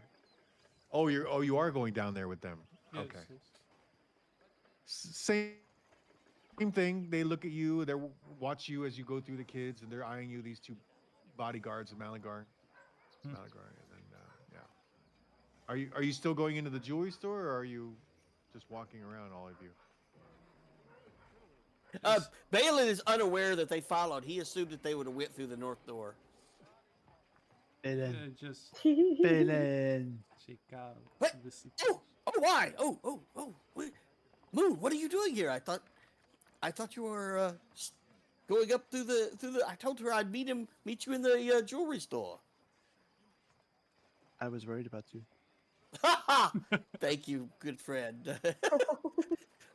Oh, you are going down there with them.
Yes,
Okay.
yes.
Same thing. They look at you. They watch you as you go through the kids, and they're eyeing you. These two bodyguards of Malagar.
Hmm.
Malagar, and then yeah. Are you still going into the jewelry store, or are you just walking around, all of you?
Balin is unaware that they followed. He assumed that they would have went through the north door.
Balin.
Just
Balin.
check out
What?
the situation.
Oh, why? Wait. Moon, what are you doing here? I thought you were going up through the. I told her I'd meet you in the jewelry store.
I was worried about you.
Thank you, good friend.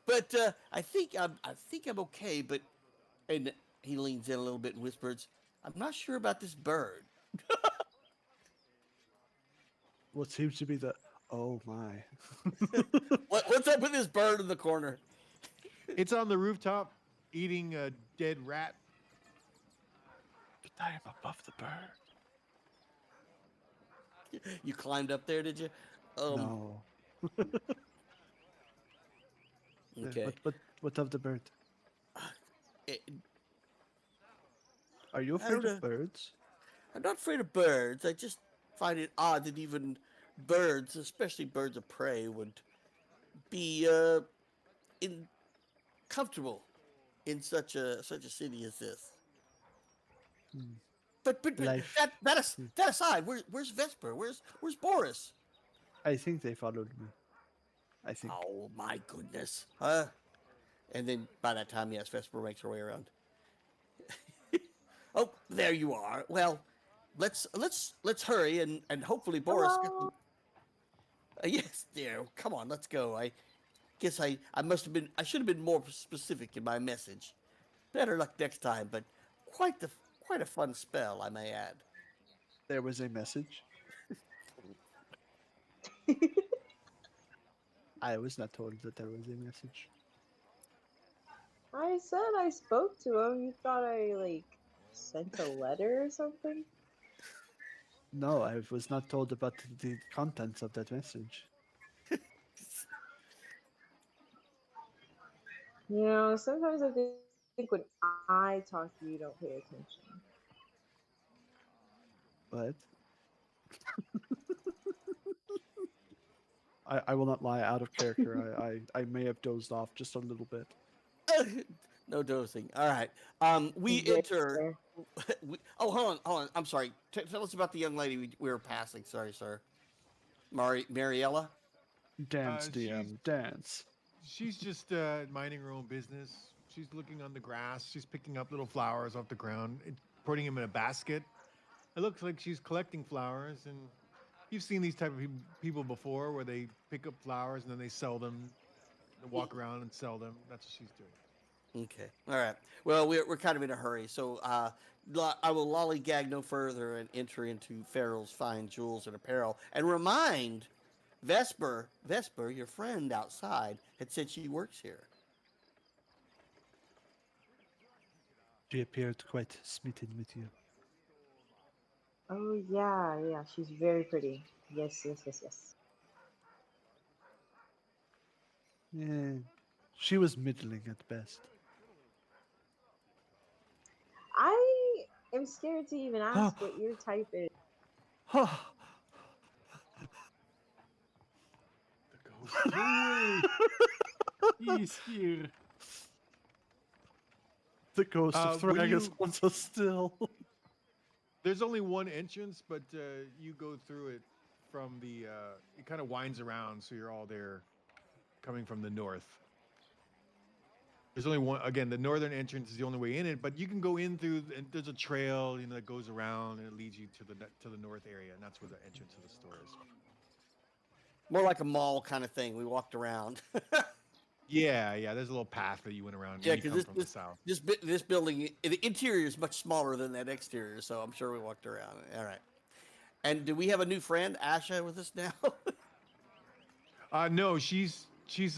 But I think I'm okay. But and he leans in a little bit and whispers, "I'm not sure about this bird."
What seems to be the. Oh my.
What's up with this bird in the corner?
It's on the rooftop eating a dead rat.
But I am above the bird.
You climbed up there, did you?
No.
Okay.
What of the bird?
It-
Are you
I
afraid
don't
of birds?
I'm not afraid of birds. I just find it odd that even birds, especially birds of prey, would be comfortable in such a city as this.
Hmm.
But
Life.
that aside, where's Vesper? Where's Boris?
I think they followed me. I think.
Oh my goodness. And then by that time, yes, Vesper makes her way around. Oh, there you are. Well, let's hurry and hopefully Boris.
Hello.
Yes, dear. Come on, let's go. I guess I should have been more specific in my message. Better luck next time, but quite a fun spell, I may add.
There was a message. I was not told that there was a message.
I said I spoke to him. You thought I sent a letter or something?
No, I was not told about the contents of that message.
You know, sometimes I think when I talk to you, you don't pay attention.
But I will not lie. Out of character, I may have dozed off just a little bit.
No dosing. All right. We
Yes,
enter.
sir.
Hold on. I'm sorry. Tell us about the young lady we were passing. Sorry, sir. Mariella.
Dance,
she's-
DM, dance.
She's just minding her own business. She's looking on the grass. She's picking up little flowers off the ground, and putting them in a basket. It looks like she's collecting flowers, and you've seen these type of people before, where they pick up flowers and then they sell them, they walk around and sell them. That's what she's doing.
Okay. All right. Well, we're kind of in a hurry, so I will lollygag no further and enter into Farrell's fine jewels and apparel and remind Vesper, your friend outside, had said she works here.
She appeared quite smitten with you.
Oh yeah, yeah. She's very pretty. Yes, yes, yes, yes.
Yeah, she was middling at best.
I am scared to even ask what your type is.
The ghost.
Yay! He is here.
The ghost of
When
Thragus
you-
wants us still.
There's only one entrance, but you go through it from the. It kind of winds around, so you're all there, coming from the north. There's only one. Again, the northern entrance is the only way in it, but you can go in through. And there's a trail, that goes around and it leads you to the north area, and that's where the entrance of the store is.
More like a mall kind of thing. We walked around.
Yeah, yeah. There's a little path that you went around
Yeah,
when you
because
come
this
from
this,
the south.
this building, the interior is much smaller than that exterior, so I'm sure we walked around. All right. And do we have a new friend, Asha, with us now?
No, she's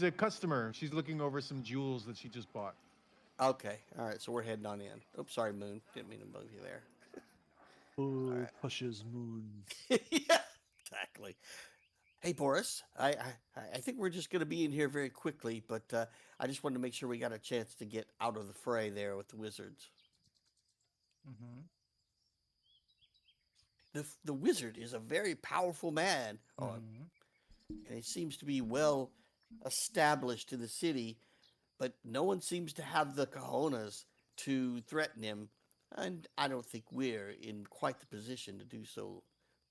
a customer. She's looking over some jewels that she just bought.
Okay. All right. So we're heading on in. Oops, sorry, Moon. Didn't mean to move you there.
Who
Alright.
pushes Moon?
Yeah, exactly. Hey, Boris. I think we're just going to be in here very quickly, but I just wanted to make sure we got a chance to get out of the fray there with the wizards.
Mm-hmm.
The wizard is a very powerful man,
Mm-hmm.
and he seems to be well established in the city, but no one seems to have the cojones to threaten him, and I don't think we're in quite the position to do so.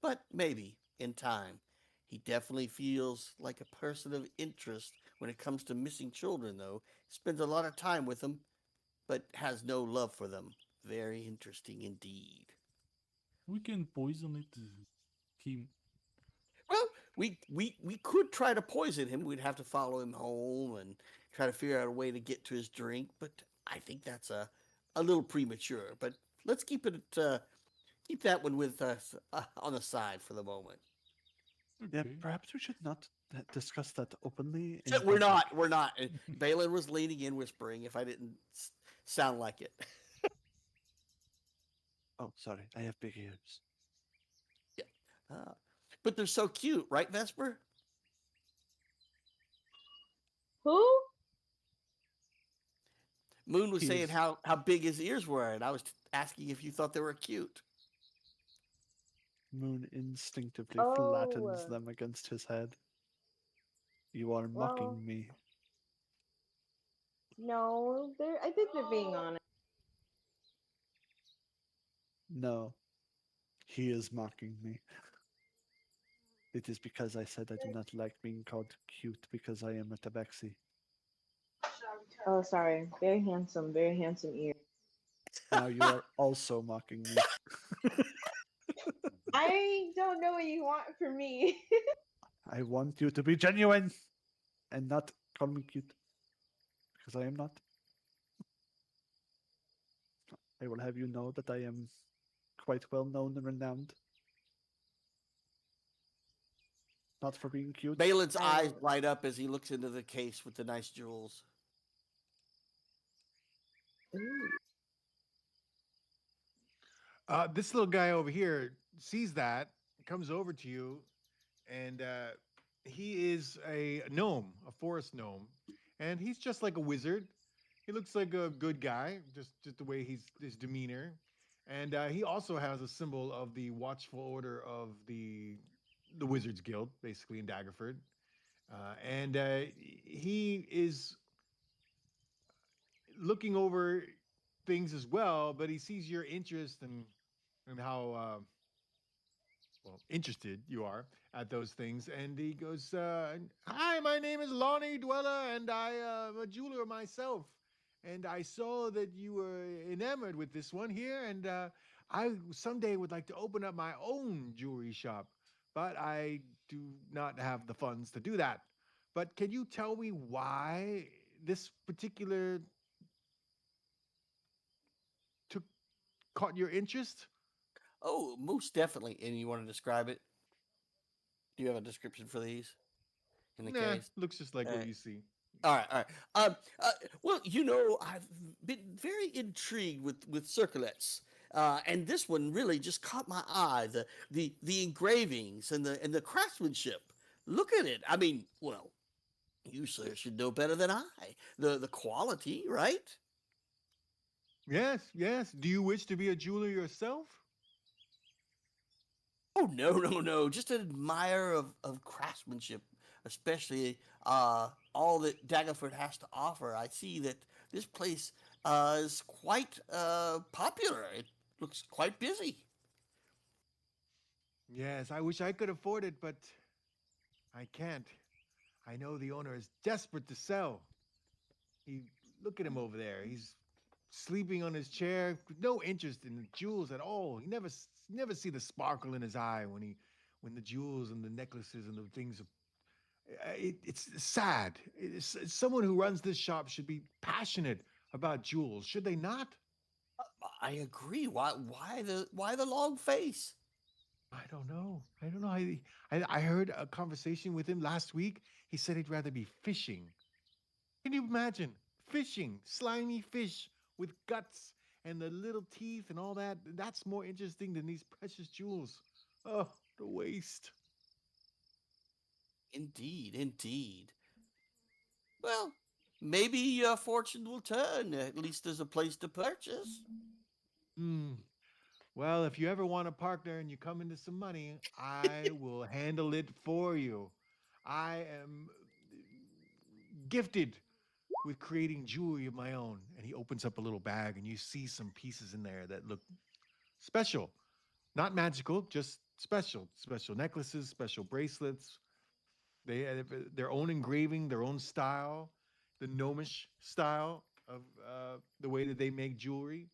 But maybe in time. He definitely feels like a person of interest when it comes to missing children, though. Spends a lot of time with them, but has no love for them. Very interesting indeed.
We can poison it. Him.
Well, we could try to poison him. We'd have to follow him home and try to figure out a way to get to his drink. But I think that's a little premature. But let's keep it keep that one with us on the side for the moment.
Yeah,
Okay.
perhaps we should not discuss that openly. in
We're
public.
not. We're not. Balin was leaning in, whispering. If I didn't sound like it,
Oh, sorry, I have big ears.
uh, but they're so cute, right, Vesper?
Who?
Moon was
He
saying
is-
how big his ears were, and I was asking if you thought they were cute.
Moon instinctively
Oh,
flattens them against his head. You are
well,
mocking me.
no, I think they're being honest.
No, he is mocking me. It is because I said I do not like being called cute because I am a tabaxi.
Oh, sorry. Very handsome ear.
Now you are also mocking me.
I don't know what you want from me.
I want you to be genuine and not call me cute because I am not. I will have you know that I am quite well known and renowned. Not for being cute.
Balin's
I
eyes
know.
light up as he looks into the case with the nice jewels.
Ooh.
This little guy over here sees that, comes over to you, and he is a gnome, a forest gnome, and he's just like a wizard. He looks like a good guy, just the way his demeanor, and he also has a symbol of the Watchful Order of the Wizards Guild, basically in Daggerford, and he is looking over things as well, but he sees your interest and how well interested you are at those things, and he goes, "Hi, my name is Lonnie Dweller, and I am a jeweler myself, and I saw that you were enamored with this one here, and I someday would like to open up my own jewelry shop, but I do not have the funds to do that. But can you tell me why this particular took caught your interest?"
Oh, most definitely. And you want to describe it? Do you have a description for these in the
Nah,
case?
looks just like
Uh,
what you see.
All right, all right. Well, I've been very intrigued with circlets, and this one really just caught my eye. The engravings and the craftsmanship. Look at it. I mean, well, you sir should know better than I. The quality, right?
Yes, yes. Do you wish to be a jeweler yourself?
Oh no, no, no! Just an admirer of craftsmanship, especially all that Daggerford has to offer. I see that this place is quite popular. It looks quite busy.
Yes, I wish I could afford it, but I can't. I know the owner is desperate to sell. He look at him over there. He's sleeping on his chair, with no interest in the jewels at all. He never see the sparkle in his eye when the jewels and the necklaces and the things. It's sad. It's someone who runs this shop should be passionate about jewels, should they not?
I agree. Why the long face?
I don't know. I don't know. I heard a conversation with him last week. He said he'd rather be fishing. Can you imagine fishing, slimy fish with guts and the little teeth and all that? That's more interesting than these precious jewels. Oh, the waste.
Indeed, indeed. Well, maybe your fortune will turn. At least there's a place to purchase.
Hmm. Well, if you ever want a partner and you come into some money, I will handle it for you. I am gifted with creating jewelry of my own. And he opens up a little bag and you see some pieces in there that look special. Not magical, just special. Special necklaces, special bracelets. They have their own engraving, their own style, the gnomish style of the way that they make jewelry.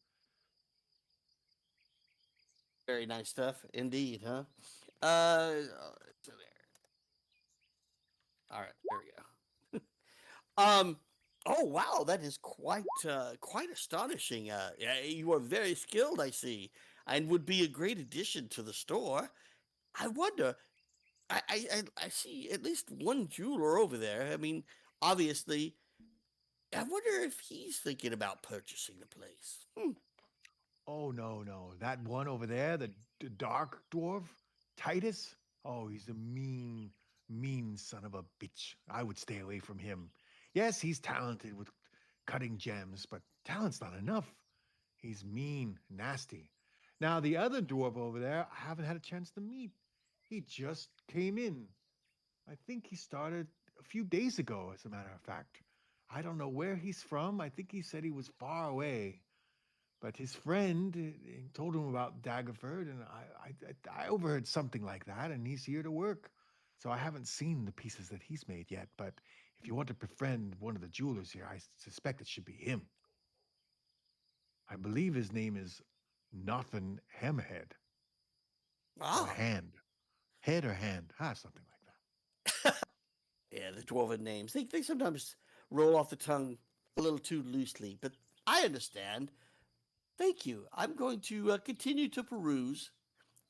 Very nice stuff, indeed, huh? So there. All right, there we go. Um. Oh wow, that is quite astonishing. Yeah, you are very skilled, I see, and would be a great addition to the store. I wonder. I see at least one jeweler over there. I mean, obviously, I wonder if he's thinking about purchasing the place. Hmm.
Oh no, no. That one over there, the dark dwarf, Titus. Oh, he's a mean, mean son of a bitch. I would stay away from him. Yes, he's talented with cutting gems, but talent's not enough. He's mean, nasty. Now the other dwarf over there, I haven't had a chance to meet. He just came in. I think he started a few days ago, as a matter of fact. I don't know where he's from. I think he said he was far away. But his friend told him about Daggerford, and I overheard something like that, and he's here to work. So I haven't seen the pieces that he's made yet, but if you want to befriend one of the jewelers here, I suspect it should be him. I believe his name is Nothan Hammerhead, or
Ah,
Hand. Head or Hand. Something like
yeah, the dwarven names. They sometimes roll off the tongue a little too loosely, but I understand. Thank you. I'm going to continue to peruse.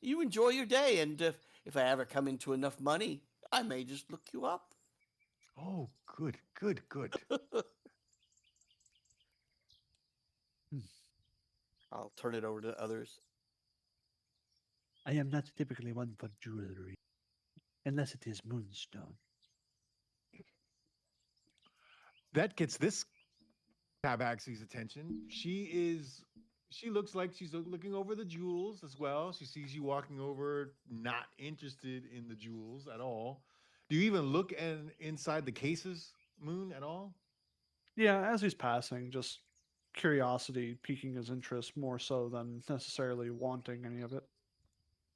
You enjoy your day, and if I ever come into enough money, I may just look you up.
that. Oh, good, good, good.
I'll turn it over to others.
I am not typically one for jewelry, unless it is moonstone.
That gets this Tabaxi's attention. She looks like she's looking over the jewels as well. She sees you walking over, not interested in the jewels at all. Do you even look inside the cases, Moon, at all?
Yeah, as he's passing, just curiosity piquing his interest more so than necessarily wanting any of it.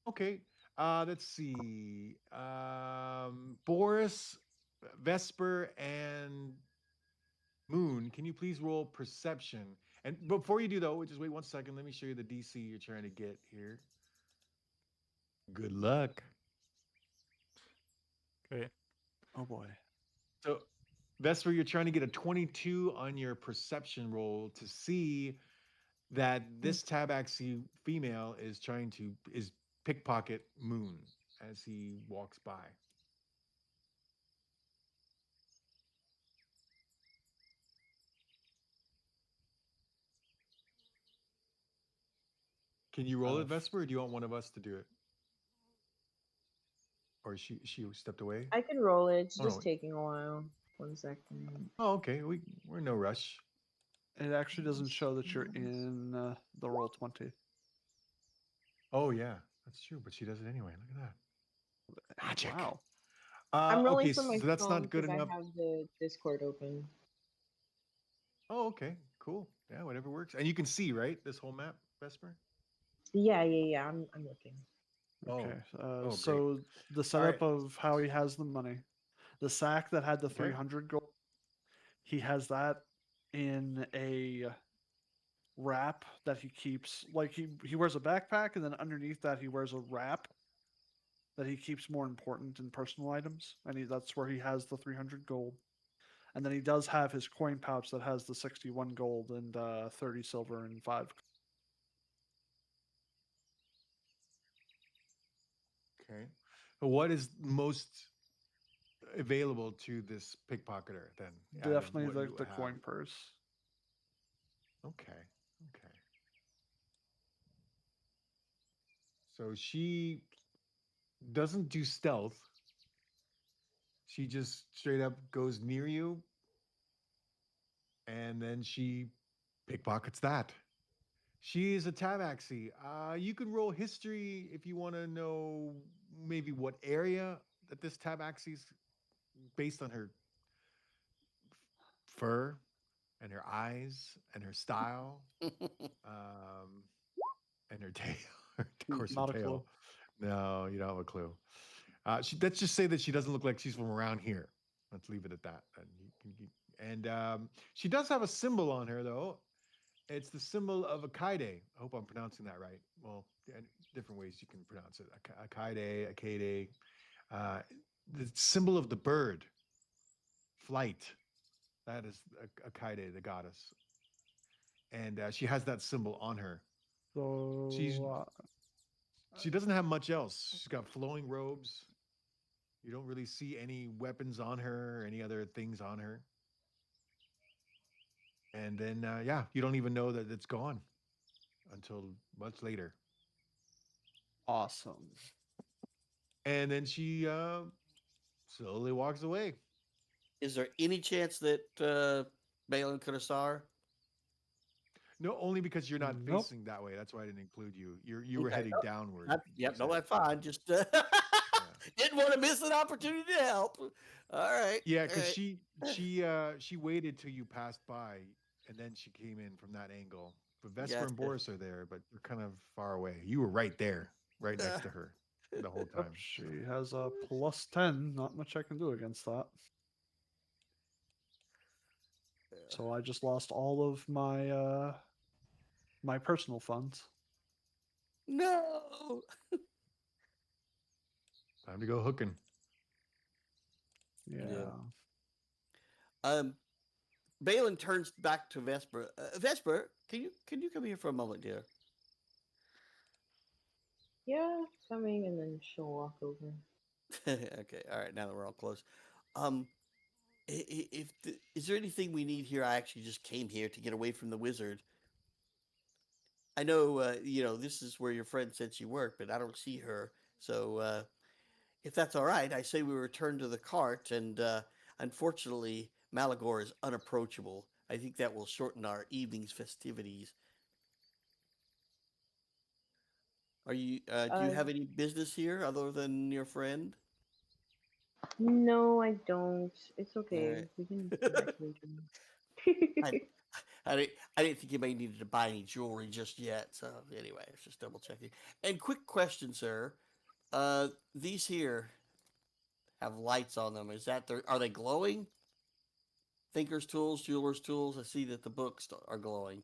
Okay. Let's see. Boris, Vesper, and Moon, can you please roll perception? And before you do though, just wait 1 second. Let me show you the DC you're trying to get here. Good luck.
Okay.
Oh boy.
So, Vesper, you're trying to get a 22 on your perception roll to see that this Tabaxi female is trying to is pickpocket Moon as he walks by. Can you roll it,
Of-
Vesper, or do you want one of us to do it? Or she stepped away?
I can roll it. It's
Oh,
just
no.
taking a while. 1 second.
Oh, okay. We're in no rush.
It actually doesn't show that you're in the roll 20.
Oh yeah, that's true. But she does it anyway. Look at that. Magic.
Wow.
I'm rolling
Okay,
from my
so that's
phone
not good
because I
enough.
have the Discord open.
Oh, okay, cool. Yeah, whatever works. And you can see, right, this whole map, Vesper.
Yeah. I'm looking.
Okay.
great.
So the setup of how he has the money, the sack that had the
Okay.
300 gold, he has that in a wrap that he keeps. Like he wears a backpack, and then underneath that he wears a wrap that he keeps more important and personal items, and that's where he has the 300 gold. And then he does have his coin pouch that has the 61 gold and 30 silver and 5.
Okay. But what is most available to this pickpocketer then? out of
Definitely
what you
the
have?
coin purse.
Okay. Okay. So she doesn't do stealth. She just straight up goes near you, and then she pickpockets that. She is a tabaxi. You can roll history if you want to know maybe what area that this tabaxi's based on her fur and her eyes and her style, and her tail. Of course, her
Not a
tail.
clue.
No, you don't have a clue. Let's just say that she doesn't look like she's from around here. Let's leave it at that. And she does have a symbol on her, though. It's the symbol of Akaide. I hope I'm pronouncing that right. Well, yeah, different ways you can pronounce it. Akaide. The symbol of the bird, flight. That is Akaide, the goddess. And she has that symbol on her. She's
So
She doesn't have much else. She's got flowing robes. You don't really see any weapons on her or any other things on her. And then, yeah, you don't even know that it's gone until much later.
awesome.
And then she slowly walks away.
Is there any chance that Balin could have saw her?
No, only because you're not
Nope.
facing that way. That's why I didn't include you. You were
Okay,
heading
no,
downward.
Yep, no,
Exactly.
that's fine. Just didn't want to miss an opportunity to help. All right.
Yeah,
all
because
right.
she waited till you passed by, and then she came in from that angle. But Vesper and
Gotcha.
Boris are there, but you're kind of far away. You were right there, right next to her, the whole
Yep,
time.
she has a plus 10. Not much I can do against that. So I just lost all of my my personal funds.
No.
Time to go hooking.
Yeah.
Um, Balin turns back to Vesper. Vesper, can you come here for a moment, dear?
Yeah, coming, and then she'll walk over.
Okay. All right. Now that we're all close, um, is there anything we need here? I actually just came here to get away from the wizard. I know, this is where your friend said she worked, but I don't see her. So, if that's all right, I say we return to the cart. And unfortunately, Malagor is unapproachable. I think that will shorten our evening's festivities. Are you? Do you
Uh,
have any business here other than your friend?
no, I don't. It's
All
okay.
right.
We can come back later.
I, I didn't think anybody needed to buy any jewelry just yet. So anyway, it's just double checking. And quick question, sir. These here have lights on them. Are they glowing? Thinker's tools, jeweler's tools. I see that the books are glowing.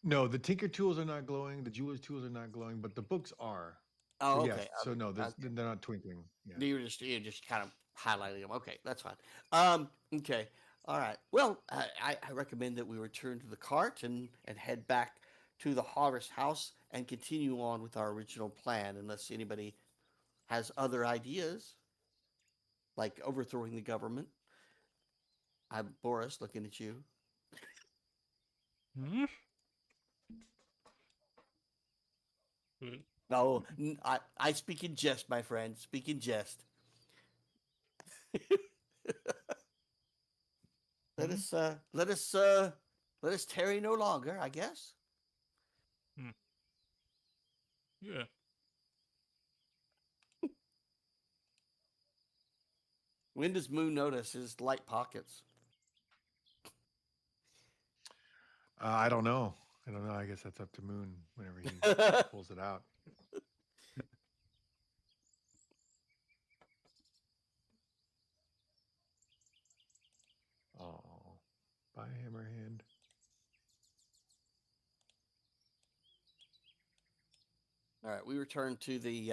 No, the tinker tools are not glowing. The jeweler's tools are not glowing, but the books are.
Oh,
So yes.
okay.
So no,
Okay.
they're not twinkling. Yeah.
You're just kind of highlighting them. Okay, that's fine. Okay. All right. Well, I recommend that we return to the cart and head back to the Harvest House and continue on with our original plan, unless anybody has other ideas, like overthrowing the government. I'm Boris, looking at you.
Hmm? Well,
No, I speak in jest, my friend. Speak in jest. Let
Hmm?
us let us tarry no longer, I guess.
Yeah.
When does Moon notice his light pockets?
I don't know. I don't know. I guess that's up to Moon whenever he pulls it out. Oh, bye, Hammerhand.
All right, we return to the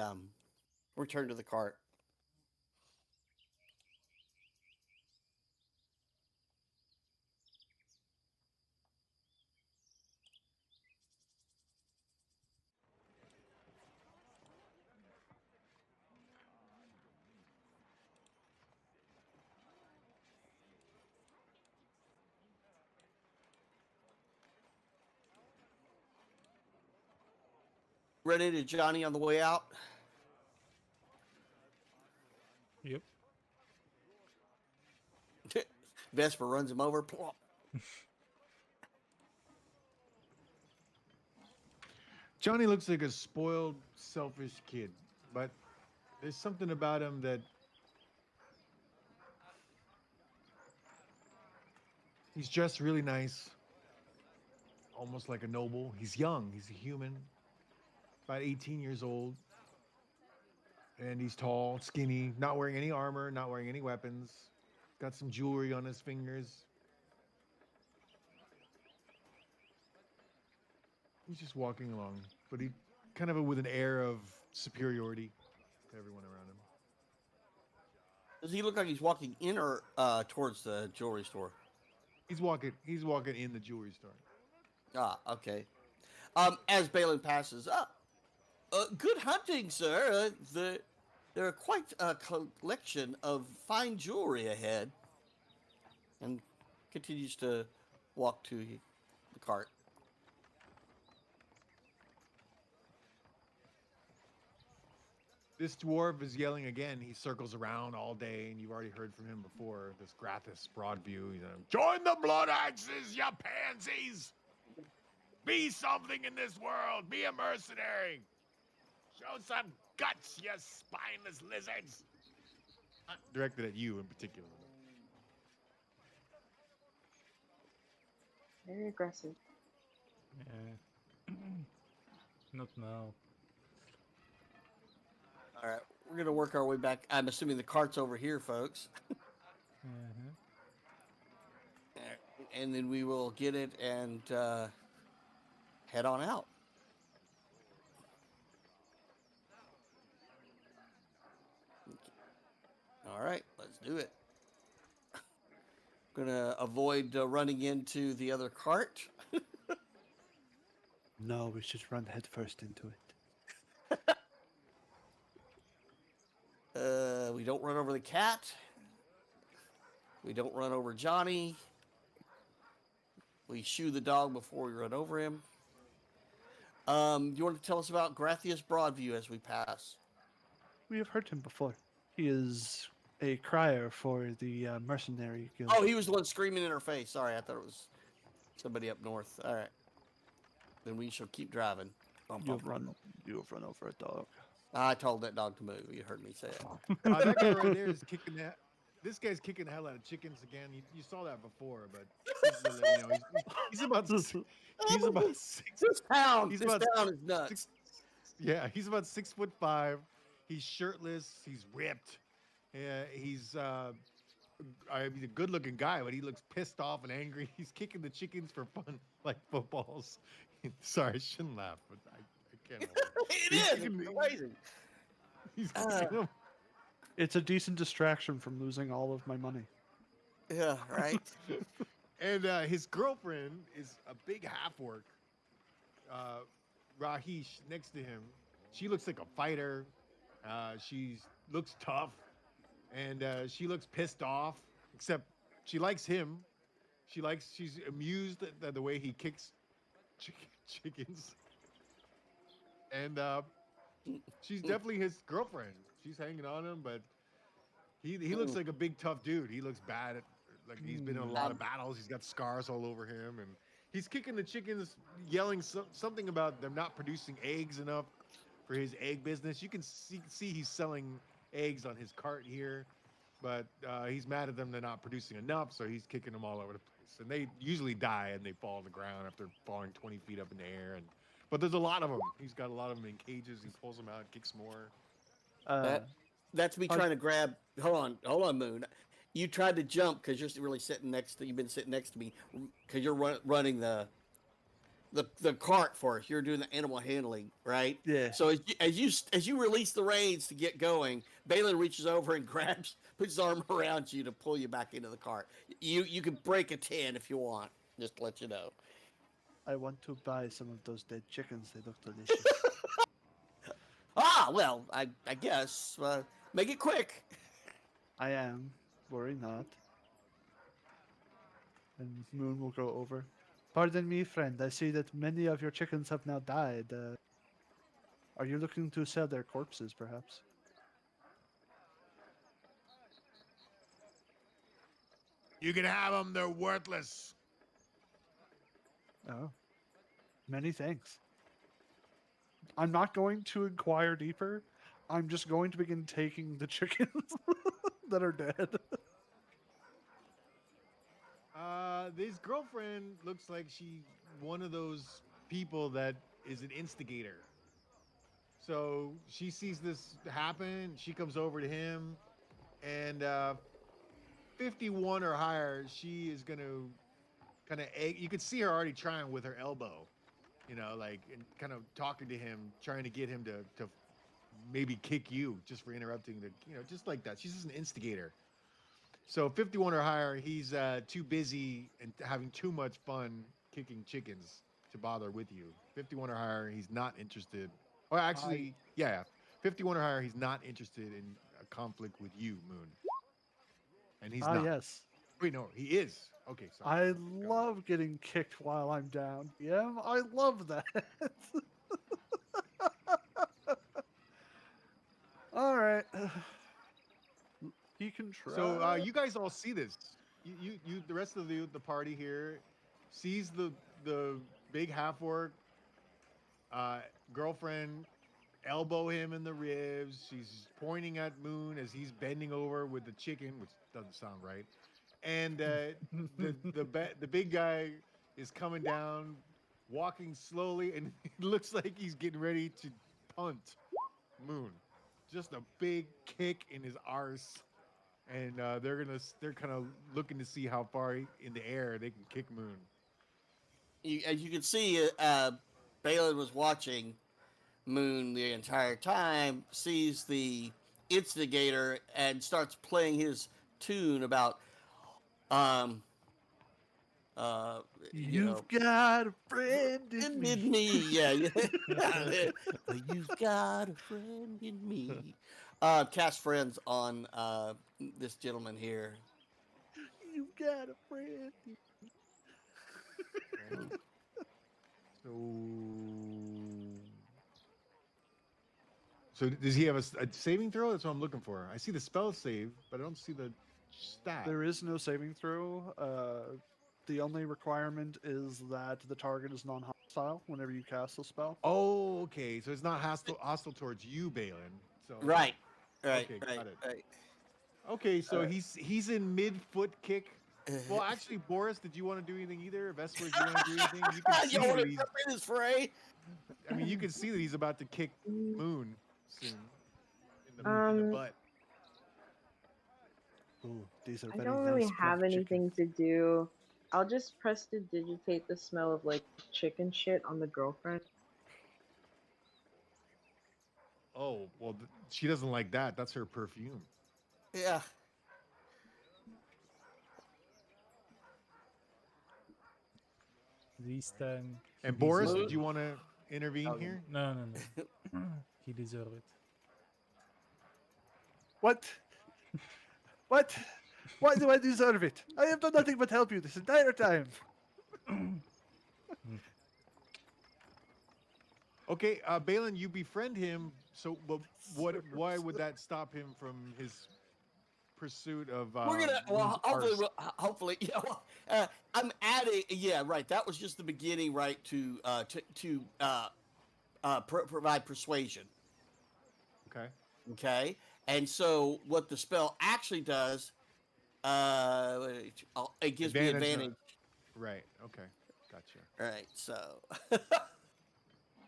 cart. Ready to Johnny on the way out.
Yep.
Vesper runs him over. Plop.
Johnny looks like a spoiled, selfish kid, but there's something about him that he's dressed really nice, almost like a noble. He's young, he's a human, about 18 years old, and he's tall, skinny, not wearing any armor, not wearing any weapons, got some jewelry on his fingers. He's just walking along, but he kind of with an air of superiority to everyone around him.
Does he look like he's walking in or towards the jewelry store?
He's walking in the jewelry store.
Ah, okay. As Balin passes, good hunting, sir. There are quite a collection of fine jewelry ahead, and continues to walk to the cart.
This dwarf is yelling again. He circles around all day, and you've already heard from him before. This Grathis Broadview. He's join the Blood Axes, you pansies! Be something in this world. Be a mercenary. Show some guts, you spineless lizards. Not directed at you in particular.
Very aggressive.
Yeah. Not now.
All right, we're gonna work our way back. I'm assuming the cart's over here, folks,
Uh-huh.
and then we will get it and head on out. All right, let's do it. Gonna avoid running into the other cart.
No, we should run headfirst into it.
We don't run over the cat. We don't run over Johnny. We shoo the dog before we run over him. You want to tell us about Grathius Broadview as we pass?
We have heard him before. He is a crier for the mercenary guild.
Oh, he was the one screaming in her face. Sorry, I thought it was somebody up north. All right. Then we shall keep driving. Bum,
You
bum,
have
bum,
run.
bum.
You have run over a dog.
I told that dog to move. You heard me say it.
That guy right there is kicking that. This guy's kicking the hell out of chickens again. You saw that before, but just to let you know, he's about he's about six.
This town,
He's
this
about
town is nuts.
Yeah, he's about 6'5". He's shirtless. He's ripped. Yeah, he's I mean, a good-looking guy, but he looks pissed off and angry. He's kicking the chickens for fun, like footballs. Sorry, I shouldn't laugh, but I can't. Help it.
It
He's
is.
kicking
It's
the-
amazing.
He's
Ah.
kicking them.
It's a decent distraction from losing all of my money.
Yeah, right.
And his girlfriend is a big half-orc, Rahish, next to him. She looks like a fighter. She looks tough, and she looks pissed off. Except she likes him. She's amused at the way he kicks chickens. and she's definitely his girlfriend. She's hanging on him, but he looks like a big tough dude. He looks bad at like he's been in a lot of battles. He's got scars all over him, and he's kicking the chickens, yelling something about them not producing eggs enough for his egg business. You can see he's selling eggs on his cart here, but he's mad at them. They're not producing enough, so he's kicking them all over the place. And they usually die and they fall on the ground after falling 20 feet up in the air. But there's a lot of them. He's got a lot of them in cages. He pulls them out, kicks more.
That, that's me
How's-
trying to grab. Hold on, Moon. You tried to jump because you're really sitting next to. You've been sitting next to me because you're running the cart for us. You're doing the animal handling, right?
Yeah.
So as you release the reins to get going, Balin reaches over and grabs, puts his arm around you to pull you back into the cart. You can break a 10 if you want. Just to let you know.
I want to buy some of those dead chickens. They look delicious.
Ah, well, I guess make it quick.
I am. Worry not. And Moon will go over. Pardon me, friend. I see that many of your chickens have now died. Are you looking to sell their corpses, perhaps?
You can have them. They're worthless.
Oh. Many thanks. I'm not going to inquire deeper. I'm just going to begin taking the chickens that are dead.
This girlfriend looks like she one of those people that is an instigator. So she sees this happen. She comes over to him, and 51 or higher, she is gonna kind of. You could see her already trying with her elbow, like and kind of talking to him, trying to get him to maybe kick you just for interrupting just like that. She's just an instigator. So 51 or higher, he's too busy and having too much fun kicking chickens to bother with you. 51 or higher, he's not interested. Or actually, yeah, 51 or higher, he's not interested in a conflict with you, Moon. And he's not.
Yes.
Wait, no, he is. Okay, sorry.
I love getting kicked while I'm down. Yeah, I love that. All right. He can try.
So you guys all see this. You the rest of the party here sees the big half orc girlfriend elbow him in the ribs. She's pointing at Moon as he's bending over with the chicken, which doesn't sound right. And the big guy is coming down, walking slowly, and it looks like he's getting ready to punt Moon. Just a big kick in his arse. And they're kind of looking to see how far in the air they can kick Moon.
As you can see, Balin was watching Moon the entire time, sees the instigator, and starts playing his tune about,
You've got a friend in
in
me.
me, yeah. You've got a friend in me. Cast friends on this gentleman here.
You've got a friend.
So does he have a saving throw? That's what I'm looking for. I see the spell save, but I don't see the stat.
There is no saving throw. The only requirement is that the target is non-hostile whenever you cast a spell.
Oh, okay. So it's not hostile towards you, Balin. So
Right.
Okay, got it. Okay, so he's in mid-foot kick. Well, actually, Boris, did you want to do anything either? Vesper, did you want to do anything? You can see
You want
that
to
he's,
jump in his fray?
I mean, you can see that he's about to kick Moon soon in the butt.
Ooh, these are
I
very
don't really
nice
have
fluffy
anything to do. I'll just press to digitate the smell of like chicken shit on the girlfriend.
Oh, well, she doesn't like that. That's her perfume.
Yeah.
This time. he
And Boris,
deserve
do you
it.
want to intervene here?
No. He deserves it.
What? What? Why do I deserve it? I have done nothing but help you this entire time.
Okay, Balin, you befriend him. So, but why would that stop him from his pursuit of
We're gonna
Moon's
hopefully
arse?
hopefully yeah. Well, I'm adding yeah right. That was just the beginning right to provide persuasion.
Okay.
Okay, and so what the spell actually does, it gives me
Advantage.
advantage.
Right. Okay. Gotcha.
All right, so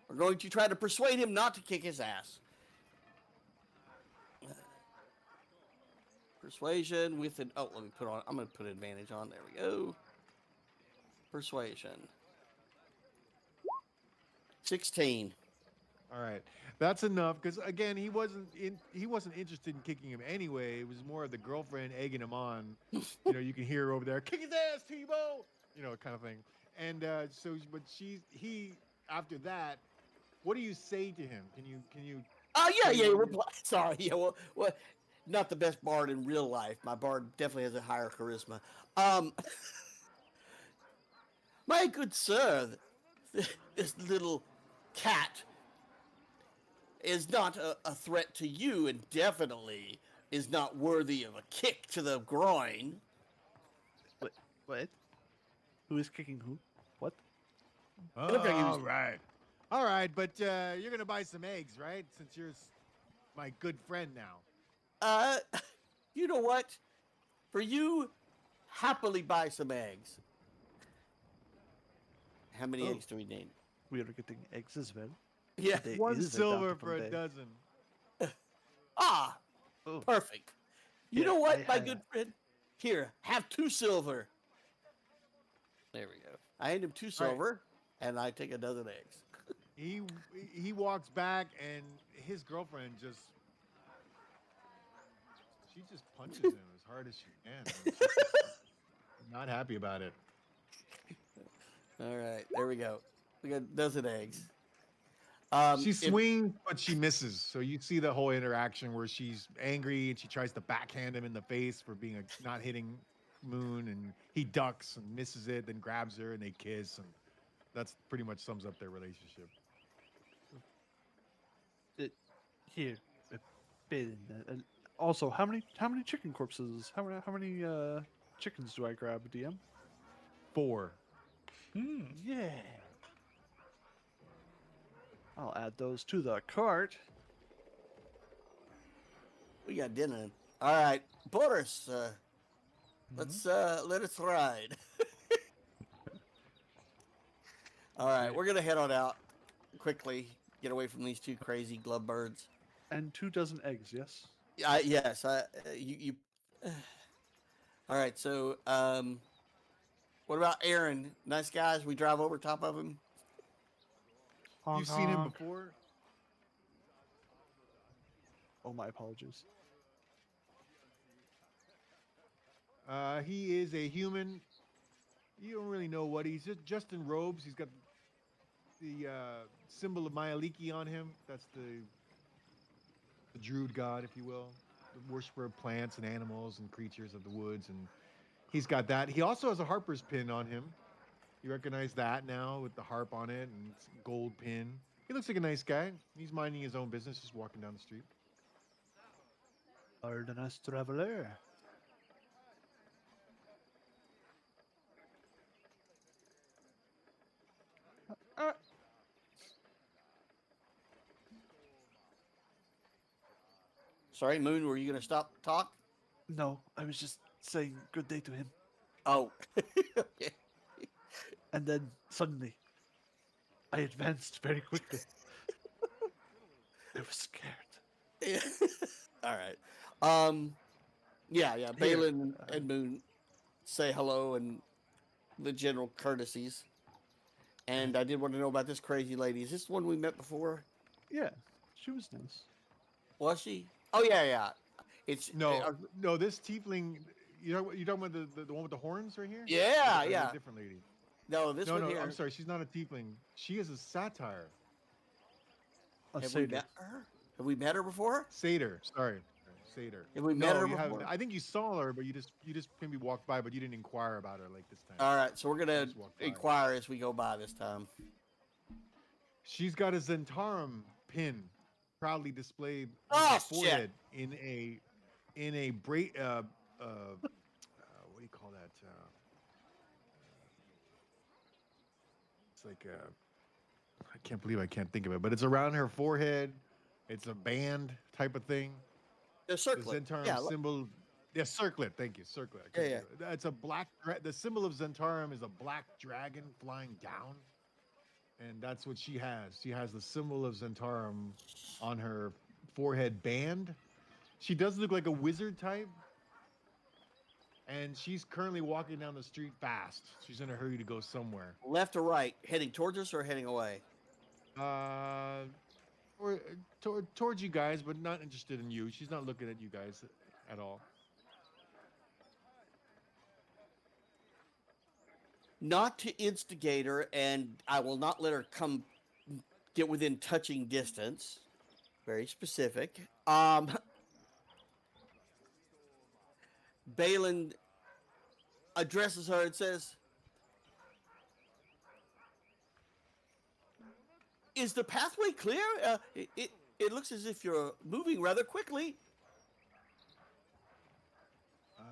we're going to try to persuade him not to kick his ass. Persuasion with an let me put on. I'm going to put advantage on. There we go. Persuasion. 16.
All right, that's enough because again, he wasn't interested in kicking him anyway. It was more of the girlfriend egging him on. You can hear her over there, kick his ass, Tebow. Kind of thing. And but he after that, what do you say to him? Can you?
Oh yeah,
say
yeah.
what you-
Sorry, yeah. Well, not the best bard in real life. My bard definitely has a higher charisma. My good sir, this little cat is not a threat to you, and definitely is not worthy of a kick to the groin.
What? Who is kicking who? What?
looked like he was-
All right, but you're gonna buy some eggs, right? Since you're my good friend now.
You know what? For you, happily buy some eggs. How many
Oh.
eggs do we need?
We are getting eggs as well.
Yeah.
Today
One
is a
silver for
bountiful
a
day.
dozen.
Ah,
Oh,
perfect. You
Yeah,
know what,
I
my
had-
good friend? Here, have 2 silver. There we go. I hand him 2
All right.
silver, and I take a dozen eggs.
He walks back and his girlfriend she just punches him as hard as she can. She's just not happy about it.
All right, there we go. We got a dozen eggs.
She
if-
swings, but she misses. So you see the whole interaction where she's angry and she tries to backhand him in the face for being not hitting Moon, and he ducks and misses it, then grabs her and they kiss, and that's pretty much sums up their relationship.
Here, Balin. Also, how many chicken corpses? How many chickens do I grab, DM?
4.
Yeah. I'll add those to the cart.
we got dinner. All right, Boris, let us ride. All right, we're gonna head on out quickly. Get away from these 2 crazy glove birds.
And 2 dozen eggs, yes?
Yes, you. All right, so what about Aaron? Nice guys. We drive over top of him.
Honk,
You've seen him
honk.
before?
Oh, my apologies.
He is a human. You don't really know what he's just in robes. He's got the symbol of Myaliki on him. That's the Druid god, if you will, the worshiper of plants and animals and creatures of the woods. And he's got that. He also has a harper's pin on him. You recognize that now with the harp on it and it's gold pin. He looks like a nice guy. He's minding his own business, just walking down the street.
Pardon us, traveler.
Sorry, Moon. Were you gonna stop talk?
No, I was just saying good day to him.
Oh. Okay.
And then suddenly, I advanced very quickly. I was scared.
All right. Yeah.
Here,
Balin and Moon say hello and the general courtesies. And I did want to know about this crazy lady. Is this the one we met before?
Yeah, she was nice.
Was she? Oh yeah. It's
No, this tiefling. You talking about the one with the horns right here?
Yeah,
Or is it
yeah.
a different lady.
No, this
No,
one here.
I'm sorry. She's not a tiefling. She is a satyr.
A
Have we
satyr.
met her? Have we met her before?
Satyr. Sorry. Satyr.
Have we met her
you
before?
haven't. I think you saw her, but you just maybe walked by, but you didn't inquire about her like this time.
All right, so we're gonna
Just walk by.
inquire as we go by this time.
She's got a Zentarum pin proudly displayed on
Oh,
her
shit.
forehead in a what do you call that? It's like I can't believe I can't think of it, but it's around her forehead. It's a band type of thing.
The
The
circlet.
Zentarum
Yeah,
symbol. Yeah, circlet. Thank you, circlet. I
Yeah,
couldn't
yeah.
think of it. It's a black. The symbol of Zentarum is a black dragon flying down, and that's what she has. She has the symbol of Zentarum on her forehead band. She does look like a wizard type, and she's currently walking down the street fast. She's in a hurry to go somewhere.
left or right, heading towards us or heading away.
Or towards you guys, but not interested in you. She's not looking at you guys at all.
Not to instigate her, and I will not let her come get within touching distance. Very specific. Balin addresses her and says, "Is the pathway clear? It looks as if you're moving rather quickly."
Uh,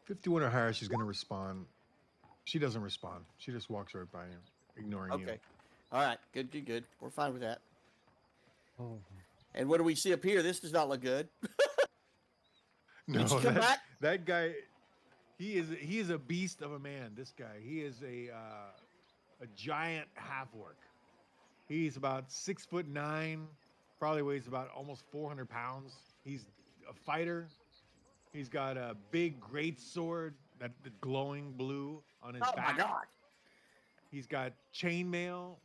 51 or higher, she's going to respond. She doesn't respond. She just walks right by you, ignoring you.
Okay. All right. Good, good, good. We're fine with that.
Oh.
And what do we see up here? This does not look good.
No,
Did you come back?
that guy, he is a beast of a man. This guy, he is a giant half orc. He's about 6'9", probably weighs about almost 400 pounds. He's a fighter. He's got a big great sword that glowing blue on his
Oh
back.
my God.
He's got chainmail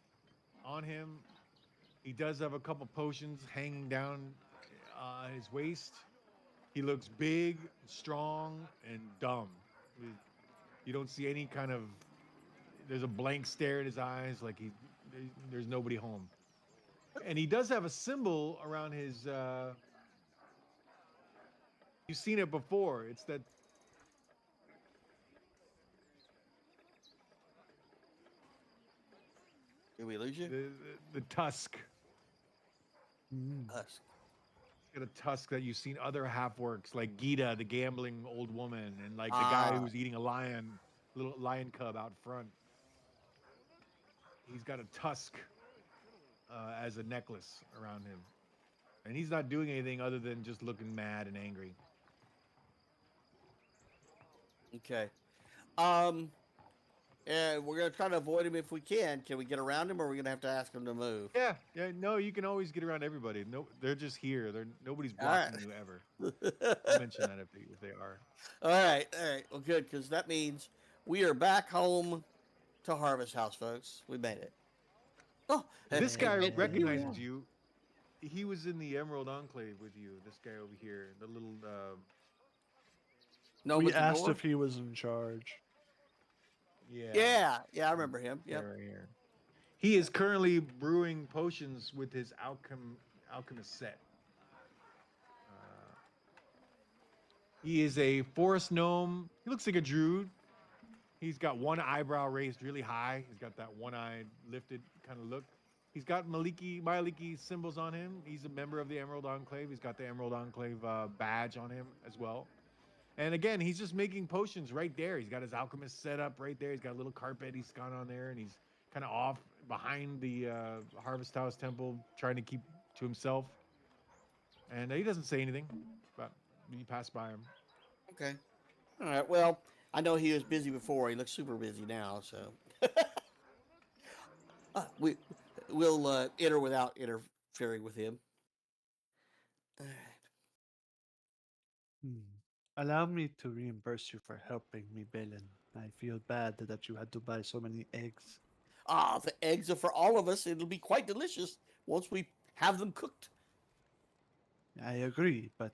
on him. He does have a couple potions hanging down his waist. He looks big, strong, and dumb. You don't see any kind of. There's a blank stare in his eyes, like there's nobody home. And he does have a symbol around his. You've seen it before. It's that.
Did we lose you?
The tusk.
Mm.
Us.
Got a tusk that you've seen other half orcs like Gita, the gambling old woman, and like the guy
Ah.
who's eating a little lion cub out front. He's got a tusk as a necklace around him, and he's not doing anything other than just looking mad and angry.
Okay. And we're gonna try to avoid him if we can. Can we get around him, or are we gonna have to ask him to move?
Yeah, no, you can always get around everybody. No, they're just here. Nobody's
All right.
blocking you ever. I'll mention that if they are.
All right. Well, good, because that means we are back home to Harvest House, folks. We made it. Oh,
This guy
and-
recognizes you. He was in the Emerald Enclave with you. This guy over here, the little.
No,
We
with the
asked
dwarf?
if he was in charge.
Yeah, I remember him.
Yeah,
Yep.
right here. He is currently brewing potions with his alchemist set. He is a forest gnome. He looks like a druid. He's got one eyebrow raised really high. He's got that one eye lifted kind of look. He's got Maliki symbols on him. He's a member of the Emerald Enclave. He's got the Emerald Enclave badge on him as well. And again, he's just making potions right there. He's got his alchemist set up right there. He's got a little carpet he's got on there, and he's kind of off behind the Harvest House Temple, trying to keep to himself. And he doesn't say anything, but you pass by him.
Okay. All right. Well, I know he was busy before. He looks super busy now. So we'll enter without interfering with him. All right.
Hmm. Allow me to reimburse you for helping me, Balin. I feel bad that you had to buy so many eggs.
Ah, the eggs are for all of us. It'll be quite delicious once we have them cooked.
I agree, but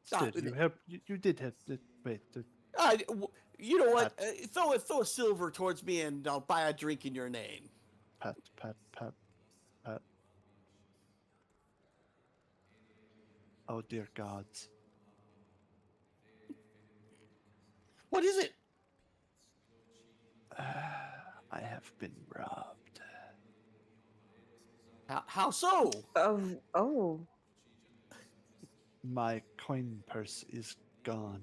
still,
it-
you help. You did help. Wait,
You know what? Throw a silver towards me, and I'll buy a drink in your name.
pat, pat, pat, pat. Oh dear gods!
What is it?
I have been robbed.
How so?
Oh,
My coin purse is gone.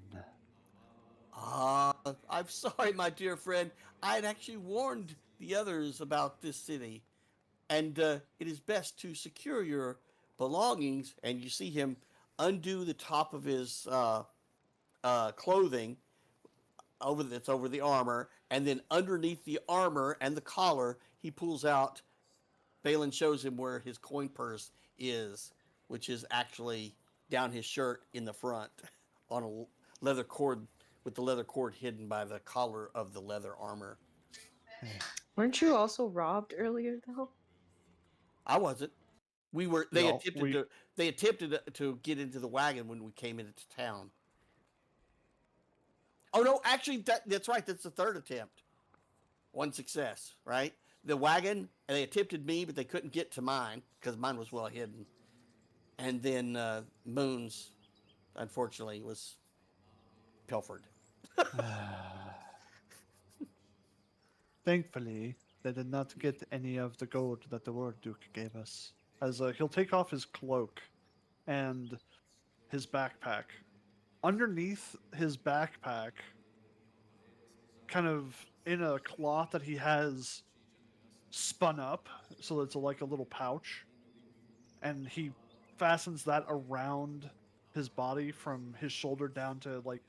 Ah, I'm sorry, my dear friend. I had actually warned the others about this city, and it is best to secure your belongings. And you see him undo the top of his clothing that's over the armor, and then underneath the armor and the collar, he pulls out. Balin shows him where his coin purse is, which is actually down his shirt in the front on a leather cord with the leather cord hidden by the collar of the leather armor.
Eh,
weren't you also robbed earlier though?
I wasn't. We were.
we
They
all-
attempted
we-
to. They attempted to get into the wagon when we came into town. Oh no, actually, that's right. That's the third attempt. One success, right? The wagon. And they attempted me, but they couldn't get to mine because mine was well hidden. And then Moon's, unfortunately, was pilfered.
Thankfully, they did not get any of the gold that the War Duke gave us. As he'll take off his cloak and his backpack. Underneath his backpack, kind of in a cloth that he has spun up, so it's like a little pouch, and he fastens that around his body from his shoulder down to a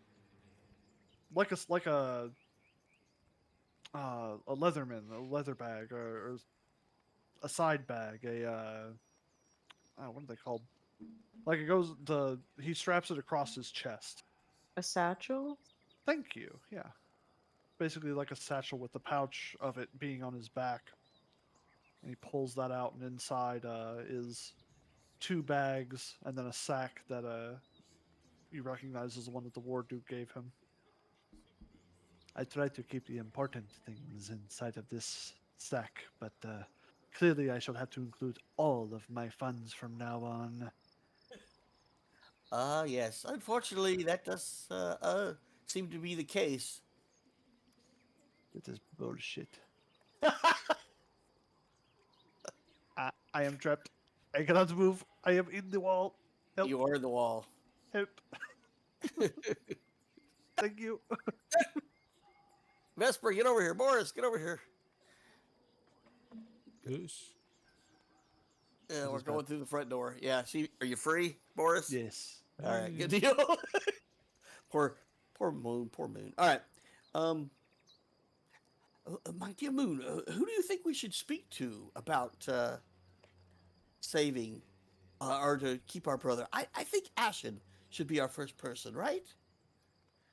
leatherman, a leather bag, or a side bag, what are they called? Like it goes the he straps it across his chest.
A satchel?
Thank you. Yeah, basically like a satchel with the pouch of it being on his back. And he pulls that out, and inside is 2 bags and then a sack that you recognize as the one that the War Duke gave him. I try to keep the important things inside of this sack, but clearly I shall have to include all of my funds from now on.
Yes. Unfortunately, that does seem to be the case.
It is bullshit. I am trapped. I cannot move. I am in the wall. Help.
You are in the wall.
Help. Thank you.
Vesper, get over here. Boris, get over here.
Yes.
Yeah,
This
we're
is bad.
going through the front door. Yeah, see, are you free, Boris?
Yes.
All right, good deal. poor Moon, poor Moon. All right, my dear Moon, who do you think we should speak to about saving or to keep our brother? I think Ashen should be our first person, right?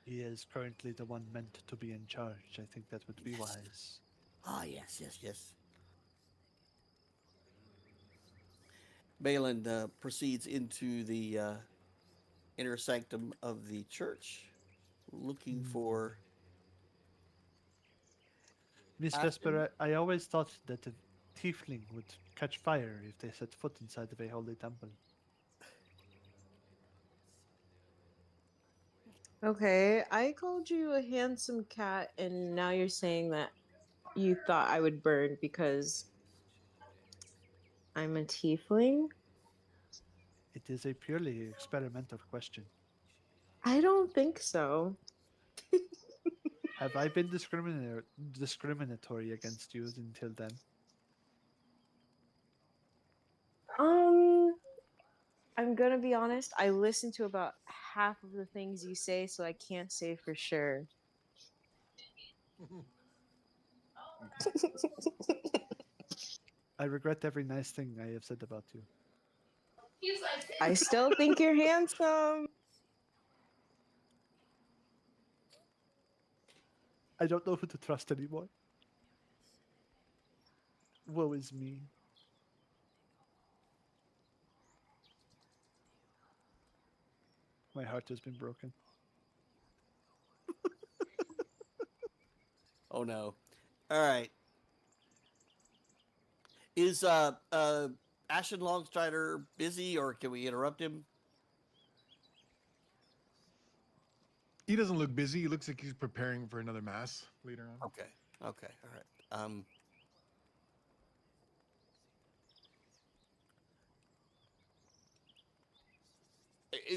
He is currently the one meant to be in charge. I think that would be
Yes.
wise.
Ah, yes, yes, yes. Balin proceeds into the inner sanctum of the church, looking for.
Miss
Ashen?
Vesper, I always thought that a tiefling would catch fire if they set foot inside of a holy temple.
Okay, I called you a handsome cat, and now you're saying that you thought I would burn because I'm a tiefling?
It is a purely experimental question.
I don't think so.
Have I been discriminatory against you until then?
Um, I'm gonna be honest, I listened to about half of the things you say, so I can't say for sure.
I regret every nice thing I have said about you.
I still think you're handsome.
I don't know who to trust anymore. Woe is me. My heart has been broken.
Oh no! All right. Is Ashen Longstrider busy, or can we interrupt him?
He doesn't look busy. He looks like he's preparing for another mass later on.
Okay. Okay. All right.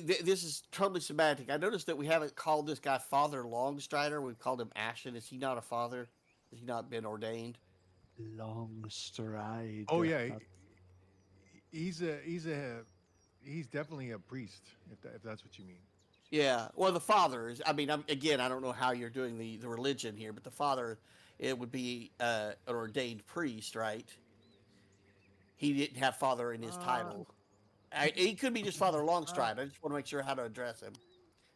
this is totally semantic. I noticed that we haven't called this guy Father Longstrider. We've called him Ashen. Is he not a father? Has he not been ordained?
Long stride.
Oh yeah,
That-
he's definitely a priest if that's what you mean.
Yeah. Well, the father is. I mean, again, I don't know how you're doing the religion here, but the father, it would be an ordained priest, right? He didn't have father in his title. He could be just Father Longstride. I just want to make sure how to address him.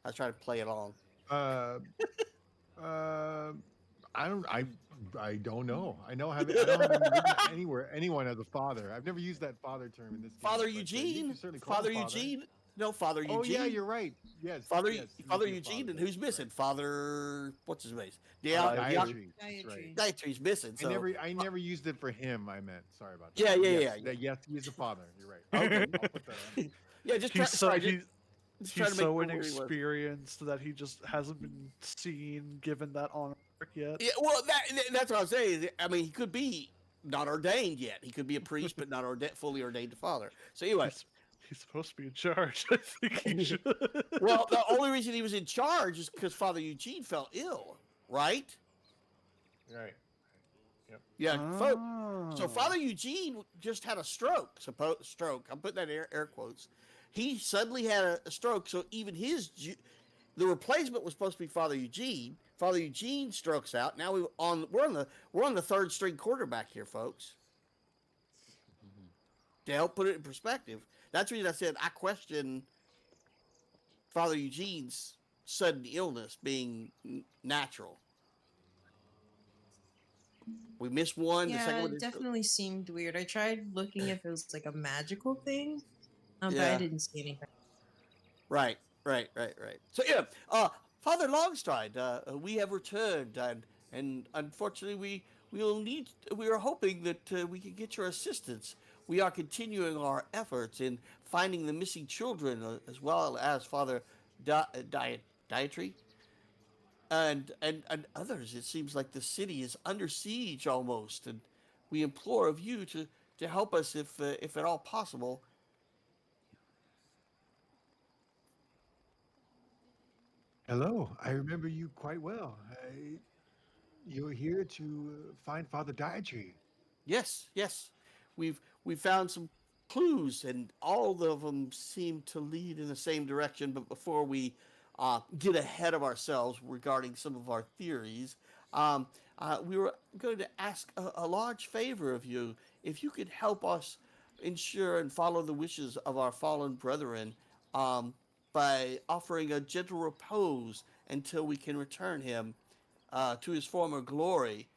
I was trying to play along.
Uh, uh, I don't know. I don't have him written anywhere anyone as a father. I've never used that father term in this game.
Father
but, you
Eugene.
can certainly call
Father
him father.
Eugene. No, Father Eugene.
Oh yeah, you're right. Yes,
Father
yes, he
Father
would be a
Eugene,
father,
and who's
that's
missing?
correct.
Father, what's his name?
Dietary.
Dietary.
That's right.
Dietrich missing. So
I never used it for him. I meant. Sorry about that.
Yeah, yeah,
yes,
yeah, yeah.
Yes, he's a father. You're right.
Okay.
I'll put that on.
Yeah, just try,
he's so
sorry,
he's,
just trying
he's
to make
so
sure where he was.
inexperienced that he just hasn't been seen given that honor yet.
Yeah, well, that's what I'm saying. I mean, he could be not ordained yet. He could be a priest, but not fully ordained to father. So anyway,
He's supposed to be in charge. I think he should.
well, the only reason he was in charge is because Father Eugene fell ill, right?
Right.
Yeah, so
Oh.
Father Eugene just had a stroke. Stroke. I'm putting that in air quotes. He suddenly had a stroke. So even the replacement was supposed to be Father Eugene. Father Eugene strokes out. Now we're on the third string quarterback here, folks. To help put it in perspective, that's the reason I said I question Father Eugene's sudden illness being natural. We missed one. The
Yeah,
second one
it
is
definitely seemed weird. I tried looking if it was like a magical thing, but
Yeah.
I didn't see anything.
Right. So yeah, Father Longstride, we have returned, and unfortunately we are hoping that we can get your assistance. We are continuing our efforts in finding the missing children, as well as Father Dietary and others. It seems like the city is under siege almost, and we implore of you to help us if at all possible.
Hello. I remember you quite well. You're here to find Father Dietary.
Yes. We've found some clues, and all of them seem to lead in the same direction. But before we get ahead of ourselves regarding some of our theories, we were going to ask a large favor of you. If you could help us ensure and follow the wishes of our fallen brethren, by offering a gentle repose until we can return him to his former glory,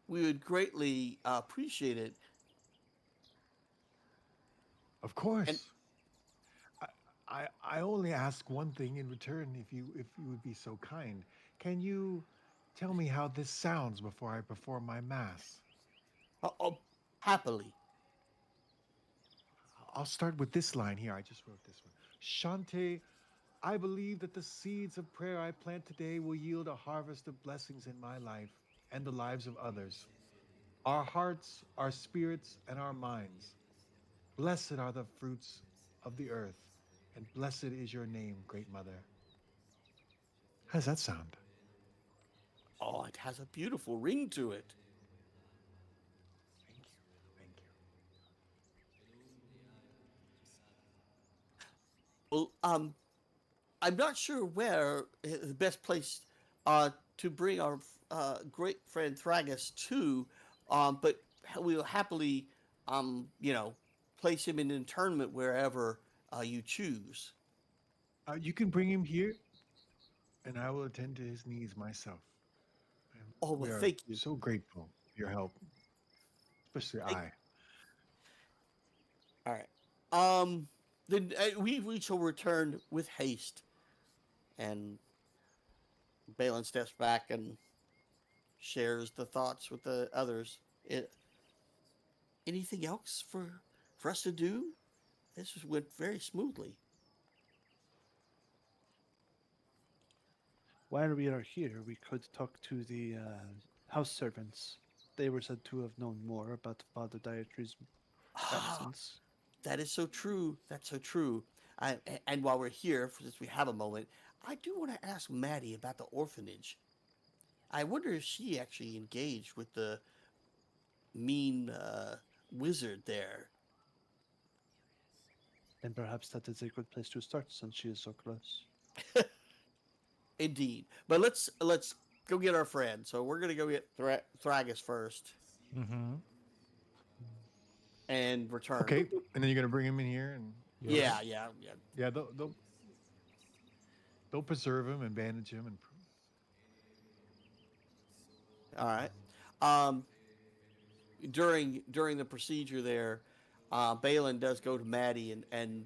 we would greatly appreciate it.
Of course.
And
I only ask one thing in return if you would be so kind. Can you tell me how this sounds before I perform my mass?
happily.
I'll start with this line here. I just wrote this one. Shante, I believe that the seeds of prayer I plant today will yield a harvest of blessings in my life and the lives of others. Our hearts, our spirits, and our minds. Blessed are the fruits of the earth, and blessed is your name, Great Mother. How does that sound?
Oh, it has a beautiful ring to it.
Thank you. Thank you.
Well, I'm not sure where the best place to bring our great friend Thragus to, but we'll happily, place him in internment wherever you choose.
You can bring him here, and I will attend to his needs myself. And
Oh,
we
well,
are
thank you.
so grateful for your help, especially I.
All right. Then we shall return with haste. And Balin steps back and shares the thoughts with the others. Anything else for us to do? This just went very smoothly.
While we are here, we could talk to the house servants. They were said to have known more about Father Dietrich's absence.
That is so true. That's so true. And while we're here, since we have a moment, I do want to ask Maddie about the orphanage. I wonder if she actually engaged with the mean wizard there.
Then perhaps that is a good place to start since she is so close.
Indeed, but let's go get our friend. So we're gonna go get Thragus first
Mm-hmm.
and return.
Okay, and then you're gonna bring him in here, and
Yeah.
yeah, they'll preserve him and bandage him, and
All right. Um, during the procedure there, Balin does go to Maddie and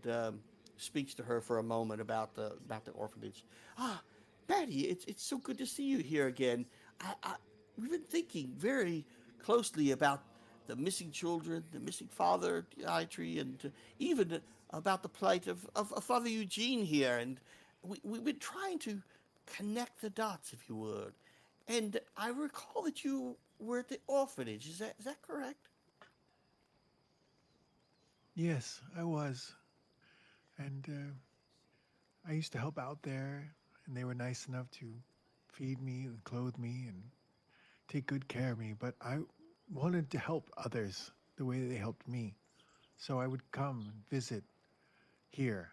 speaks to her for a moment about the orphanage. Ah, Maddie, it's so good to see you here again. We've been thinking very closely about the missing children, the missing father, Dietry, and even about the plight of Father Eugene here. And we've been trying to connect the dots, if you would. And I recall that you were at the orphanage. Is that correct?
yes, I was, and I used to help out there, and they were nice enough to feed me and clothe me and take good care of me. But I wanted to help others the way they helped me, so I would come and visit here.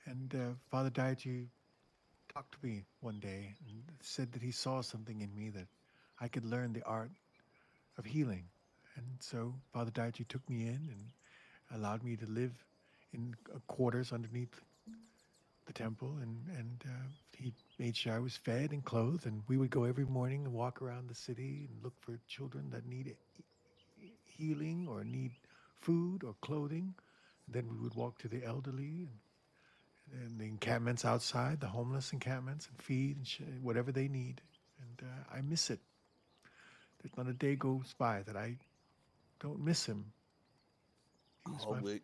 And Father Daichi talked to me one day and said that he saw something in me that I could learn the art of healing. And so Father Daichi took me in and allowed me to live in quarters underneath the temple, and he made sure I was fed and clothed, and we would go every morning and walk around the city and look for children that need healing or need food or clothing. Then we would walk to the elderly and the encampments outside, the homeless encampments, and feed and whatever they need. And I miss it. There's not a day goes by that I don't miss him. He was
Oh,
my
wait.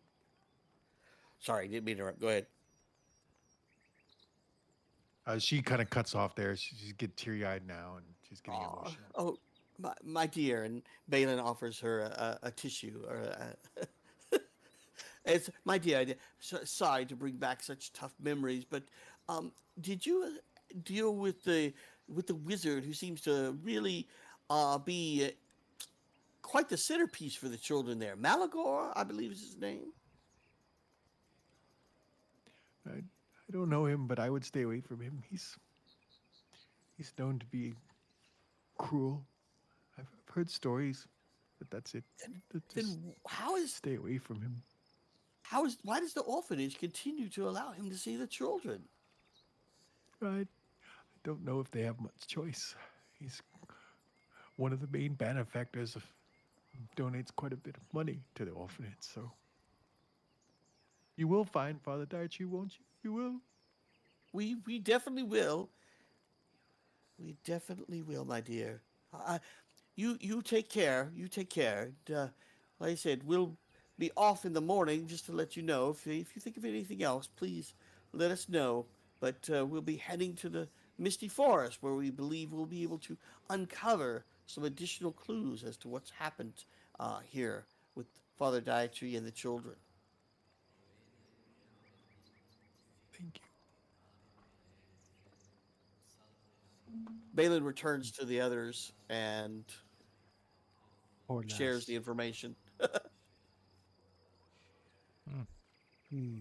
Sorry, didn't mean to interrupt. Go ahead.
She kind of cuts off there. She's getting teary-eyed now, and she's getting
Aw,
emotional.
oh, my dear, and Balin offers her a tissue or it's my dear. Sorry to bring back such tough memories, but did you deal with the wizard who seems to really be quite the centerpiece for the children there? Malagor, I believe is his name.
I don't know him, but I would stay away from him. He's known to be cruel. I've heard stories, but that's it. Just
Then
stay away from him.
why does the orphanage continue to allow him to see the children?
I don't know if they have much choice. He's one of the main benefactors of donates quite a bit of money to the orphanage, so you will find Father Daichi, won't you? You will.
We definitely will. We definitely will, my dear. You take care. You take care. And, like I said, we'll be off in the morning just to let you know. If you think of anything else, please let us know. But we'll be heading to the Misty Forest, where we believe we'll be able to uncover some additional clues as to what's happened here with Father Dietry and the children.
Thank you.
Balin returns to the others and
Poor
shares
lass.
the information.
Hmm.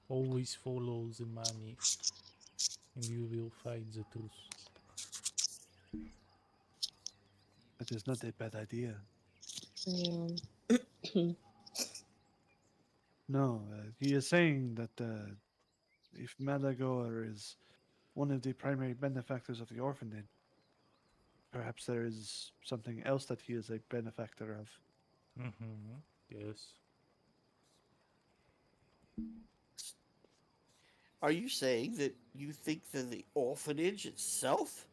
Always follow the money, and you will find the truth.
That is not a bad idea.
Yeah.
No, he is saying that if Malagor is one of the primary benefactors of the orphanage, perhaps there is something else that he is a benefactor of.
Mm-hmm. Yes.
Are you saying that you think that the orphanage itself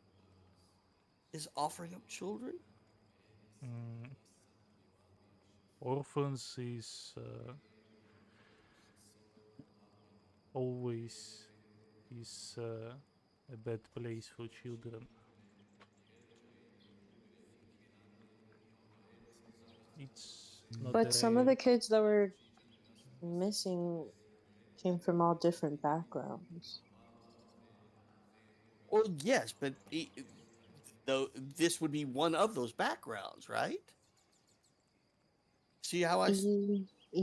is offering up children?
Mm. Orphans is always a bad place for children. Not
But some of
really.
the kids that were missing came from all different backgrounds.
Well, yes, but though this would be one of those backgrounds, right? See how I'm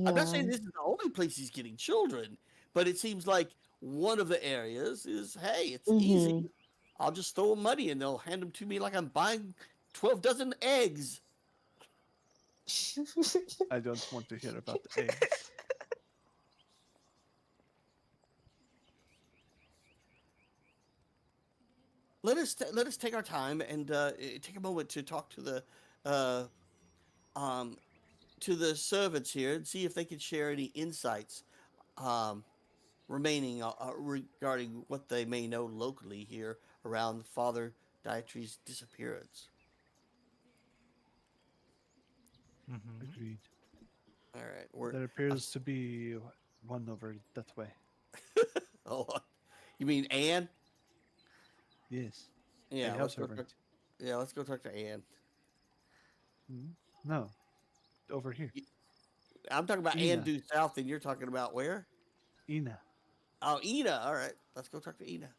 not
Yeah.
saying this is the only place he's getting children, but it seems like one of the areas is, hey, it's
Mm-hmm.
easy. I'll just throw 'em money and they'll hand them to me like I'm buying 12 dozen eggs.
I don't want to hear about the eggs.
Let us take our time and take a moment to talk uh, um, to the servants here and see if they can share any insights um, remaining regarding what they may know locally here around Father Dietrich's disappearance.
Mhm.
Agreed.
All right, we're
There appears to be one over that way.
oh, you mean Anne?
Yes.
Yeah,
house servant.
Let's go talk to Anne.
Hmm? No, over here.
I'm talking about Anne
Ina.
due south, and you're talking about where?
Ina.
Oh, Ina. All right, let's go talk to Ina.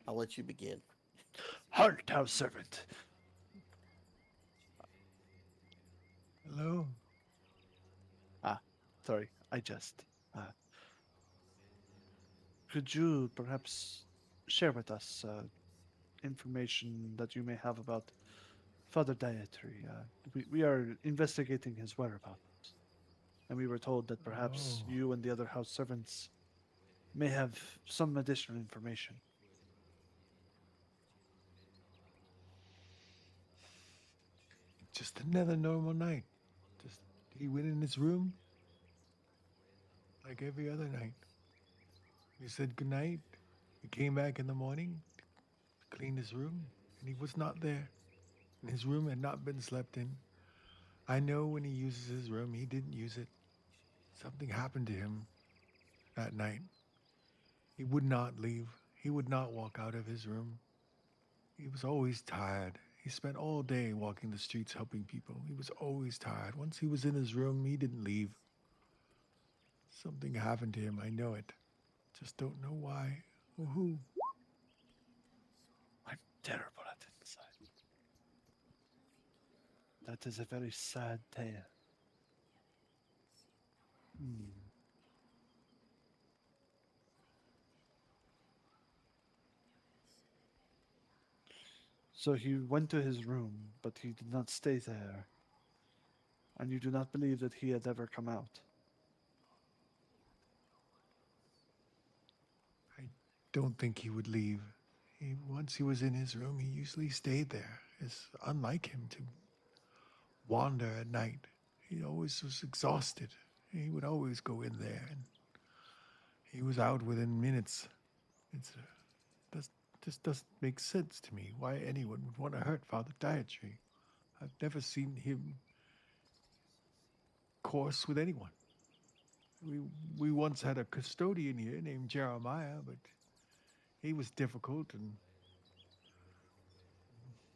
I'll let you begin.
Halt, house servant.
Hello.
Sorry, I just. Could you perhaps share with us information that you may have about Father Dietary? We are investigating his whereabouts, and we were told that perhaps
Oh.
you and the other house servants may have some additional information.
Just another normal night. Just he went in his room like every other night. He said goodnight. He came back in the morning, cleaned his room, and he was not there. And his room had not been slept in. I know when he uses his room, he didn't use it. Something happened to him that night. He would not leave. He would not walk out of his room. He was always tired. He spent all day walking the streets helping people. He was always tired. Once he was in his room, he didn't leave. Something happened to him. I know it. Just don't know why or who.
I'm terrible at insight. That is a very sad tale. Hmm. So he went to his room, but he did not stay there. And you do not believe that he had ever come out.
I don't think he would leave. Once he was in his room, he usually stayed there. It's unlike him to wander at night. He always was exhausted. He would always go in there, and he was out within minutes. It's does just doesn't make sense to me why anyone would want to hurt Father Dietary. I've never seen him coarse with anyone. We we once had a custodian here named Jeremiah, but he was difficult, and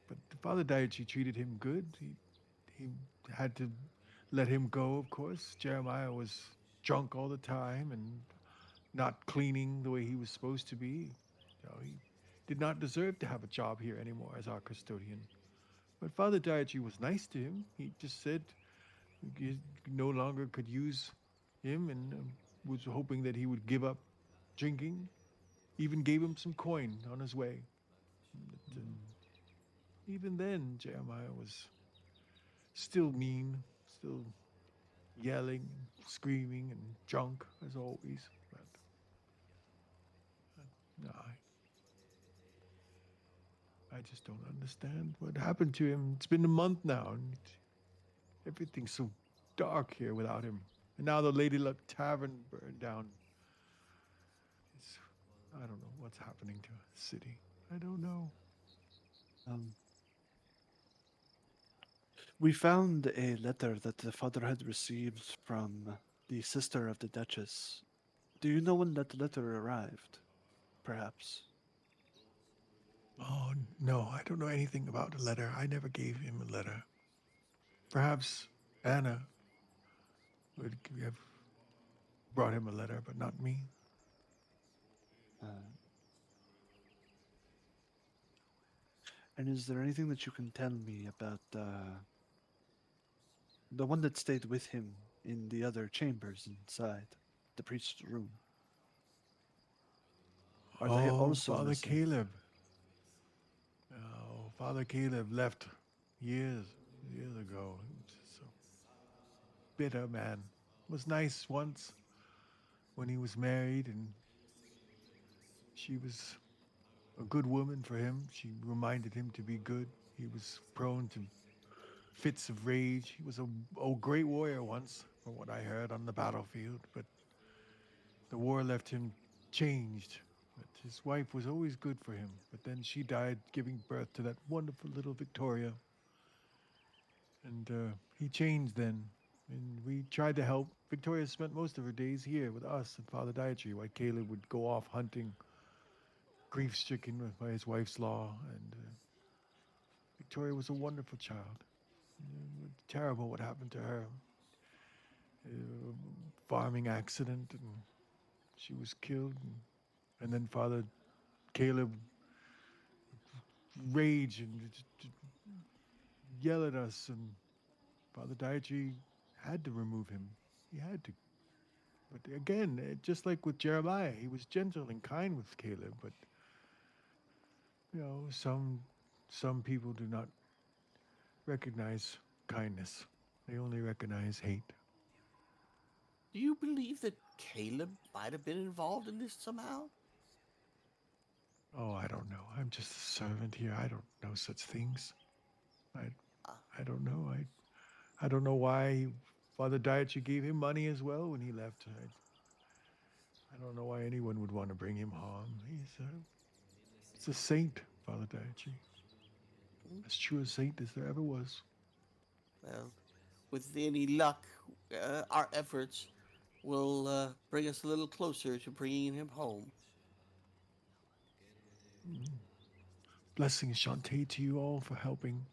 but Father Dietary treated him good. He had to let him go, of course. Jeremiah was drunk all the time and not cleaning the way he was supposed to be. He did not deserve to have a job here anymore as our custodian. But Father Dietary was nice to him. He just said he no longer could use him, and was hoping that he would give up drinking. Even gave him some coin on his way. But, even then, Jeremiah was still mean, still yelling, and screaming, and drunk as always. But no, I just don't understand what happened to him. It's been a month now, and everything's so dark here without him. And now the Lady Luck Tavern burned down. It's, I don't know what's happening to the city. I don't know.
We found a letter that the father had received from the sister of the Duchess. Do you know when that letter arrived? perhaps.
Oh, no, I don't know anything about a letter. I never gave him a letter. Perhaps Anna would have brought him a letter, but not me.
Uh, and is there anything that you can tell me about the one that stayed with him in the other chambers inside the priest's room? Are they
Oh,
also
Father
missing?
Caleb. Oh, Father Caleb left years ago. He was just so bitter, man. Was nice once when he was married, and she was a good woman for him. She reminded him to be good. He was prone to fits of rage. He was a great warrior once, from what I heard on the battlefield, but the war left him changed. But his wife was always good for him. But then she died, giving birth to that wonderful little Victoria. And he changed then. And we tried to help. Victoria spent most of her days here with us and Father Dietary, while Caleb would go off hunting, grief stricken by his wife's law. And Victoria was a wonderful child. Terrible what happened to her. Farming accident, and she was killed. And then Father Caleb rage and yell at us, and Father Dietary had to remove him. He had to. But again, just like with Jeremiah, he was gentle and kind with Caleb. But some people do not recognize kindness; they only recognize hate.
Do you believe that Caleb might have been involved in this somehow?
Oh, I don't know. I'm just a servant here. I don't know such things. I
Ah,
I don't know. I don't know why Father Dietary gave him money as well when he left. I don't know why anyone would want to bring him harm. He's a saint, Father Dietary. As true a saint as there ever was.
well, with any luck, our efforts will bring us a little closer to bringing him home.
Blessings, Shantae, to you all for helping.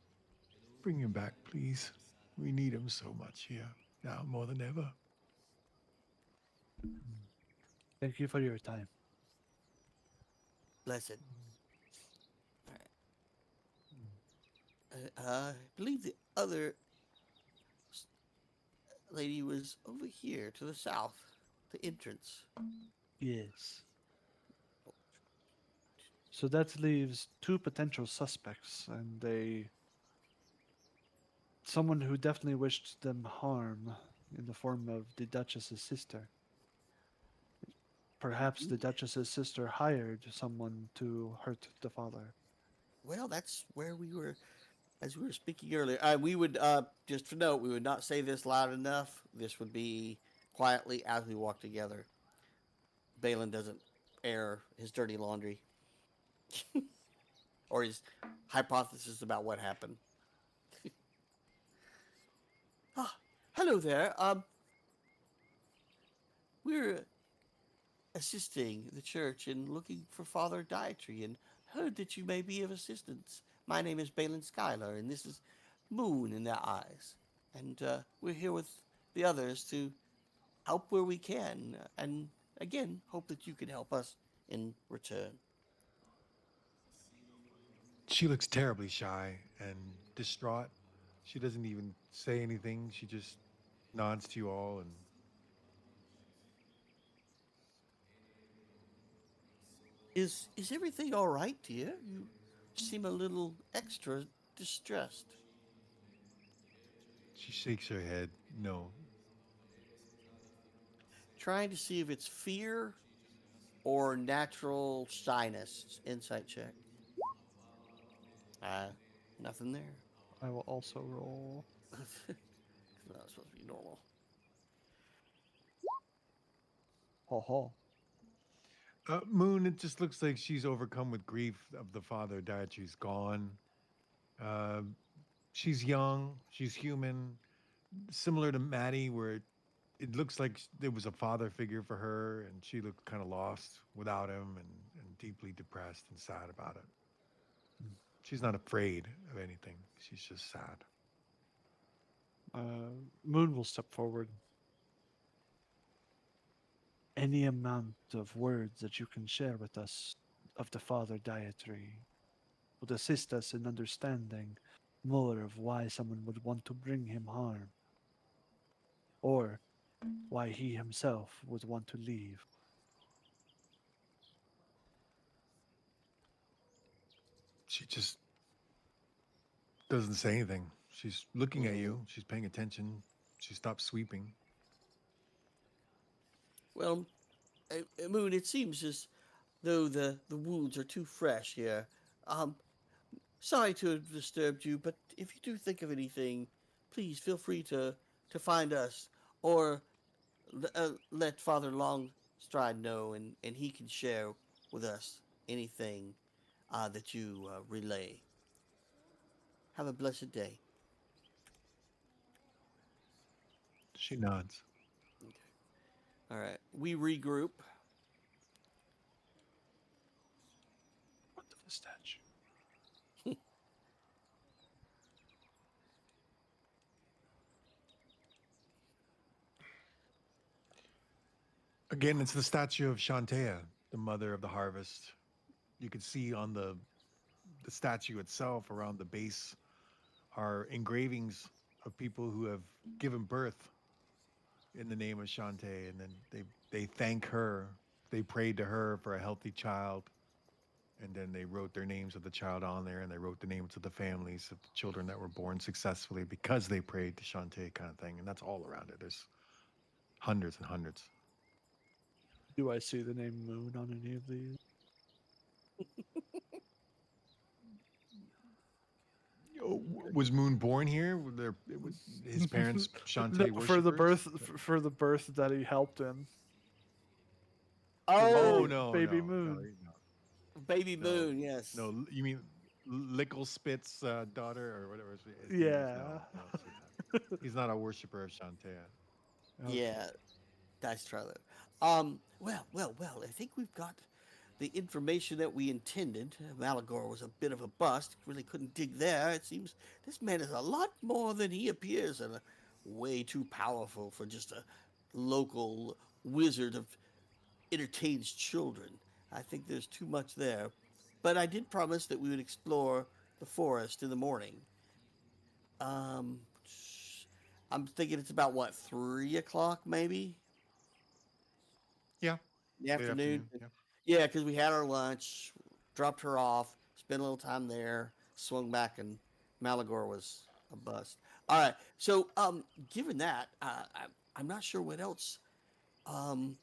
Bring him back, please. We need him so much here, now more than ever.
Thank you for your time.
Blessed. I believe the other lady was over here to the south, the entrance.
Yes. So that leaves two potential suspects, and someone who definitely wished them harm in the form of the Duchess's sister. Perhaps the Duchess's sister hired someone to hurt the father.
Well, that's where we were, as we were speaking earlier. We would, just to note, we would not say this loud enough. This would be quietly as we walk together. Balin doesn't air his dirty laundry or his hypothesis about what happened. Ah, hello there. We're assisting the church in looking for Father Dietary and heard that you may be of assistance. My name is Balin Schuyler, and this is Moon in their eyes. And we're here with the others to help where we can, and again, hope that you can help us in return.
She looks terribly shy and distraught. She doesn't even say anything. She just nods to you all and
Is everything all right, dear? You seem a little extra distressed.
she shakes her head. No.
Trying to see if it's fear or natural shyness. Insight check. Nothing there.
I will also roll.
It's not supposed to be normal.
Ho ho.
Moon, it just looks like she's overcome with grief of the father died. She's gone. Uh, she's young. She's human. Similar to Maddie, where it looks like there was a father figure for her, and she looked kind of lost without him, and deeply depressed and sad about it. She's not afraid of anything. She's just sad.
Moon will step forward. Any amount of words that you can share with us of the Father Dietary would assist us in understanding more of why someone would want to bring him harm, or why he himself would want to leave.
She just doesn't say anything. She's looking at
Mm.
you. She's paying attention. She stops sweeping.
Well, Moon, it seems as though the wounds are too fresh here. Um, Sorry to have disturbed you, but if you do think of anything, please feel free to find us or let Father Longstride know, and he can share with us anything that you relay. Have a blessed day.
She nods.
Okay. All right, we regroup.
What of the statue?
Again, it's the statue of Shantea, the mother of the harvest. You can see on the statue itself, around the base, are engravings of people who have given birth in the name of Shantae, and then they thank her. They prayed to her for a healthy child, and then they wrote their names of the child on there, and they wrote the names of the families of the children that were born successfully because they prayed to Shantae, kind of thing. And that's all around it. There's hundreds and hundreds.
Do I see the name Moon on any of these?
Oh, was Moon born here? Were there, his parents Shantae
No,
worshippers?
for the birth that he helped in.
Oh
Oh,
no,
Baby
no,
Moon.
no.
Baby
No,
Moon, yes.
No, you mean Licklespitt's daughter or whatever his name is?
Yeah.
No, he's not a worshiper of Shantae.
Okay.
Yeah, that's true. Well. I think we've got the information that we intended. Malagor was a bit of a bust. Really couldn't dig there. It seems this man is a lot more than he appears, and way too powerful for just a local wizard of entertains children. I think there's too much there. But I did promise that we would explore the forest in the morning. Um, I'm thinking it's about what, 3 o'clock maybe?
Yeah,
In the
late
afternoon?
afternoon. Yeah.
Yeah, because we had our lunch, dropped her off, spent a little time there, swung back, and Malagor was a bust. All right. So, given that, I'm not sure what else. Um,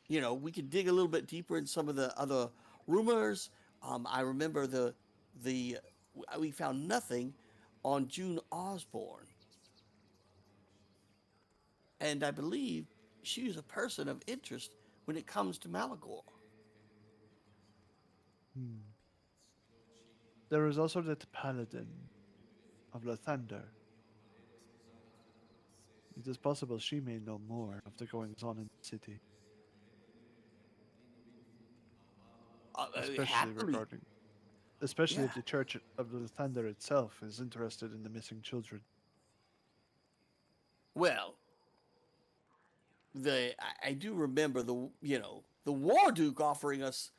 we could dig a little bit deeper in some of the other rumors. I remember the we found nothing on June Osborne, and I believe she is a person of interest when it comes to Malagor.
Hmm. There is also that paladin of Lathander. It is possible she may know more of the goings on in the city, especially
Happily,
regarding, especially
yeah.
if the Church of Lathander itself is interested in the missing children.
Well, I do remember the War Duke offering us,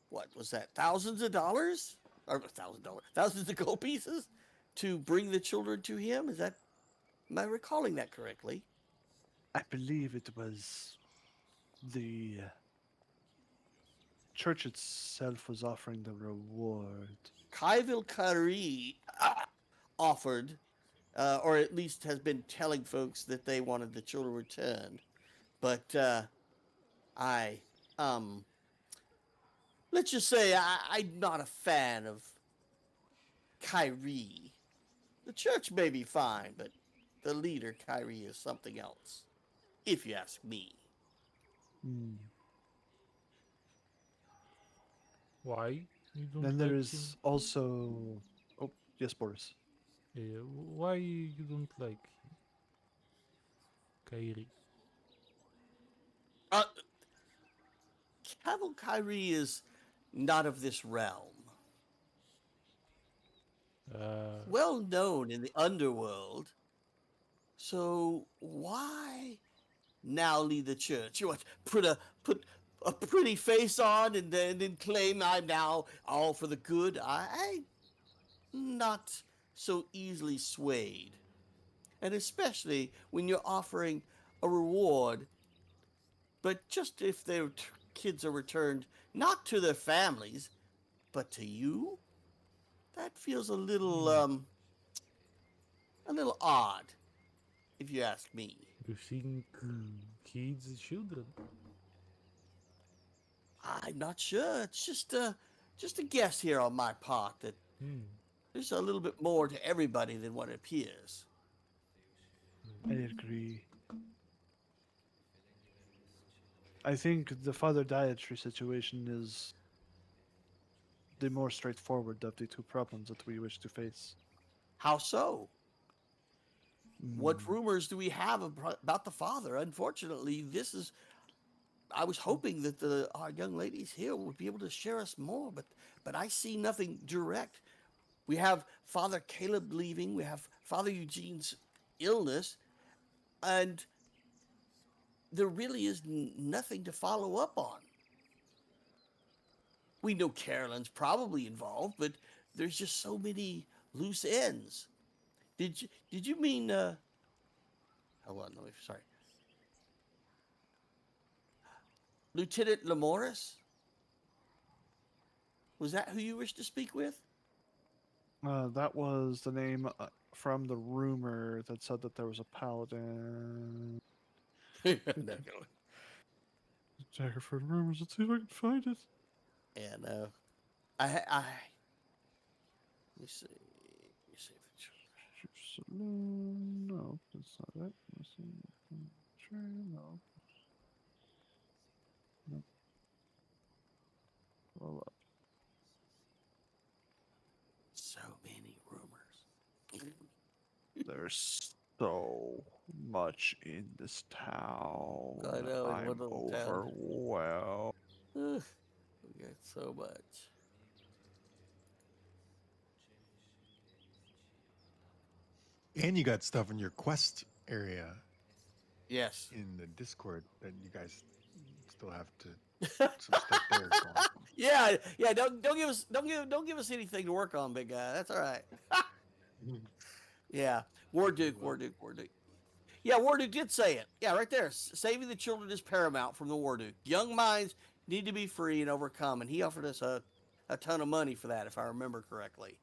what was that, thousands of dollars or $1,000, thousands of gold pieces to bring the children to him. Am I recalling that correctly?
I believe it was the church itself was offering the reward.
Kaivil Kari offered, or at least has been telling folks that they wanted the children returned, but I let's just say I'm not a fan of Kyrie. The church may be fine, but the leader, Kyrie, is something else, if you ask me.
Hmm.
Why you don't
Then there
like
is
him?
also. Oh, yes, Boris.
Why you don't like him, Kairi?
Uh, Kyrie is not of this realm.
Uh,
Well known in the underworld. So why now leave the church? You want put a pretty face on and then claim I'm now all for the good? I not so easily swayed. And especially when you're offering a reward, but just if their kids are returned not to their families, but to you, that feels a little odd, if you ask me.
you think kids are children?
I'm not sure. It's just a guess here on my part that
Hmm.
there's a little bit more to everybody than what appears.
I agree. I think the Father Dietary situation is the more straightforward of the two problems that we wish to face.
How so? What
Mm,
rumors do we have about the father? Unfortunately, this is. I was hoping that our young ladies here would be able to share us more, but I see nothing direct. We have Father Caleb leaving. We have Father Eugene's illness, and there really is nothing to follow up on. We know Carolyn's probably involved, but there's just so many loose ends. Did you mean hold on, let me sorry. Lieutenant Lamoris? Was that who you wished to speak with?
that was the name from the rumor that said that there was a paladin.
No.
Daggerford rumors. Let's see if I can find it.
Yeah, no. I let me see. Let me see if it's
Saloon. No, that's not it. Let's see. No. No. Roll up.
so many rumors.
There's so much in this town.
I know, in
I'm
one little town.
overwhelmed.
Ugh, we got so much.
And you got stuff in your quest area
Yes.
in the Discord that you guys still have to some stuff there. Going.
Yeah, yeah. Don't give us anything to work on, big guy. That's all right. Yeah, Warduke. Yeah, Warduke did say it. Yeah, right there. Saving the children is paramount from the Warduke. Young minds need to be free and overcome, and he offered us a ton of money for that, if I remember correctly.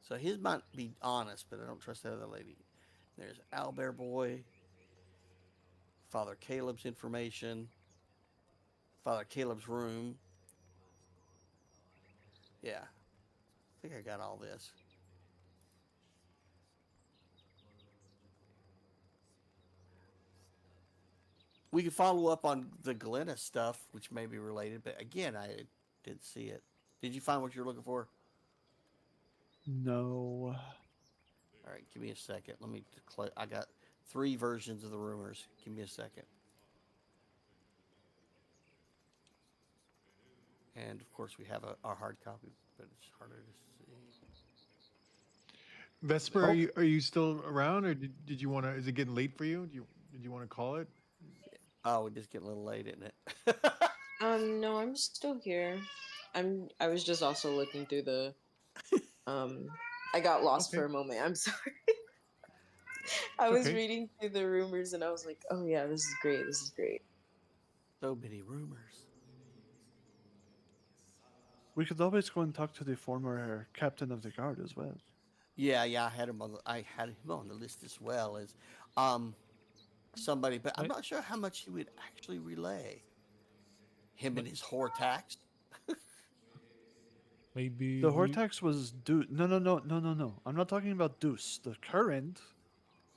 So his might be honest, but I don't trust that other lady. There's Owlbear Boy, Father Caleb's information, Father Caleb's room. Yeah, I think I got all this. We could follow up on the Glenna stuff, which may be related, but again, I didn't see it. Did you find what you're looking for?
No.
All right, give me a second. Let me. I got 3 versions of the rumors. Give me a second. And of course, we have our hard copy, but it's harder to see.
Vesper,
Oh.
are you still around, or did you want to? Is it getting late for you? Did you want to call it?
Oh, we just get a little late, isn't it?
No, I'm still here. I was just also looking through the um I got lost
Okay.
for a moment. I'm sorry. I
It's
was
okay.
reading through the rumors and I was like, "Oh yeah, this is great. This is great."
So many rumors.
We could always go and talk to the former captain of the guard as well.
Yeah, I had him on the list as well as somebody, but I'm
I-
not sure how much he would actually relay. Him and his Hortax.
Maybe
The
we.
Hortax was Deuce. No. I'm not talking about Deuce, the current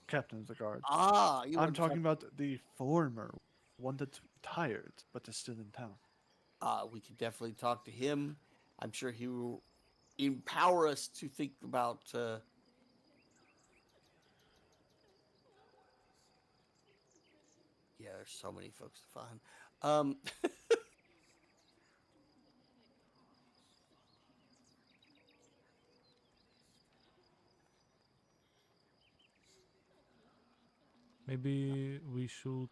captain of the guard.
Ah, you
I'm
want to
talking about the former one that's retired but is still in town.
we could definitely talk to him. I'm sure he will empower us to think about. Yeah, there's so many folks to find.
Maybe we should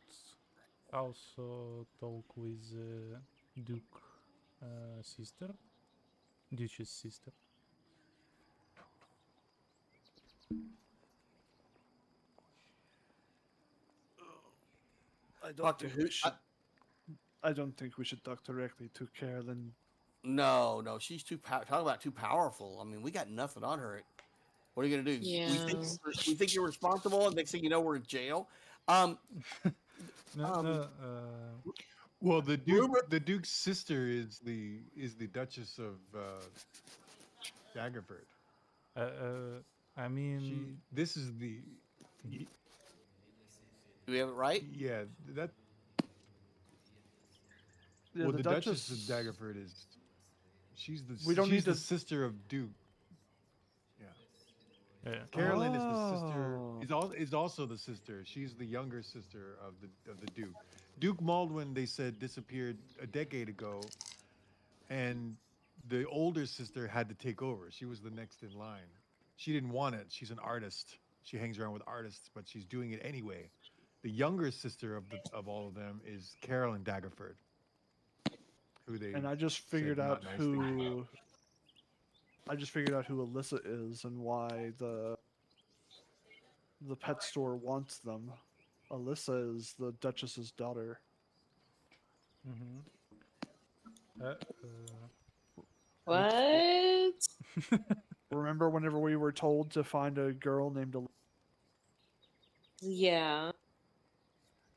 also talk with Duke sister, Duchess sister.
I don't
Talk to
think
who?
we should. I don't think we should talk directly to Carolyn.
No, no, she's too talk about too powerful. I mean, we got nothing on her. What are you gonna do?
Yeah.
We think you're responsible, and next thing you know, we're in jail. Um,
No,
Um,
no.
Well,
Rumor-
the Duke's sister is the Duchess of Daggerford.
I
She
mean,
this is the y-
do we have it right?
yeah that
Yeah,
well
the
the Duchess of
Duchess.
Daggerford is
We don't
she's
need
the
to.
sister of Duke. Yeah,
yeah.
Carolyn is the sister
Oh.
is also the sister. She's the younger sister of the Duke. Duke Maldwin, they said, disappeared a decade ago, and the older sister had to take over. She was the next in line. She didn't want it. She's an artist. She hangs around with artists, but she's doing it anyway. The younger sister of all of them is Carolyn Daggerford, who they
And I just
said
figured
not
out
nice things about.
who. I just figured out who Alyssa is and why the pet store wants them. Alyssa is the Duchess's daughter.
Mm-hmm.
What?
Remember whenever we were told to find a girl named
Yeah.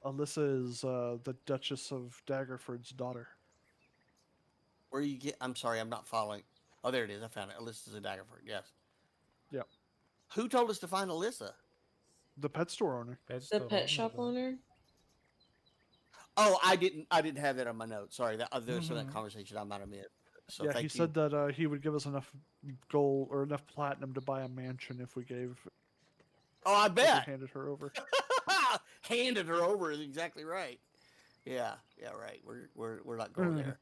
Alyssa is the Duchess of Daggerford's daughter.
Where you get? I'm sorry, I'm not following. Oh, there it is. I found it. Alyssa's in Daggerford. Yes.
Yep.
Who told us to find Alyssa?
The pet store owner.
Pet
The
store
pet shop
owner.
owner?
Oh, I didn't. I didn't have that on my notes. Sorry, there was some of that
Mhm.
conversation I might have missed. So
Yeah,
thank
he
you.
said that he would give us enough gold or enough platinum to buy a mansion if we
Oh, I
if we
bet.
handed her over.
Handed her over is exactly right. Yeah, yeah, right. We're not going there.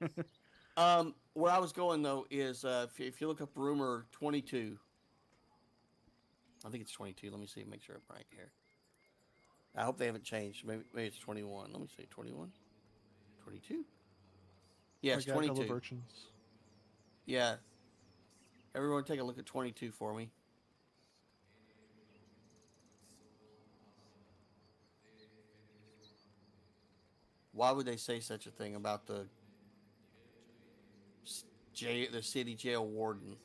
Where I was going though is if you look up rumor 22, I think it's 22. Let me see, make sure I'm right here. I hope they haven't changed. Maybe it's 21. Let me see, 21, 22. Yes,
I got hella
22.
virgins.
Yeah. Everyone, take a look at 22 for me. Why would they say such a thing about the the city jail warden?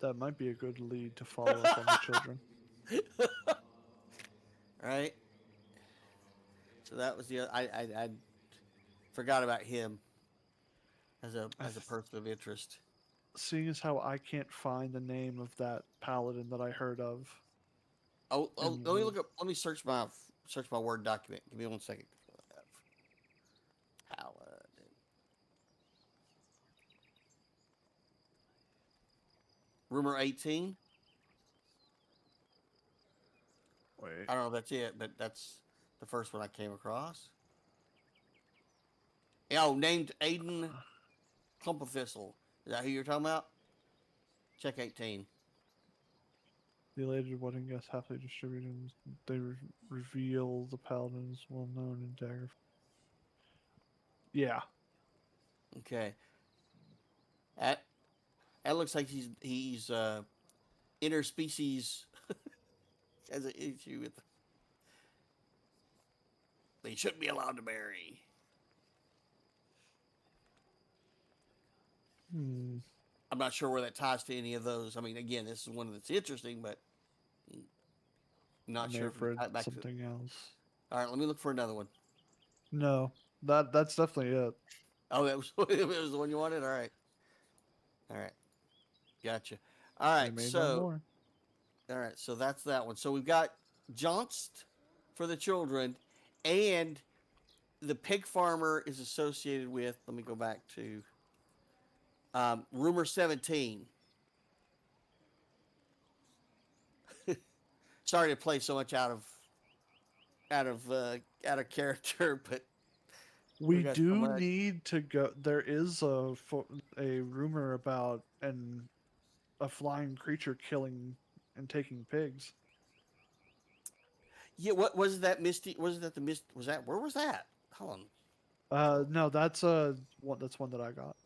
That might be a good lead to follow up on the children.
Right. So that was the I forgot about him as a person of interest.
Seeing as how I can't find the name of that paladin that I heard of.
Oh,
And
let me look up. Let me search my Word document. Give me 1 second. Paladin. Rumor 18.
Wait.
I don't know if that's it, but that's the first one I came across. Oh, named Aiden Clumpathistle. Is that who you're talking about? Check 18.
The elated wedding guests happily distributed. They reveal the paladin is well known in Dagger. Yeah.
Okay. That looks like he's interspecies has an issue with. They shouldn't be allowed to marry. I'm not sure where that ties to any of those. I mean, again, this is one that's interesting, but not
I may
sure
have
if we
read
tie it back to.
something else.
All right, let me look for another one.
No, that's definitely it.
Oh, that was it was the one you wanted. All right, gotcha. All
I
right,
made one
so
more.
all right, so that's that one. So we've got Johnst for the children, and the pig farmer is associated with. Let me go back to rumor 17. Sorry to play so much out of character, but
We
got so
do
much.
need to go. There is a rumor about a flying creature killing and taking pigs.
Yeah, what was that Misty? Was that the Mist? Was that where was that? Hold on.
No, that's one. That's one that I got.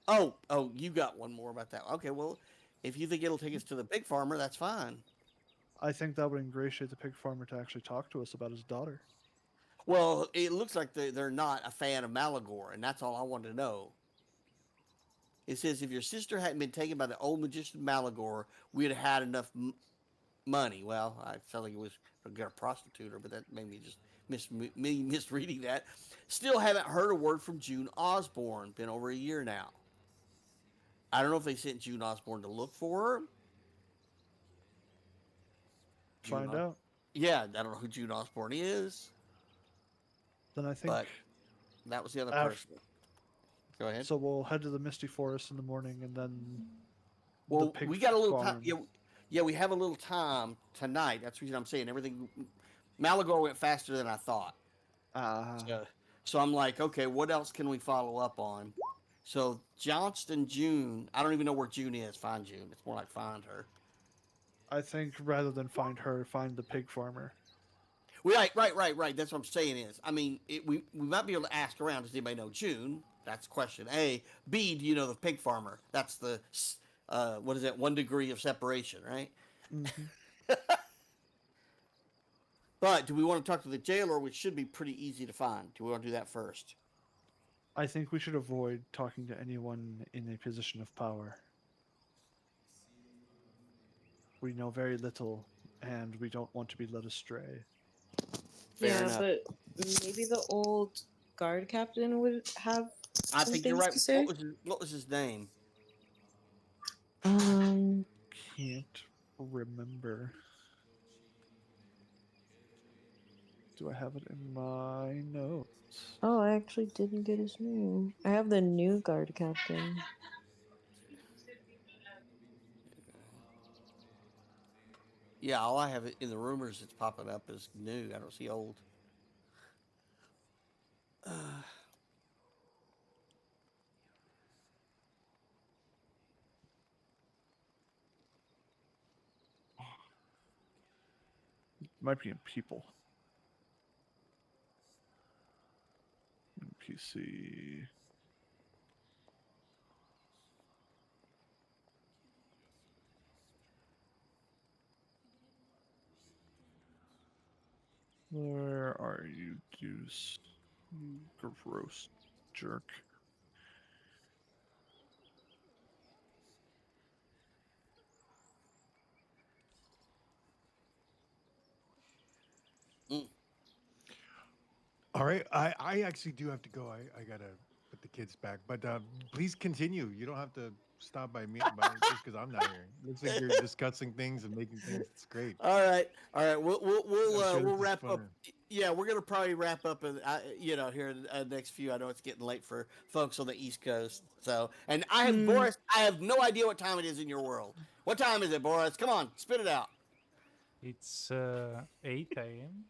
Oh, you got one more about that. Okay, well, if you think it'll take us to the pig farmer, that's fine.
I think that would ingratiate the pig farmer to actually talk to us about his daughter.
Well, it looks like they're not a fan of Malagor, and that's all I wanted to know. It says if your sister hadn't been taken by the old magician Malagor, we'd have had enough money. Well, I felt like it was to get a prostitute her, but that made me just misreading that. Still haven't heard a word from June Osborne. Been over a year now. I don't know if they sent June Osborne to look for her. June
Find out.
Yeah, I don't know who June Osborne is.
Then I think.
But that was the other
Af-
person. Go ahead.
So we'll head to the Misty Forest in the morning, and then. the
Well,
pig
we got a little time.
farm.
Yeah, we have a little time tonight. That's the reason I'm saying everything. Malagor went faster than I thought. So I'm like, okay, what else can we follow up on? So Johnston June, I don't even know where June is. Find June. It's more like find her.
I think rather than find her, find the pig farmer.
Right. That's what I'm saying is, I mean, we might be able to ask around. Does anybody know June? That's question A. B, do you know the pig farmer? That's the, what is it, 1 degree of separation, right?
Mhm.
But do we want to talk to the jailer, which should be pretty easy to find? Do we want to do that first?
I think we should avoid talking to anyone in a position of power. We know very little, and we don't want to be led astray.
Fair
Yeah,
enough.
but maybe the old guard captain would have.
I
some
think you're
things
right.
to say?
What was his name?
Um.
Can't remember. Do I have it in my notes?
Oh, I actually didn't get his name. I have the new guard captain.
Yeah, all I have in the rumors it's popping up is new. I don't see old.
Might be in people. NPC. Where are you, Deuce? You gross jerk.
All right, I actually do have to go. I gotta put the kids back, but please continue. You don't have to stop by me just because I'm not here. Looks like you're discussing things and making things. It's great.
All right. We'll
I'm sure
we'll
this is
wrap up.
fun.
Yeah, we're gonna probably wrap up in here in the next few. I know it's getting late for folks on the East Coast. So, and I have Boris. I have no idea what time it is in your world. What time is it, Boris? Come on, spit it out.
It's 8 a.m.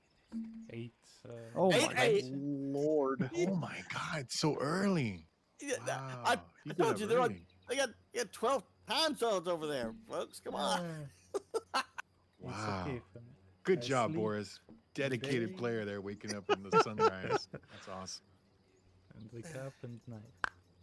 8.
Oh
Eight,
my
eight.
lord.
Oh my God, so early.
Yeah,
Wow,
I
you
told
get
you
up
they're on.
early.
They got 12 time zones over there, folks. Come on.
It's
Wow.
okay for me.
Good
I
job,
sleep
Boris. Dedicated
day.
player there, waking up in the sunrise. That's awesome.
and wake up at night.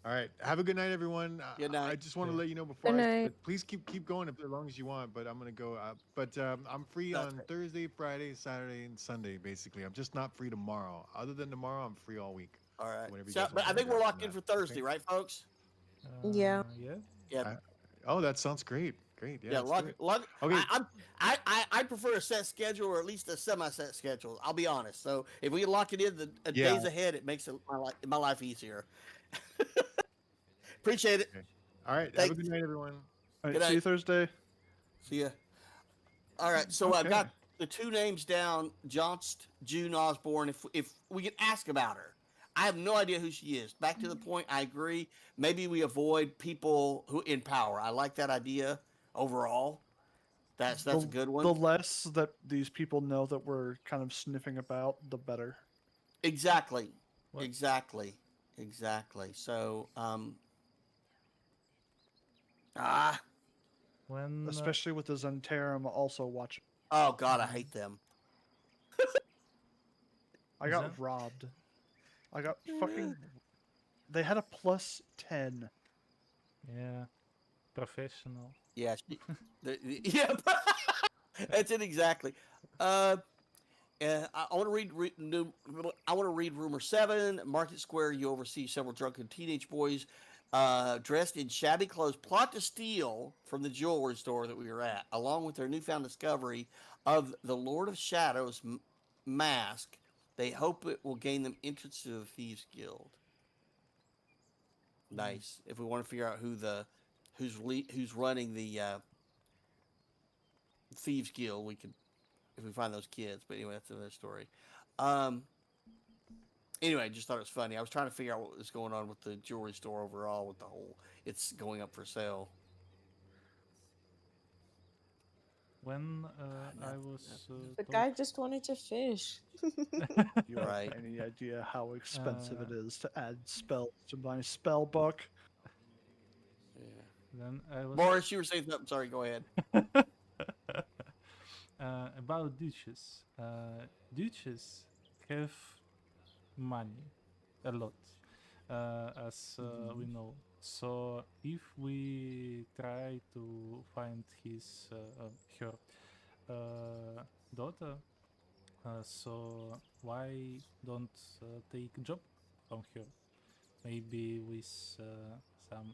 All right, have a good night, everyone.
Good
I
night.
just want to
Yeah.
let you know before
Good
I
night.
please keep going as long as you want. But I'm gonna go. But I'm free
That's
on
right.
Thursday, Friday, Saturday, and Sunday. Basically, I'm just not free tomorrow. Other than tomorrow, I'm free all week.
All right.
Whenever you
So,
guys
but I
want
think
to
we're
go
locked in
from
for
that, okay?
Thursday, right, folks?
Yeah.
Yeah.
Yeah.
Oh, that sounds great. Great. Yeah.
Yeah,
let's do
lock.
it. Okay.
I prefer a set schedule or at least a semi-set schedule. I'll be honest. So if we lock it in
Yeah.
days ahead, it makes my life easier. Appreciate it.
Okay. All right. Have a
Thanks.
good night, everyone.
All
Good
right, see you
night.
Thursday.
See ya. All right. So I've got
Okay.
the two names down: Johnst, June Osborne. If we can ask about her, I have no idea who she is. Back to the point. I agree. Maybe we avoid people who in power. I like that idea overall. That's a good one.
The less that these people know that we're kind of sniffing about, the better.
Exactly.
What?
Exactly. So,
When
especially with the Zentarum also watching.
Oh God, I hate them.
I
Is
got
that-
robbed. I got fucking. They had a +10.
yeah, professional.
Yeah, yeah, that's it exactly. Uh, I want to I want to read rumor 7. Market Square, you oversee several drunken teenage boys, dressed in shabby clothes, plot to steal from the jewelry store that we were at, along with their newfound discovery of the Lord of Shadows mask. They hope it will gain them entrance to the Thieves Guild. Nice. If we want to figure out who's running the Thieves Guild, we could, if we find those kids. But anyway, that's another story. Anyway, I just thought it was funny. I was trying to figure out what was going on with the jewelry store overall, with the whole it's going up for sale.
When
no,
I was
The
told-
guy just wanted to fish.
You have
Right.
any idea how expensive it
Uh,
is to add spells to my spell book?
Yeah.
then I was
Morris, you were saying something. Sorry, go ahead.
about duches. Duches have money, a lot, as we know. So if we try to find her daughter, so why don't take job from her? Maybe with some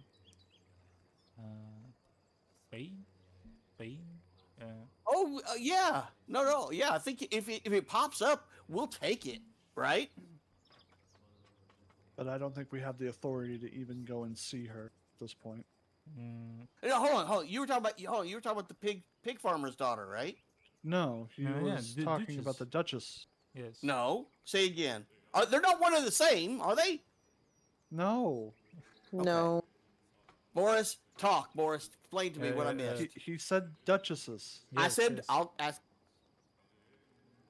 pain, pain.
Oh yeah, no, yeah. I think if it pops up, we'll take it, right?
But I don't think we have the authority to even go and see her at this point.
No, hold on. You were talking about you were talking about the pig farmer's daughter, right?
No, he
Yeah,
was talking about the Duchess.
Yes.
No, say again. They're not one and the same, are they?
No,
No.
Morris, talk. Morris, explain to me what I
Uh,
missed.
he said Duchesses.
I
Yes,
said
yes,
I'll ask.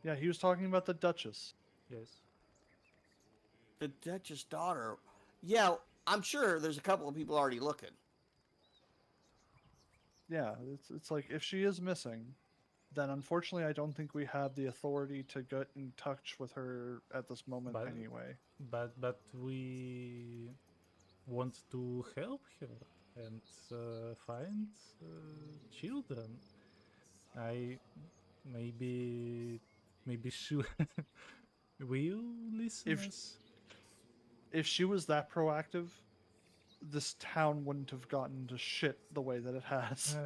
Yeah, he was talking about the Duchess.
yes.
The Duchess daughter. Yeah, I'm sure there's a couple of people already looking.
Yeah, it's like if she is missing, then unfortunately I don't think we have the authority to get in touch with her at this moment
But-
anyway.
But we want to help her and find children. I maybe should will listen us.
If she was that proactive, this town wouldn't have gotten to shit the way that it has.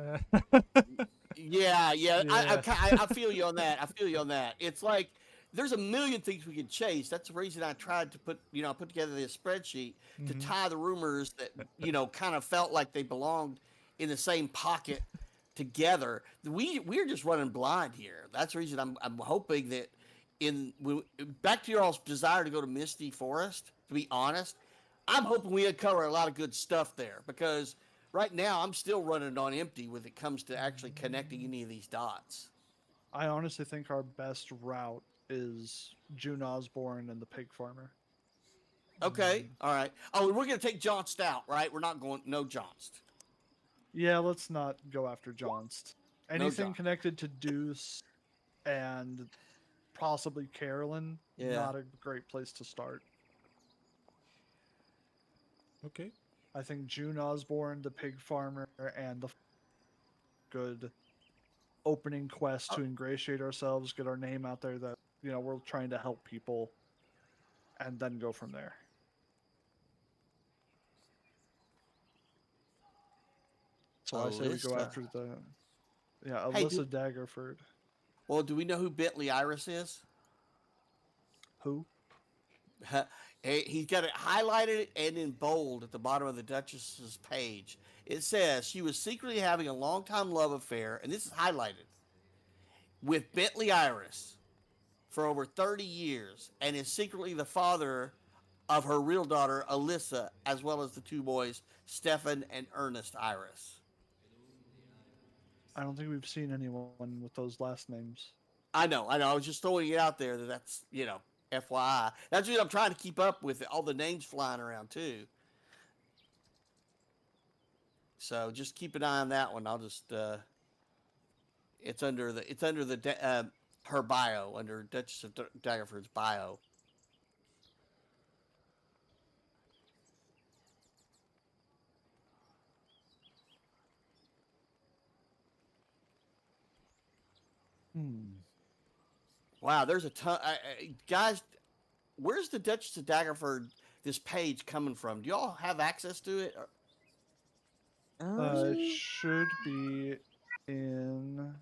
Yeah.
Yeah.
I feel you on that. I feel you on that. It's like there's a million things we could chase. That's the reason I tried to put together this spreadsheet to
Mhm.
tie the rumors that kind of felt like they belonged in the same pocket together. We're just running blind here. That's the reason I'm hoping that back to your all's desire to go to Misty Forest. To be honest, I'm hoping we uncover a lot of good stuff there because right now I'm still running on empty when it comes to actually connecting any of these dots.
I honestly think our best route is June Osborne and the pig farmer.
Okay, all right. Oh, we're gonna take Johnst out, right? We're not going no Johnst.
Yeah, let's not go after Johnst. Anything
John.
connected to Deuce and possibly Carolyn,
Yeah.
not a great place to start.
Okay.
I think June Osborne, the pig farmer, and the good opening quest to ingratiate ourselves, get our name out there that, we're trying to help people, and then go from there. So I say we go
Alyssa.
after
Hey,
Alyssa Daggerford.
Well, do we know who Bentley Iris is?
Who?
He's got it highlighted and in bold at the bottom of the Duchess's page. It says she was secretly having a long-time love affair, and this is highlighted, with Bentley Iris for over 30 years, and is secretly the father of her real daughter, Alyssa, as well as the two boys, Stefan and Ernest Iris.
I don't think we've seen anyone with those last names.
I know. I was just throwing it out there that's, FYI. That's what I'm trying to keep up with all the names flying around too. So just keep an eye on that one. I'll just it's under her bio, under Duchess of Daggerford's bio.
Hmm.
Wow, there's a ton. Guys, where's the Duchess of Daggerford? This page coming from? Do y'all have access to it?
It should be in